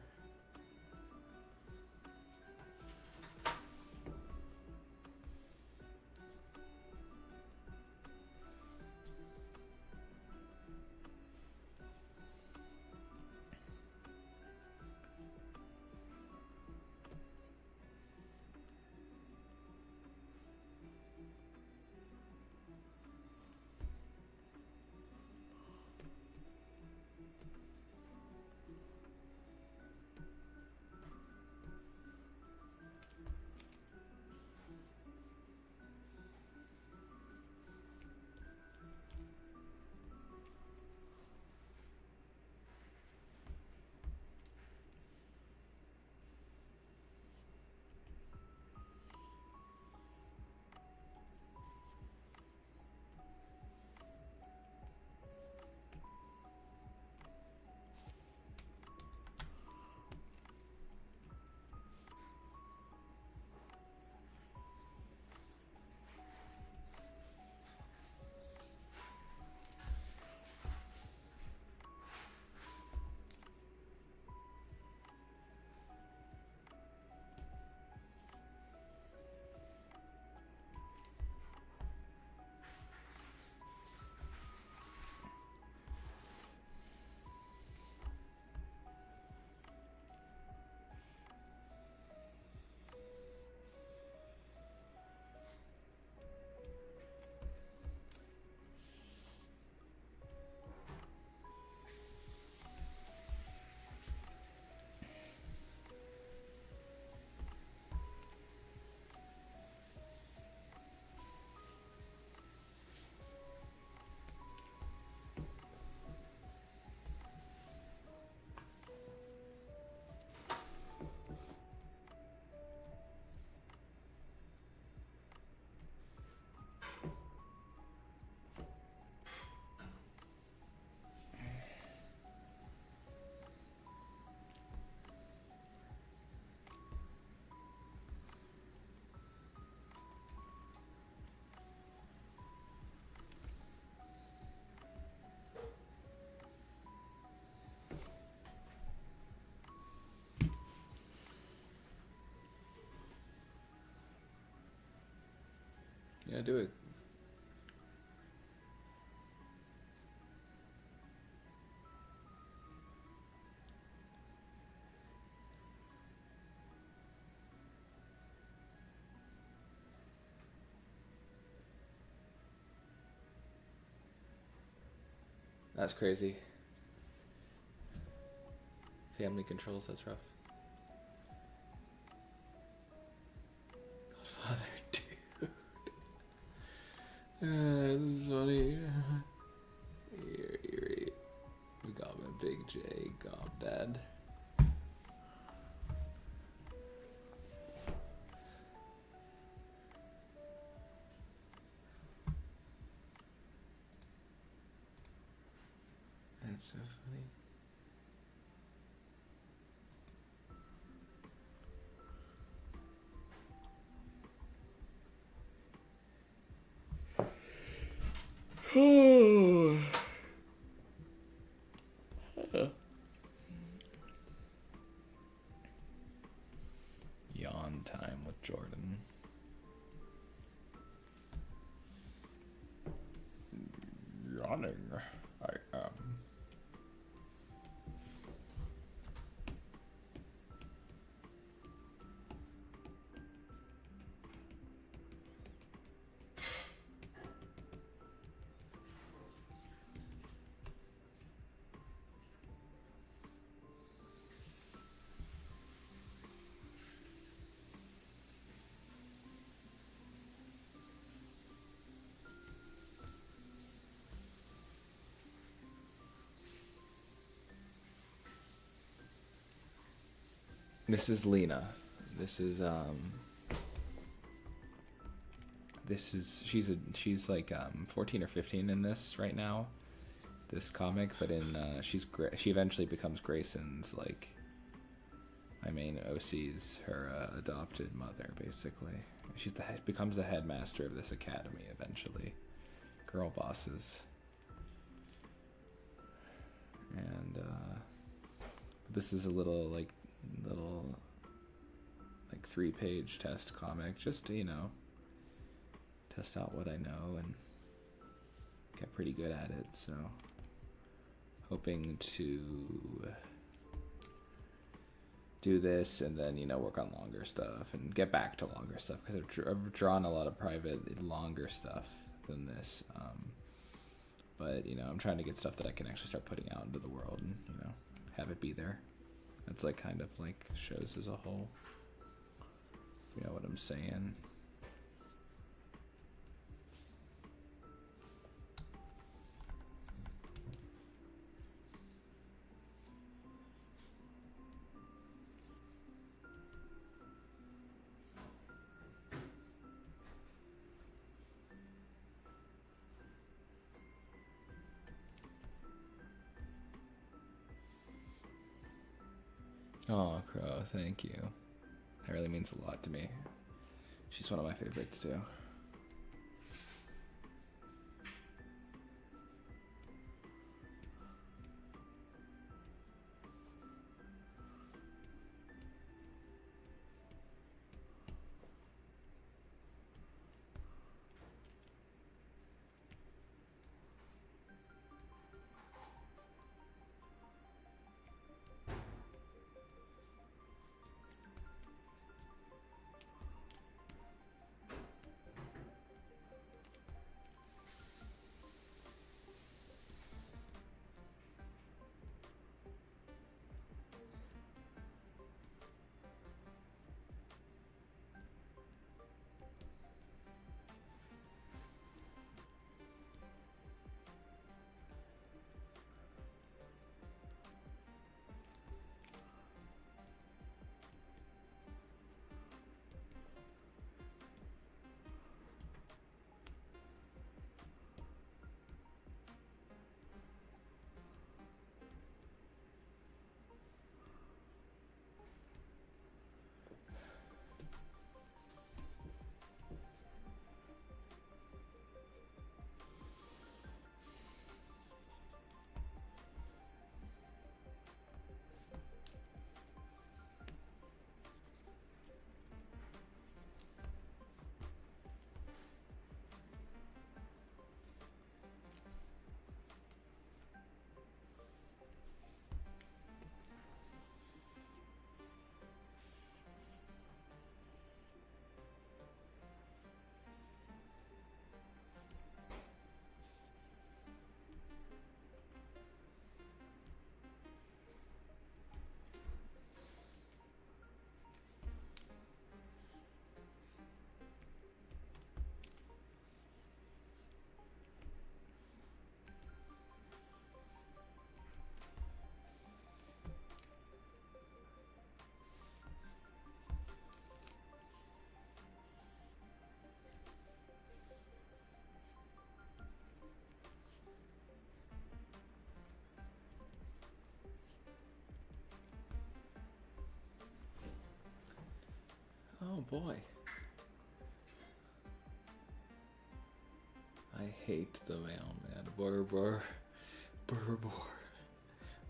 [SPEAKER 1] Yeah, do it. That's crazy. Family controls, that's rough. Godfather, dude. This is funny. We got my big J, Gob Dad. That's so funny. Yawn time with Jordan. Yawning. I am. This is Lena. This is she's like 14 or 15 in this right now, this comic, but in she eventually becomes Grayson's, like, my main OC's her adopted mother, basically. She's becomes the headmaster of this academy eventually. Girl bosses. And this is a little 3-page test comic, just to, test out what I know and get pretty good at it. So hoping to do this and then, work on longer stuff and get back to longer stuff, because I've drawn a lot of private longer stuff than this. But, I'm trying to get stuff that I can actually start putting out into the world and, have it be there. That's like kind of like shows as a whole. You know what I'm saying? Oh, Crow, thank you. That really means a lot to me. She's one of my favorites too. boy. I hate the mailman. Bor.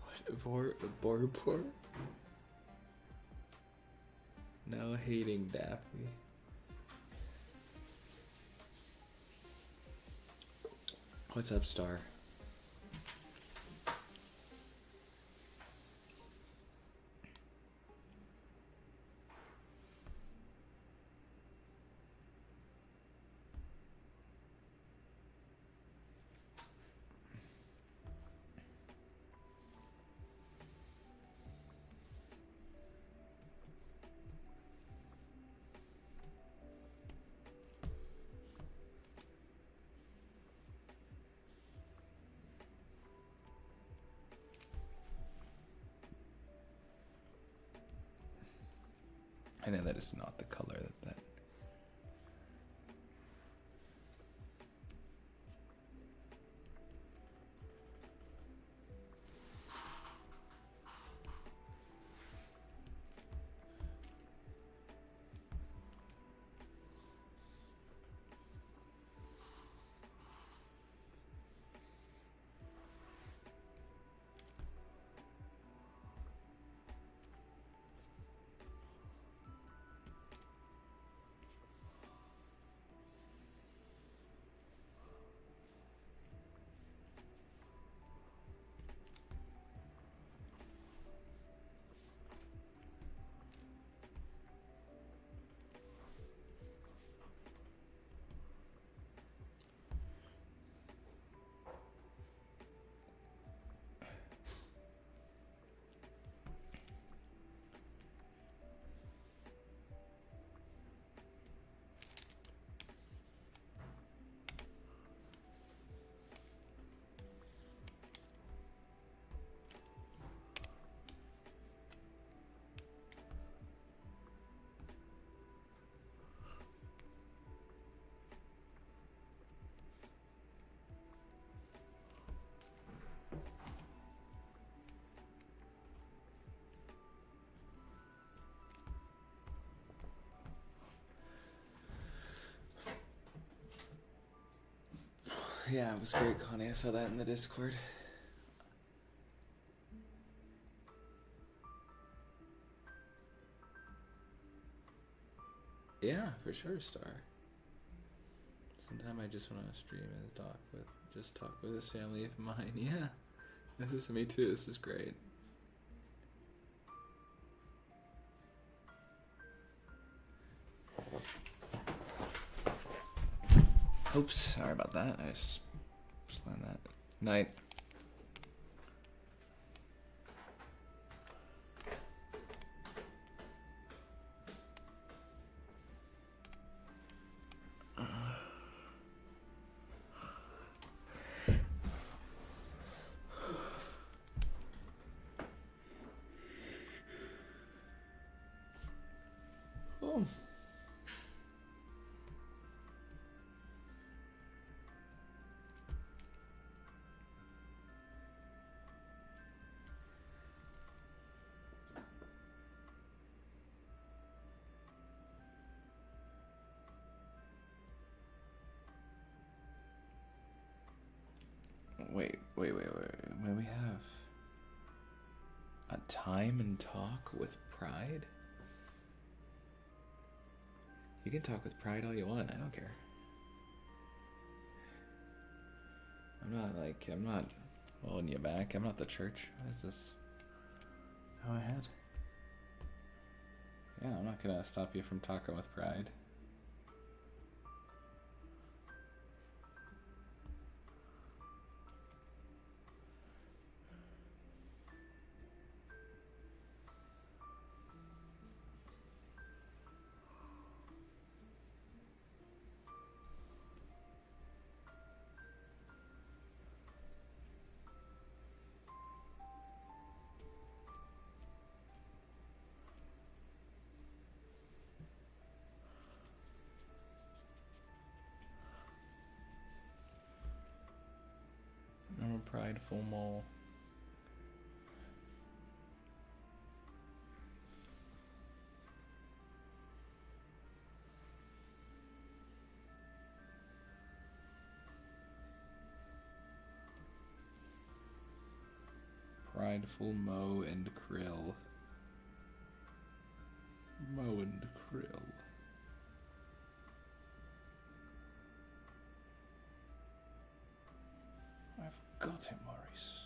[SPEAKER 1] What? Bor? No hating Daphne. What's up, Star? I know that is not the color that. Yeah, it was great, Connie. I saw that in the Discord. Yeah, for sure, Star. Sometime I just want to stream and talk with this family of mine. Yeah, this is me too. This is great. Oops, sorry about that. I just slammed that. Night. Oh. Wait. May we have a time and talk with Pride? You can talk with Pride all you want. I don't care. I'm not holding you back. I'm not the church. What is this? Go ahead. Yeah, I'm not gonna stop you from talking with Pride. I'm a prideful mole.
[SPEAKER 2] tried full Mo and Krill. Mo and Krill. I've got him, Maurice.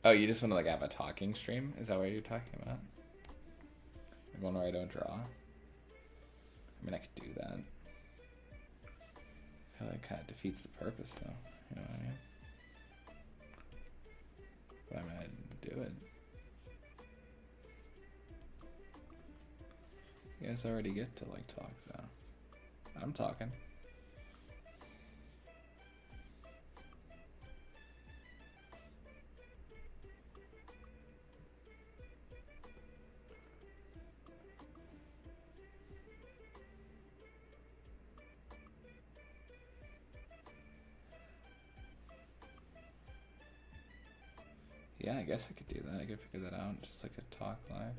[SPEAKER 1] Oh, you just want to like have a talking stream? Is that what you're talking about? Like one where I don't draw? I mean, I could do that. I feel like it kind of defeats the purpose, though. You know what I mean? But I'm gonna do it. You guys already get to like talk, though. I'm talking. Yeah, I guess I could do that. I could figure that out. Just like a talk live.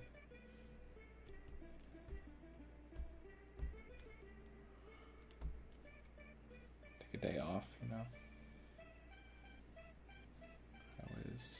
[SPEAKER 1] Take a day off, you know? How is...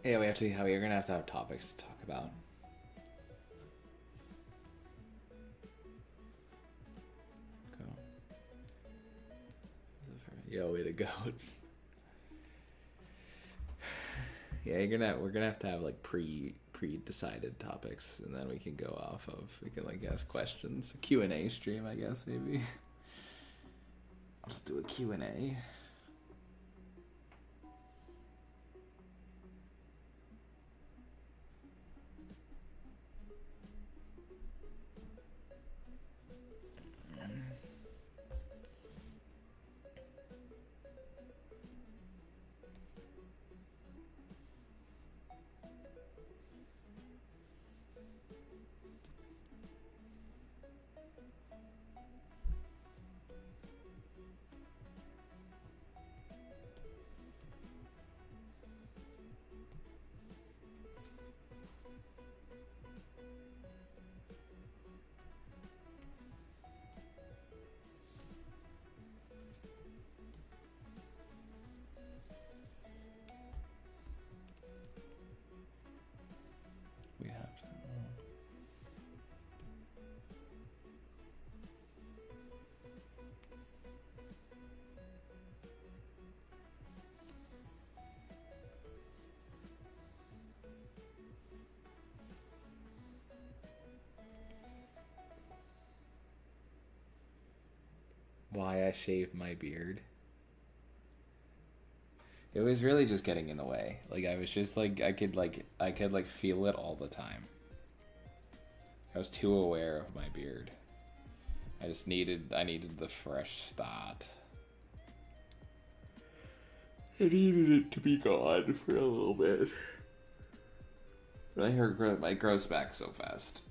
[SPEAKER 1] Yeah, we have to. We're gonna have to have topics to talk about. Go. Yo, way to go. Yeah, we're gonna have to have like pre-decided topics, and then we can go off of. We can like ask questions. A Q&A stream, I guess maybe. I'll just do a Q&A. We have to. Why I shaved my beard. It was really just getting in the way. Like I was just like I could feel it all the time. I was too aware of my beard. I needed the fresh start. I needed it to be gone for a little bit. My hair grows back so fast.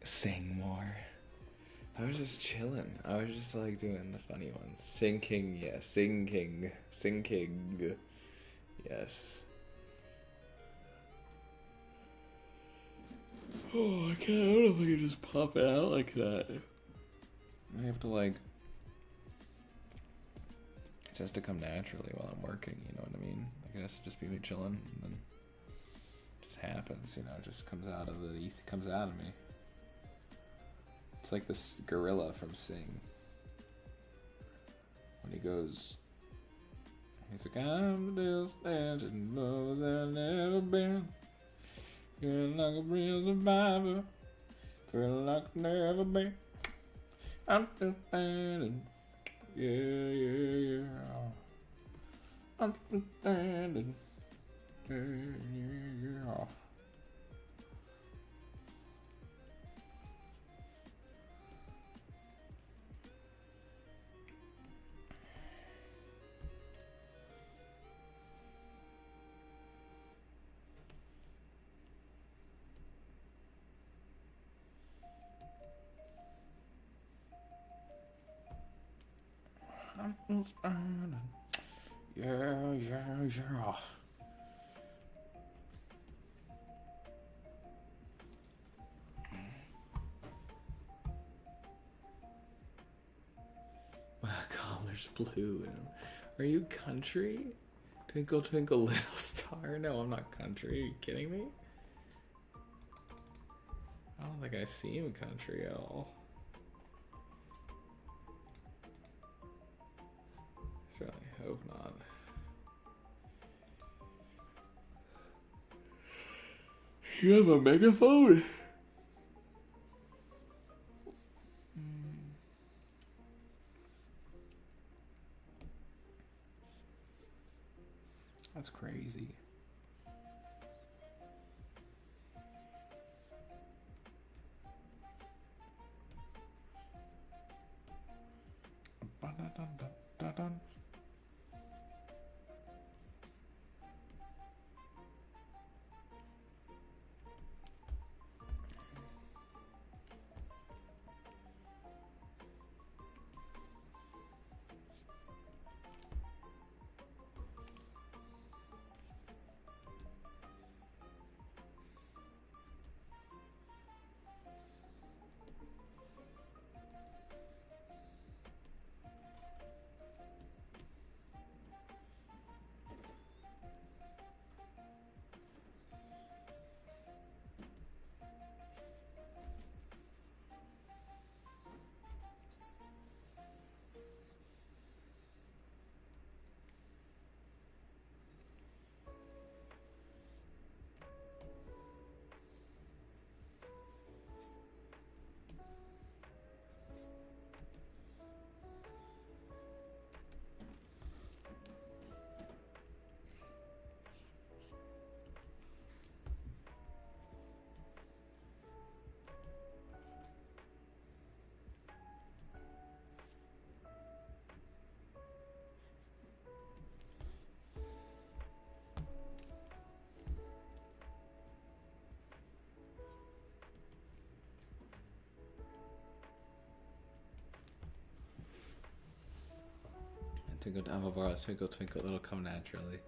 [SPEAKER 1] Sing more. I was just chilling. I was just like doing the funny ones. Sinking, yes. Sinking. Yes. Oh, I can't. I don't know if I can just pop it out like that. I have to like. It has to come naturally while I'm working, you know what I mean? Like it has to just be me chilling, and then it just happens, you know, it just comes out of me. It's like this gorilla from Sing. When he goes, he's like, I'm still standing lower than I've ever been. Feeling like a real survivor. Feeling like I've never been. I'm still standing. Yeah. I'm still standing. Yeah. I'm still standing. Yeah. My collar's blue. Are you country? Twinkle, twinkle, little star? No, I'm not country. Are you kidding me? I don't think I seem country at all. Certainly hope not. You have a megaphone? That's crazy. Dun.
[SPEAKER 2] Twinkle, I'm a bar. Twinkle, twinkle, it'll come naturally.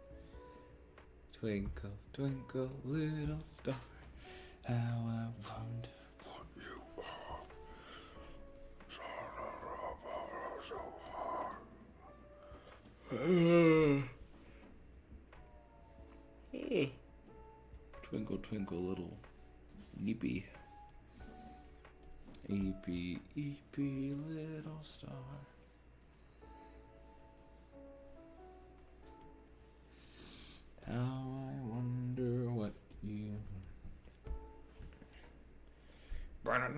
[SPEAKER 2] Twinkle, twinkle, little star, how I wonder what you are. Twinkle, twinkle, little sleepy. Eepy, eepy, little star. How I wonder what you. Twinkle,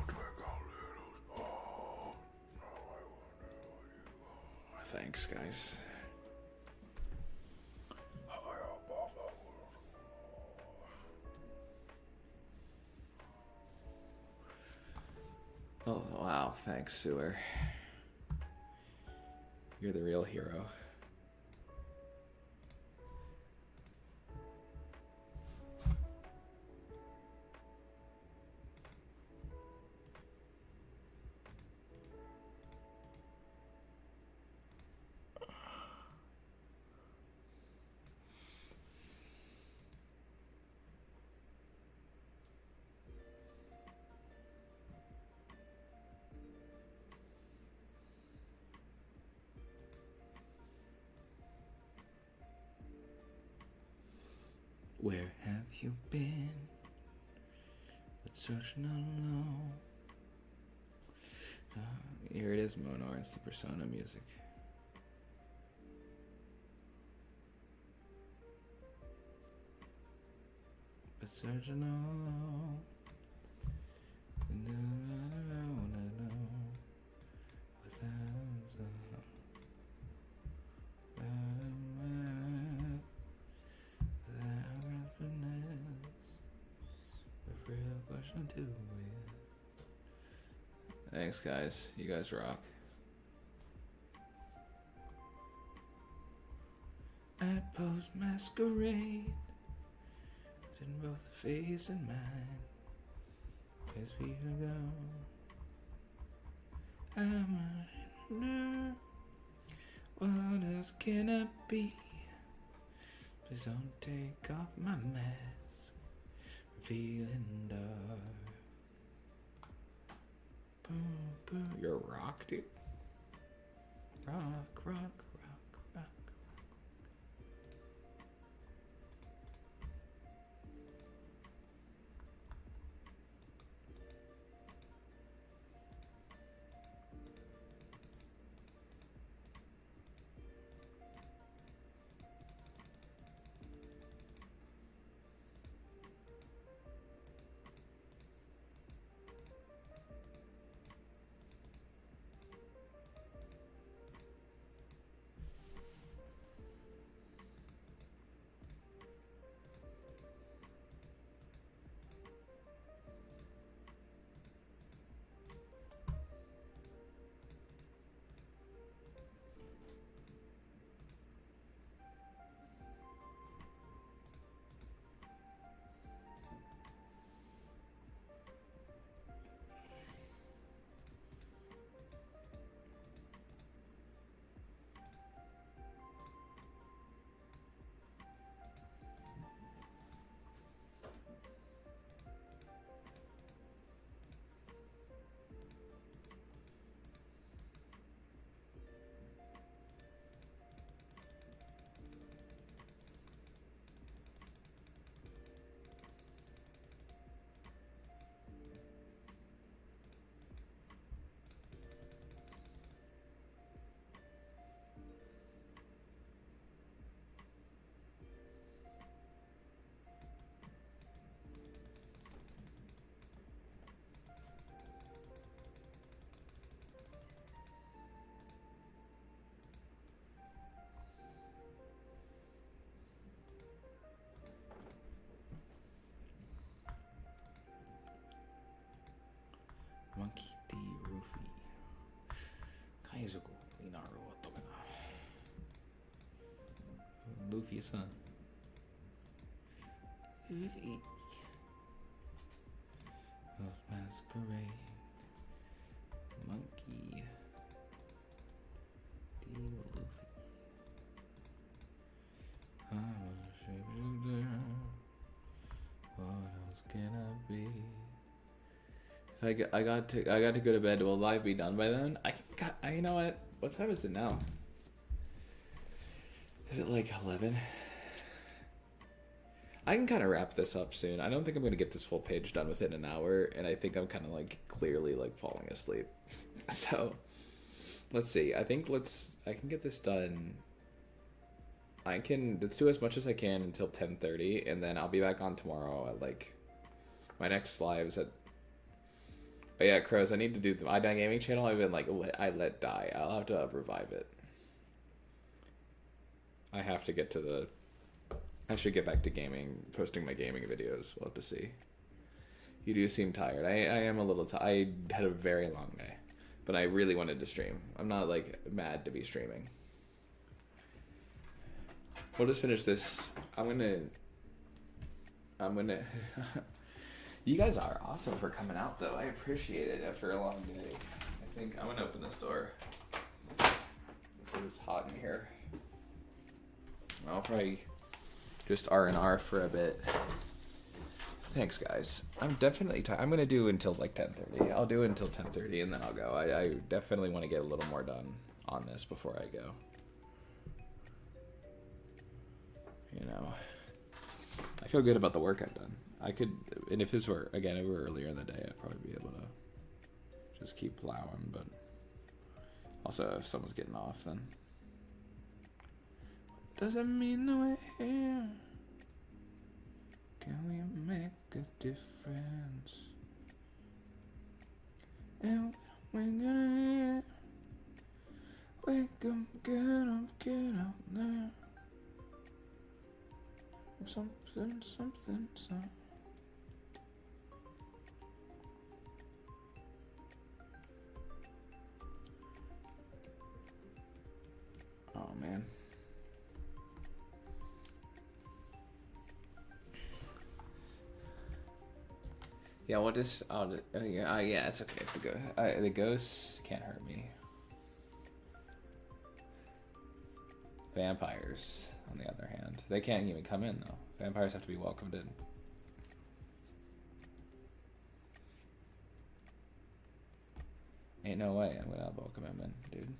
[SPEAKER 2] twinkle, little star. Thanks, guys. Oh, wow. Thanks, Sewer. You're the real hero. Where have you been? But searching alone. Here it is, Monar. It's the Persona music. But searching alone. Thanks, guys. You guys rock. At post masquerade, in both the face and mind. 'Cause feet ago, I'm a nerd. What else can I be? Please don't take off my mask. I'm feeling dark. Boom, boom. You're a rock, dude. Rock, rock, rock, rock. Monkey D. Rufy. Kaizuko. Inaru Otogana. Luffy-san. Luffy.
[SPEAKER 1] masquerade. Monkey. D. Luffy. I'm a shapeshifter. What else can I be? If I got to go to bed. Will live be done by then? You know what? What time is it now? Is it like 11? I can kind of wrap this up soon. I don't think I'm going to get this full page done within an hour, and I think I'm kind of like clearly like falling asleep. So, let's see. I can get this done. Let's do as much as I can until 10:30, and then I'll be back on tomorrow at like my next live is at. Oh yeah, Crows. I need to do the My Gaming channel. I've been like I let die. I'll have to revive it. I have to get to the. I should get back to gaming, posting my gaming videos. We'll have to see. You do seem tired. I am a little tired. I had a very long day, but I really wanted to stream. I'm not like mad to be streaming. We'll just finish this. I'm gonna. You guys are awesome for coming out, though. I appreciate it after a long day. I think I'm gonna open this door because it's hot in here. I'll probably just R&R for a bit. Thanks, guys. I'm definitely tired. I'm gonna do until like 10:30. I'll do until 10:30 and then I'll go. I definitely want to get a little more done on this before I go. You know, I feel good about the work I've done. I could, and if this were, again, if it were earlier in the day, I'd probably be able to just keep plowing, but also if someone's getting off, then doesn't mean that we're here. Can we make a difference? And we're gonna hear. Wake up, get out there. Something, something. Oh man. Yeah, we'll just. Yeah, it's okay. The ghosts can't hurt me. Vampires, on the other hand, they can't even come in though. Vampires have to be welcomed in. Ain't no way I'm gonna welcome him in, dude.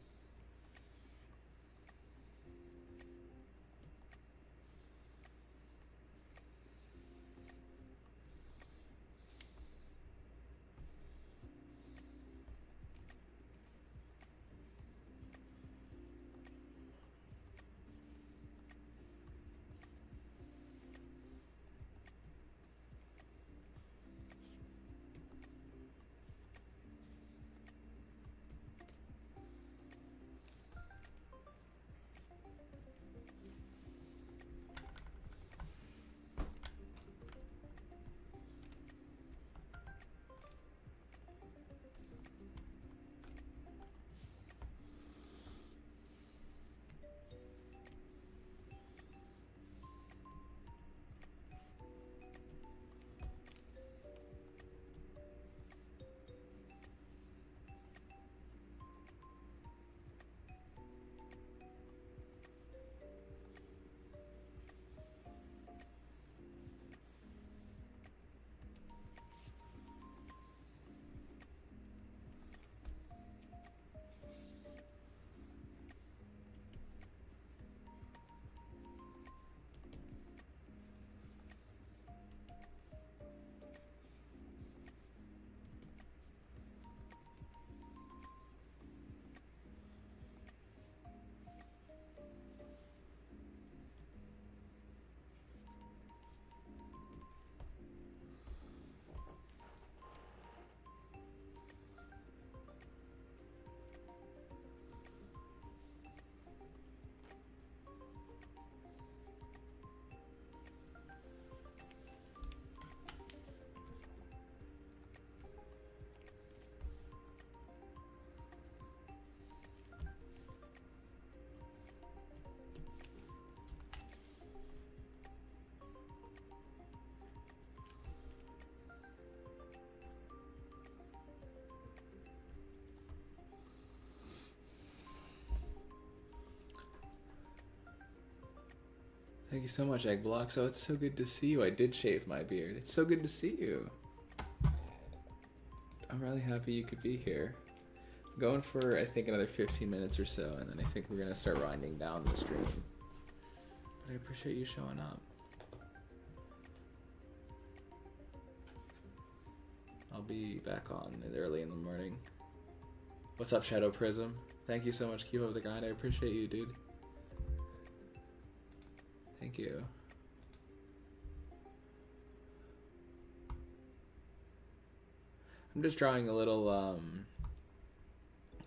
[SPEAKER 2] Thank you so much, Egg Blocks. Oh, it's so good to see you. I did shave my beard. It's so good to see you. I'm really happy you could be here. I'm going for, I think, another 15 minutes or so, and then I think we're going to start winding down the stream. But I appreciate you showing up. I'll be back on early in the morning. What's up, Shadow Prism? Thank you so much, Keep Up the Grind. I appreciate you, dude. Thank you. I'm just drawing a little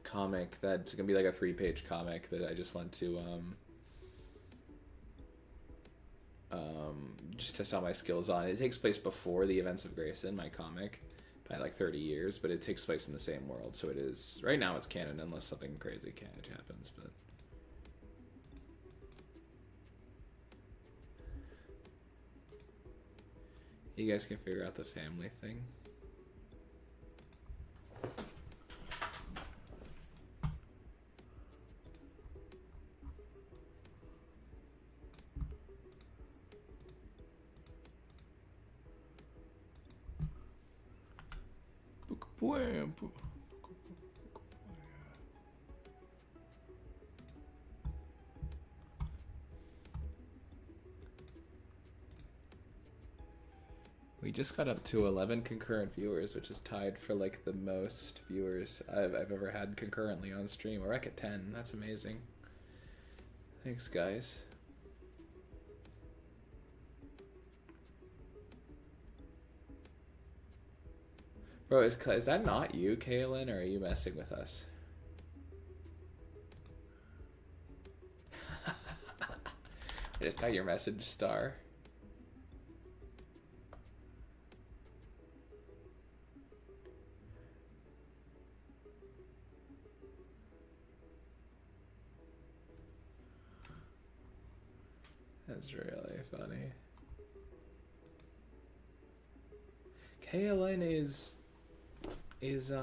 [SPEAKER 2] comic that's gonna be like a 3-page comic that I just want to just test out my skills on. It takes place before the events of Grayson, my comic, by like 30 years, but it takes place in the same world, so it is right now it's canon unless something crazy happens. But you guys can figure out the family thing. We just got up to 11 concurrent viewers, which is tied for like the most viewers I've ever had concurrently on stream. We're at 10. That's amazing. Thanks, guys. Bro, is that not you, Kaylin, or are you messing with us? I just got your message, Star. That's really funny. Kaylin is I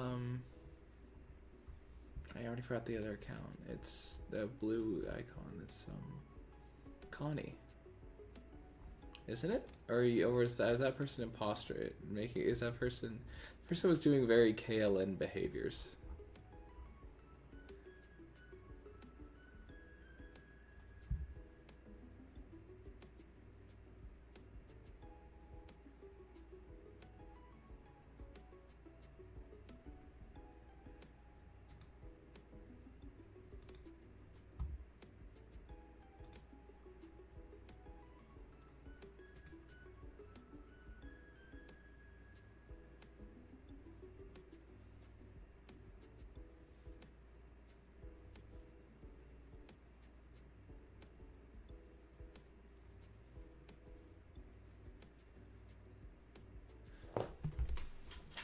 [SPEAKER 2] already forgot the other account. It's the blue icon. It's Connie, isn't it? Or is that person imposter? Is that person was doing very KLN behaviors?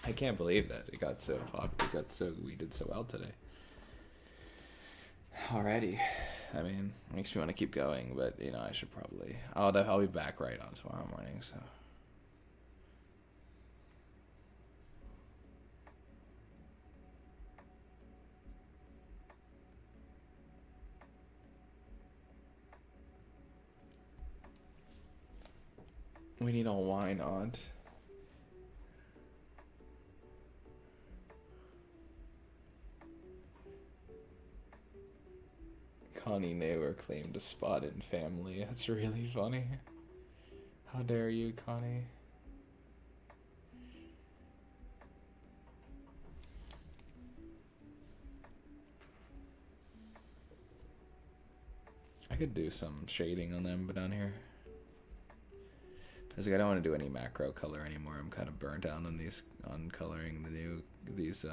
[SPEAKER 2] I can't believe that it got so popular. We did so well today. Alrighty, I mean, makes me want to keep going, but you know, I should probably. I'll be back right on tomorrow morning. So. We need all wine on. Connie Naylor claimed a spot in family. That's really funny. How dare you, Connie? I could do some shading on them, but down here. I was like, I don't want to do any macro color anymore. I'm kind of burnt out on coloring these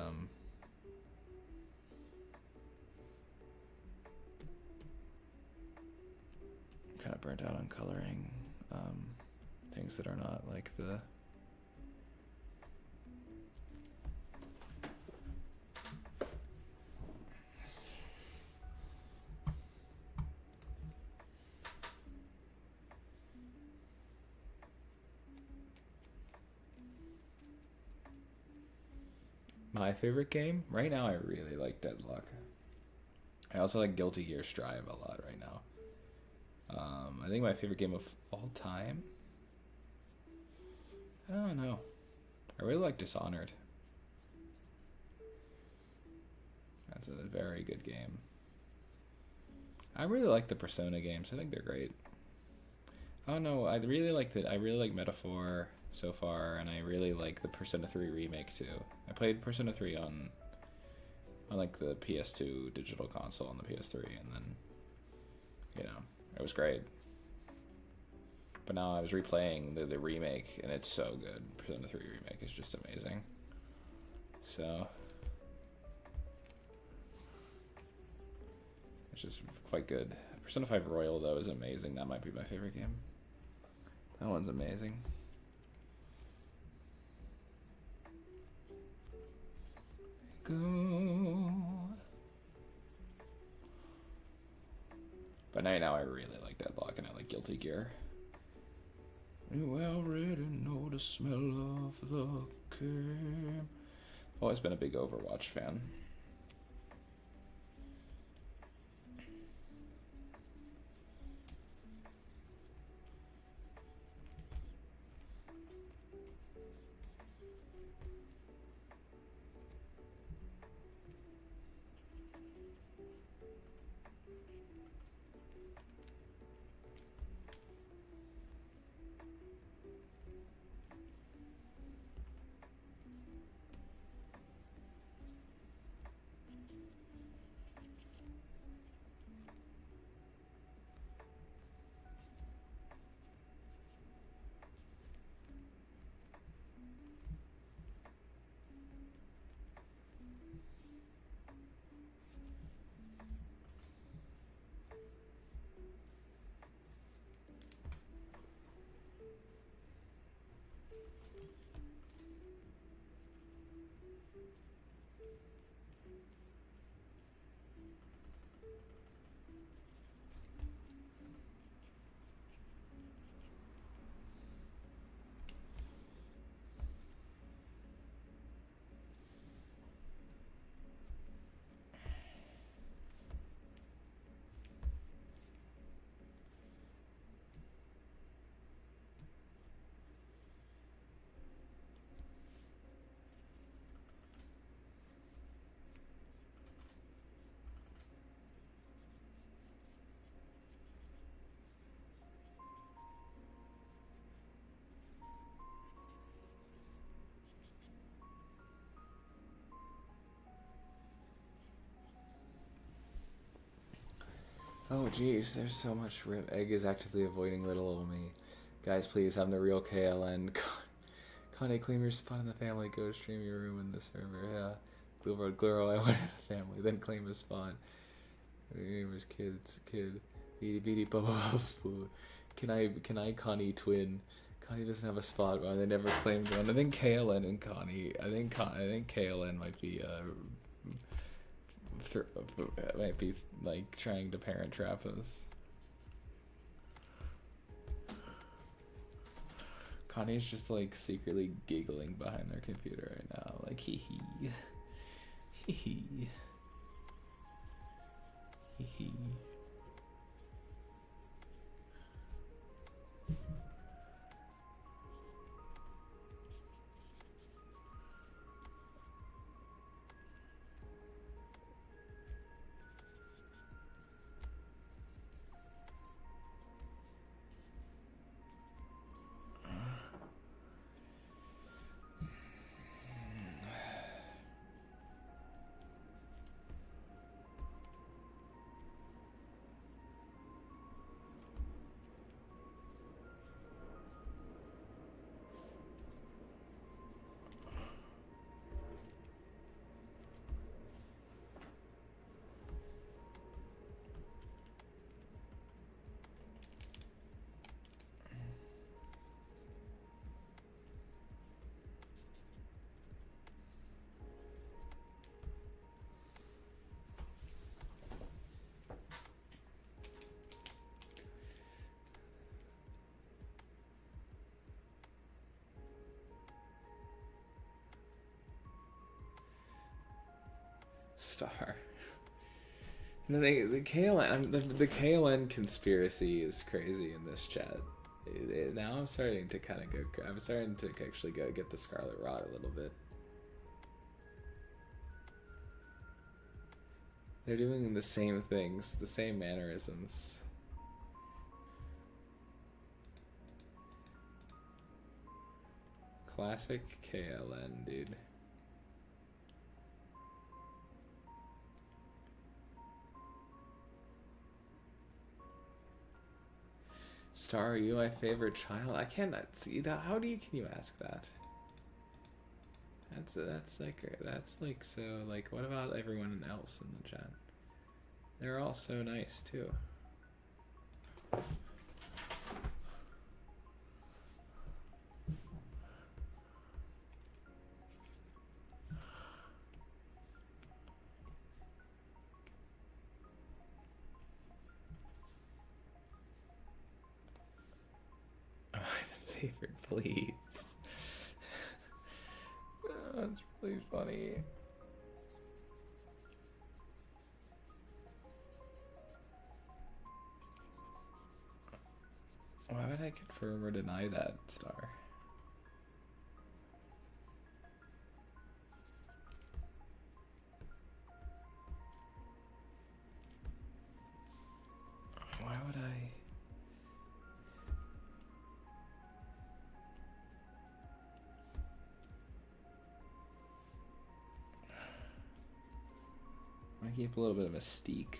[SPEAKER 2] kind of burnt out on coloring things that are not like the my favorite game right now. I really like Deadlock. I also like Guilty Gear Strive a lot right now.
[SPEAKER 1] I think my favorite game of all time. I don't know. I really like Dishonored. That's a very good game. I really like the Persona games. I think they're great. I don't know. I really like Metaphor so far, and I really like the Persona 3 remake too. I played Persona 3 on like the PS2 digital console on the PS3, and then it was great. But now I was replaying the remake, and it's so good. Persona 3 remake is just amazing. So it's just quite good. Persona 5 Royal, though, is amazing. That might be my favorite game. That one's amazing. Go. But now I really like Deadlock, and I like Guilty Gear. You already know the smell of the game. I've always been a big Overwatch fan. Oh geez, there's so much. Egg is actively avoiding little old me. Guys, please, I'm the real KLN. Connie, claim your spot in the family. Go stream your room in the server. Yeah. Gluro, I wanted a family. Then claim a spot. Gamers, kid. Beady, bubba, food. Can I Connie twin? Connie doesn't have a spot, but they never claimed one. I think KLN and Connie. I think KLN might be might be like trying to parent trap us. Connie's just like secretly giggling behind their computer right now, like hee hee, hee hee, hee hee. Star.
[SPEAKER 2] No, the KLN the KLN conspiracy is crazy in this chat. Now I'm starting to kind of go. I'm starting to actually go get the Scarlet Rot a little bit. They're doing the same things, the same mannerisms. Classic KLN, dude. Star, are you my favorite child? I cannot see that. How do you can you ask that? That's like so like what about everyone else in the chat? They're all so nice too. Oh, my favorite, please. That's really funny. Why would I confirm or deny that, Star? Why would I? I keep a little bit of mystique.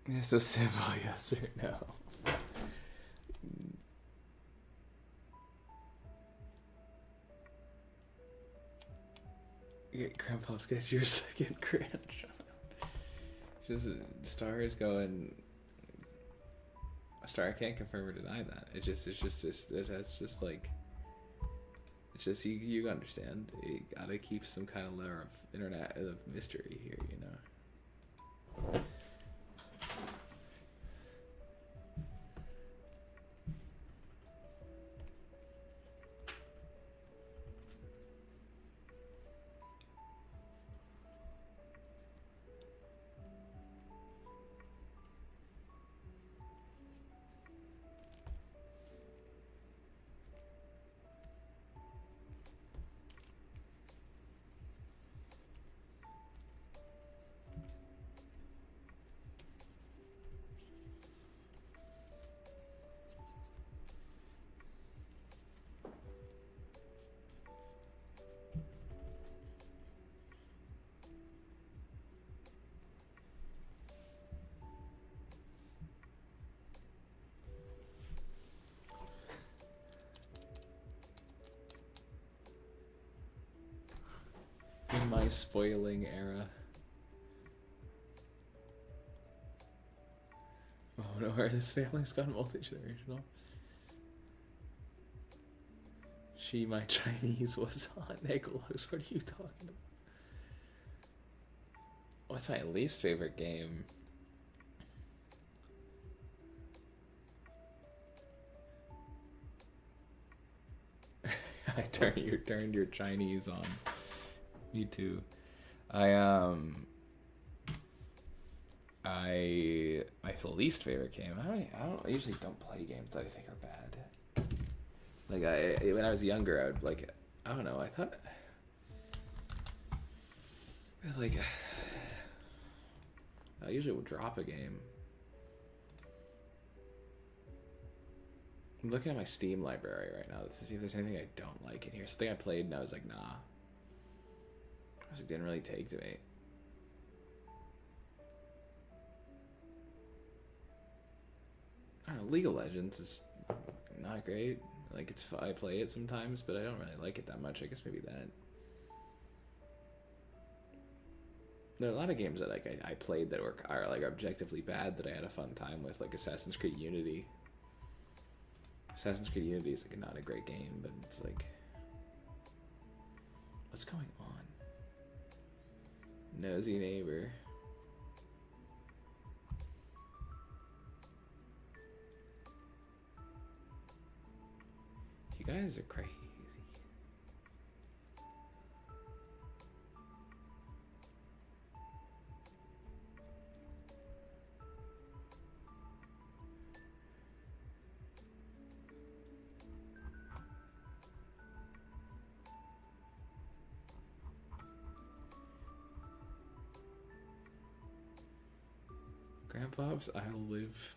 [SPEAKER 2] Just a simple yes or no. Get Grandpa's get your second grandchild. Just Star is going. Star, I can't confirm or deny that. It's just like. It's just you understand. You gotta keep some kind of layer of internet of mystery here, you know. In my spoiling era. Oh no, where this family's gone multi-generational. She, my Chinese, was on Nicholas. What are you talking about? What's my least favorite game?
[SPEAKER 1] turned your Chinese on. Me too. My least favorite game. I usually don't play games that I think are bad. Like when I was younger, I would like, I don't know. I thought like I usually would drop a game. I'm looking at my Steam library right now to see if there's anything I don't like in here. Something I played and I was like, nah. It didn't really take to me. I don't know, League of Legends is not great. Like it's I play it sometimes, but I don't really like it that much. I guess maybe that. There are a lot of games that like I played that are like objectively bad that I had a fun time with, like Assassin's Creed Unity. Assassin's Creed Unity is like not a great game, but it's like, what's going on? Nosy neighbor. You guys are crazy. Grandpa's I'll live.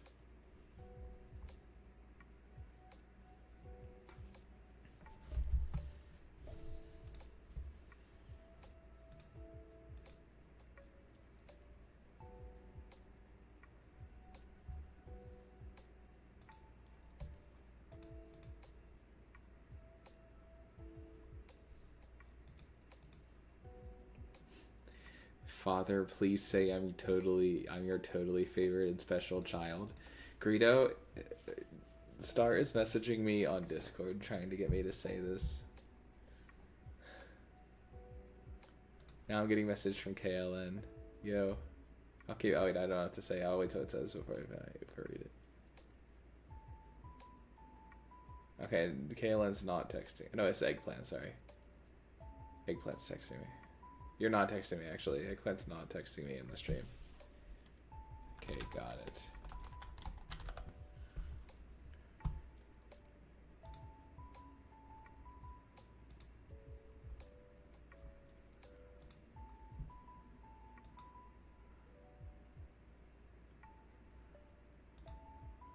[SPEAKER 1] Father, please say I'm your totally favorite and special child. Greedo, Star is messaging me on Discord trying to get me to say this. Now I'm getting message from KLN. Yo. Okay, oh wait, I don't have to say. I'll wait till it says before I read it. Okay, KLN's not texting. No, it's Eggplant, sorry. Eggplant's texting me. You're not texting me, actually. Eggplant's not texting me in the stream. Okay, got it.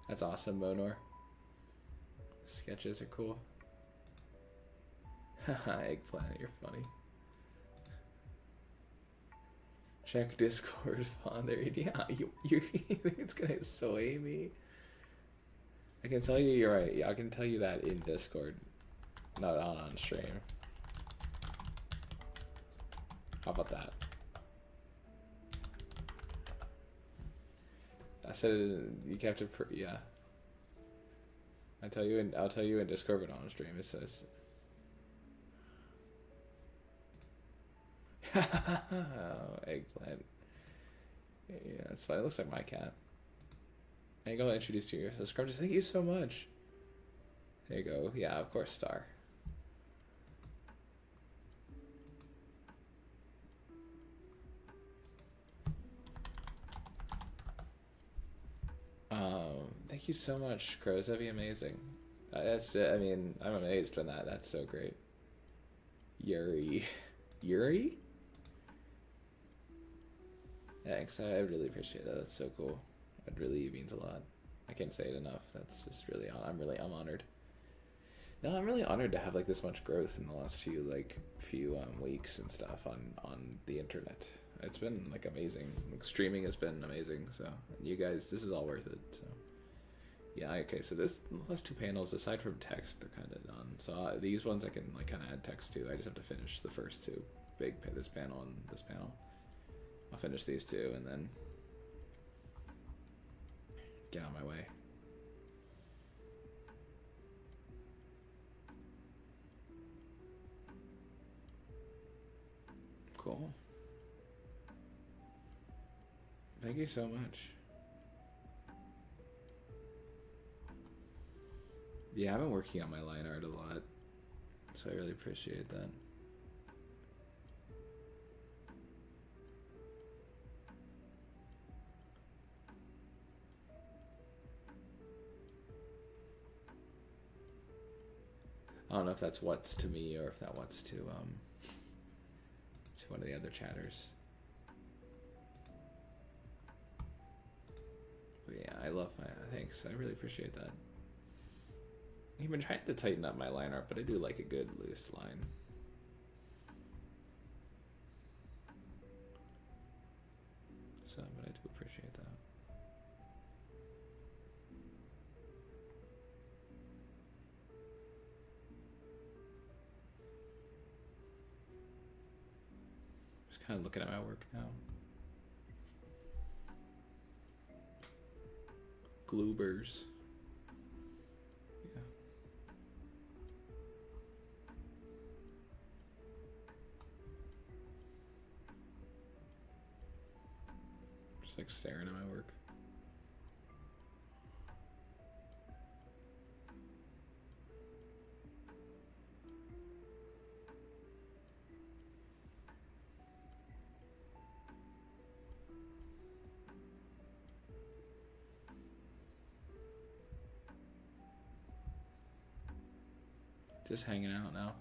[SPEAKER 1] That's awesome, Monor. Sketches are cool. Haha, Eggplant, you're funny. Check Discord, Father. Yeah, you think it's gonna sway me? I can tell you you're right. Yeah, I can tell you that in Discord, not on stream. How about that? I said you have to. Yeah. I'll tell you in Discord, but on stream it says. Eggplant. Yeah, that's fine. It looks like my cat. There you go. Introduce to your subscribers. Thank you so much. There you go. Yeah, of course, Star. Thank you so much, Crows. That'd be amazing. That's. I mean, I'm amazed by that. That's so great. Yuri. Yuri? Thanks, I really appreciate that. That's so cool. It really means a lot. I can't say it enough. That's just really, I'm honored. No, I'm really honored to have like this much growth in the last few weeks and stuff on the internet. It's been like amazing. Like, streaming has been amazing. So you guys, this is all worth it. So yeah, okay. So the last two panels, aside from text, they're kind of done. So these ones I can like kind of add text to. I just have to finish the first two, this panel and this panel. I'll finish these two and then get on my way. Cool. Thank you so much. Yeah, I've been working on my line art a lot.
[SPEAKER 2] So I really appreciate that. I don't know if that's what's to me or if that what's to one of the other chatters. But yeah, I love my thanks. I really appreciate that. I've been trying to tighten up my line art, but I do like a good loose line. So, but I do appreciate that. Just kind of looking at my work now. Gloobers. Yeah. Just like staring at my work. Just hanging out now.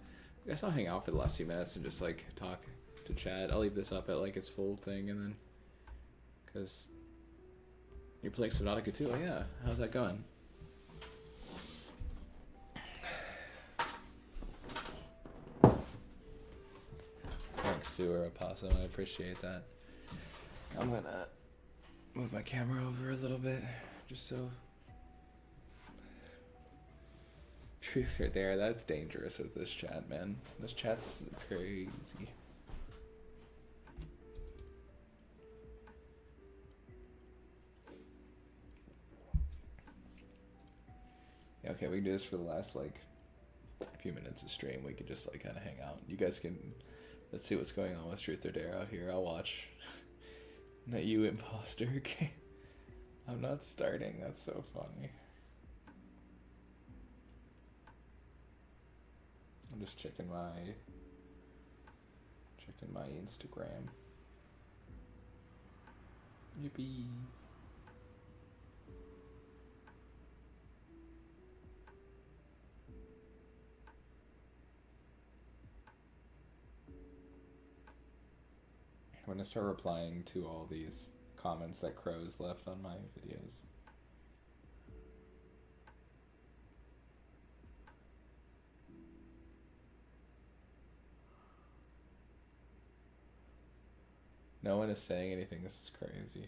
[SPEAKER 2] I guess I'll hang out for the last few minutes and just like talk to chat. I'll leave this up at like its full thing and then, because you're playing Subnautica too. Oh yeah, how's that going? Thanks, Sewer Opossum. I appreciate that. I'm gonna move my camera over a little bit just so. Truth right there. That's dangerous with this chat, man. This chat's crazy. Yeah, okay, we can do this for the last like few minutes of stream. We could just like kind of hang out. You guys can. Let's see what's going on with Truth or Dare out here. I'll watch. Not you, imposter. Okay. I'm not starting. That's so funny. I'm just checking my Instagram. Yippee. I'm gonna start replying to all these comments that Crows left on my videos. No one is saying anything. This is crazy.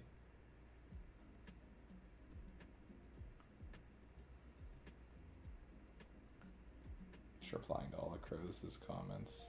[SPEAKER 2] Just replying to all the Crows' comments.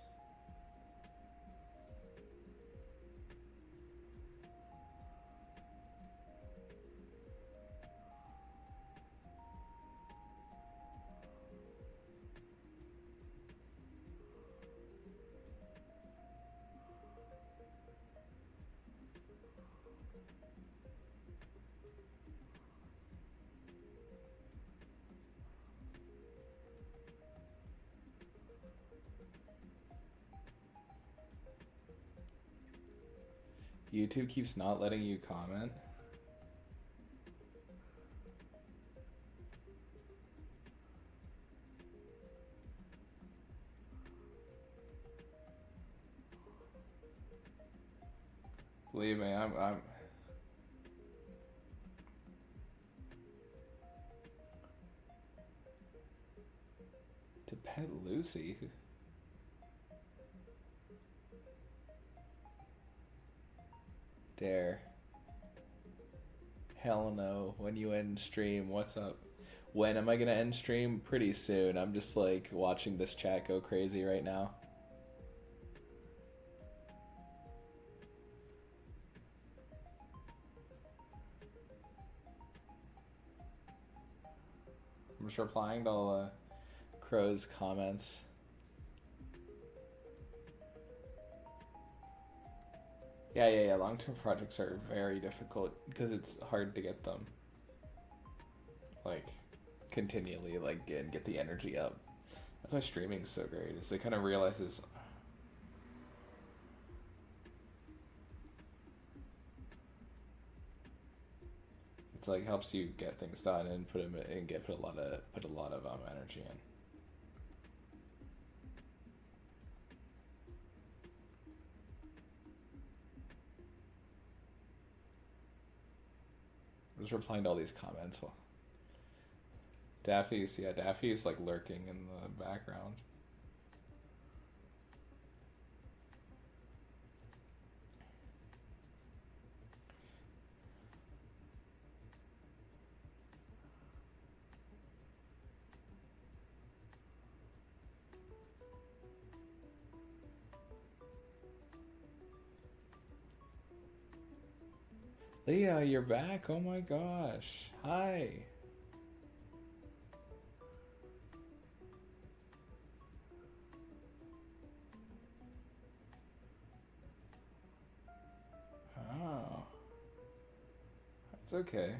[SPEAKER 2] YouTube keeps not letting you comment. Believe me, I'm to pet Lucy. Dare. Hell no. When you end stream, what's up? When am I gonna end stream? Pretty soon. I'm just like watching this chat go crazy right now. I'm just replying to all the Crow's comments. Yeah. Long-term projects are very difficult because it's hard to get them. Like, continually, like, and get the energy up.
[SPEAKER 1] That's why streaming's so great. Is it kind of realizes. It's like helps you get things done and put a lot of energy in. I'm just replying to all these comments. Well, Daffy's like lurking in the background. Leah, you're back. Oh my gosh. Hi. Oh. That's okay.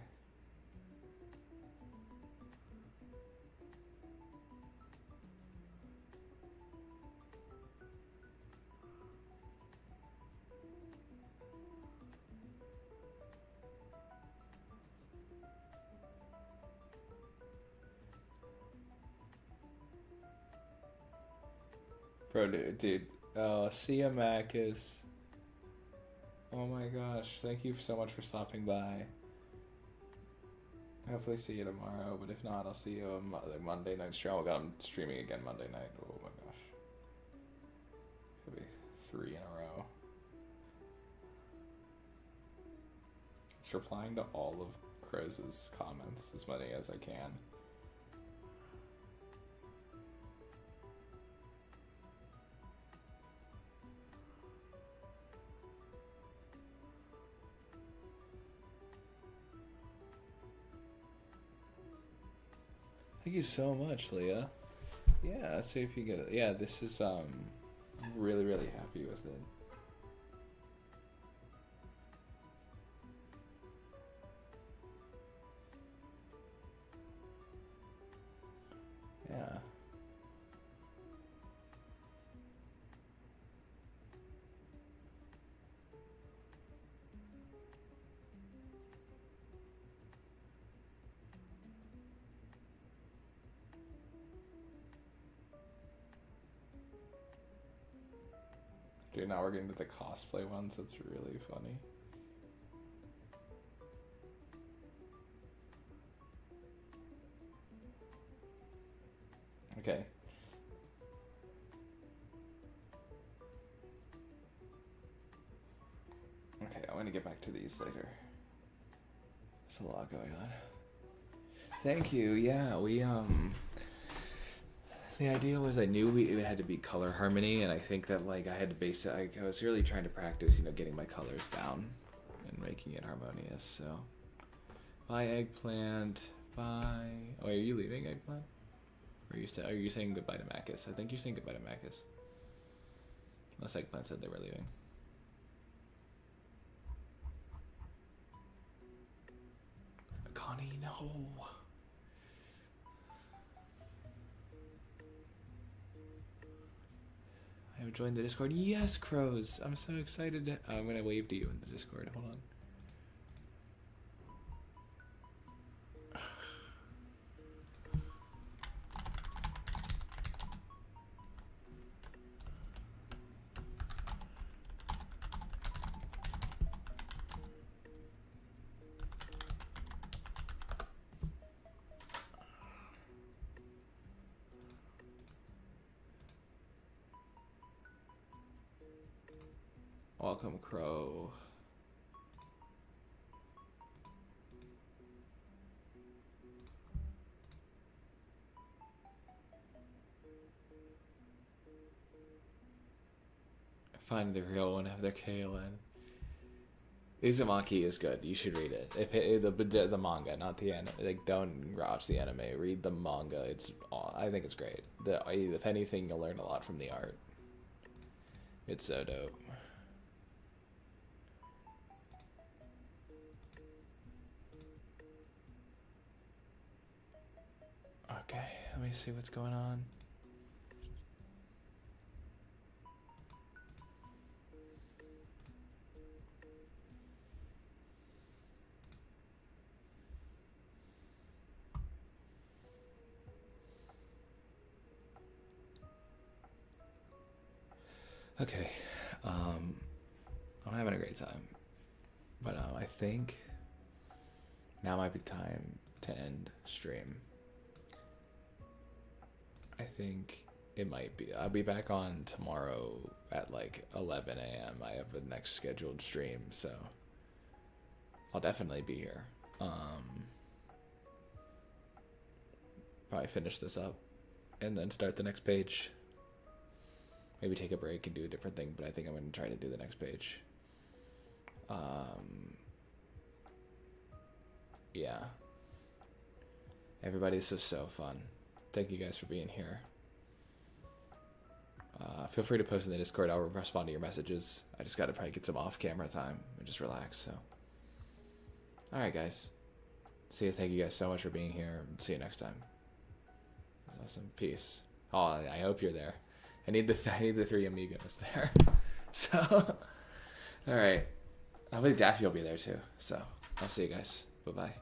[SPEAKER 1] Bro, dude. Oh, see ya, Marcus. Oh my gosh. Thank you so much for stopping by. Hopefully see you tomorrow, but if not, I'll see you on Monday night stream. Oh god, I'm streaming again Monday night. Oh my gosh. It'll be 3 in a row. Just replying to all of Croz's comments as many as I can. Thank you so much, Leah. Yeah, see if you get it. Yeah, this is I'm really happy with it. Yeah. Dude, now we're getting to the cosplay ones. That's really funny. Okay. Okay, I'm gonna get back to these later. There's a lot going on. Thank you. Yeah, the idea was I knew it had to be color harmony, and I think that like I had to base it. I was really trying to practice, getting my colors down and making it harmonious. So, bye eggplant. Bye. Oh, are you leaving eggplant? Or are you saying goodbye to Macus? I think you're saying goodbye to Macus. Unless eggplant said they were leaving. Connie, no. I have joined the Discord. Yes, Crows. I'm so excited. I'm going to wave to you in the Discord. Hold on. Welcome, Crow. Find the real one, have their KLN. Uzumaki is good. You should read it. The manga, not the anime. Like, don't watch the anime. Read the manga. I think it's great. If anything, you'll learn a lot from the art. It's so dope. Okay, let me see what's going on. Okay. I'm having a great time. But I think now might be time to end stream. I think it might be. I'll be back on tomorrow at like 11 a.m. I have the next scheduled stream, so I'll definitely be here. Probably finish this up and then start the next page. Maybe take a break and do a different thing, but I think I'm going to try to do the next page. Yeah. Everybody's just so fun. Thank you guys for being here. Feel free to post in the Discord. I'll respond to your messages. I just got to probably get some off-camera time and just relax. So, all right, guys. See you. Thank you guys so much for being here. See you next time. That's awesome. Peace. Oh, I hope you're there. I need the 3 amigos there. So, all right. I believe Daffy will be there too. So, I'll see you guys. Bye bye.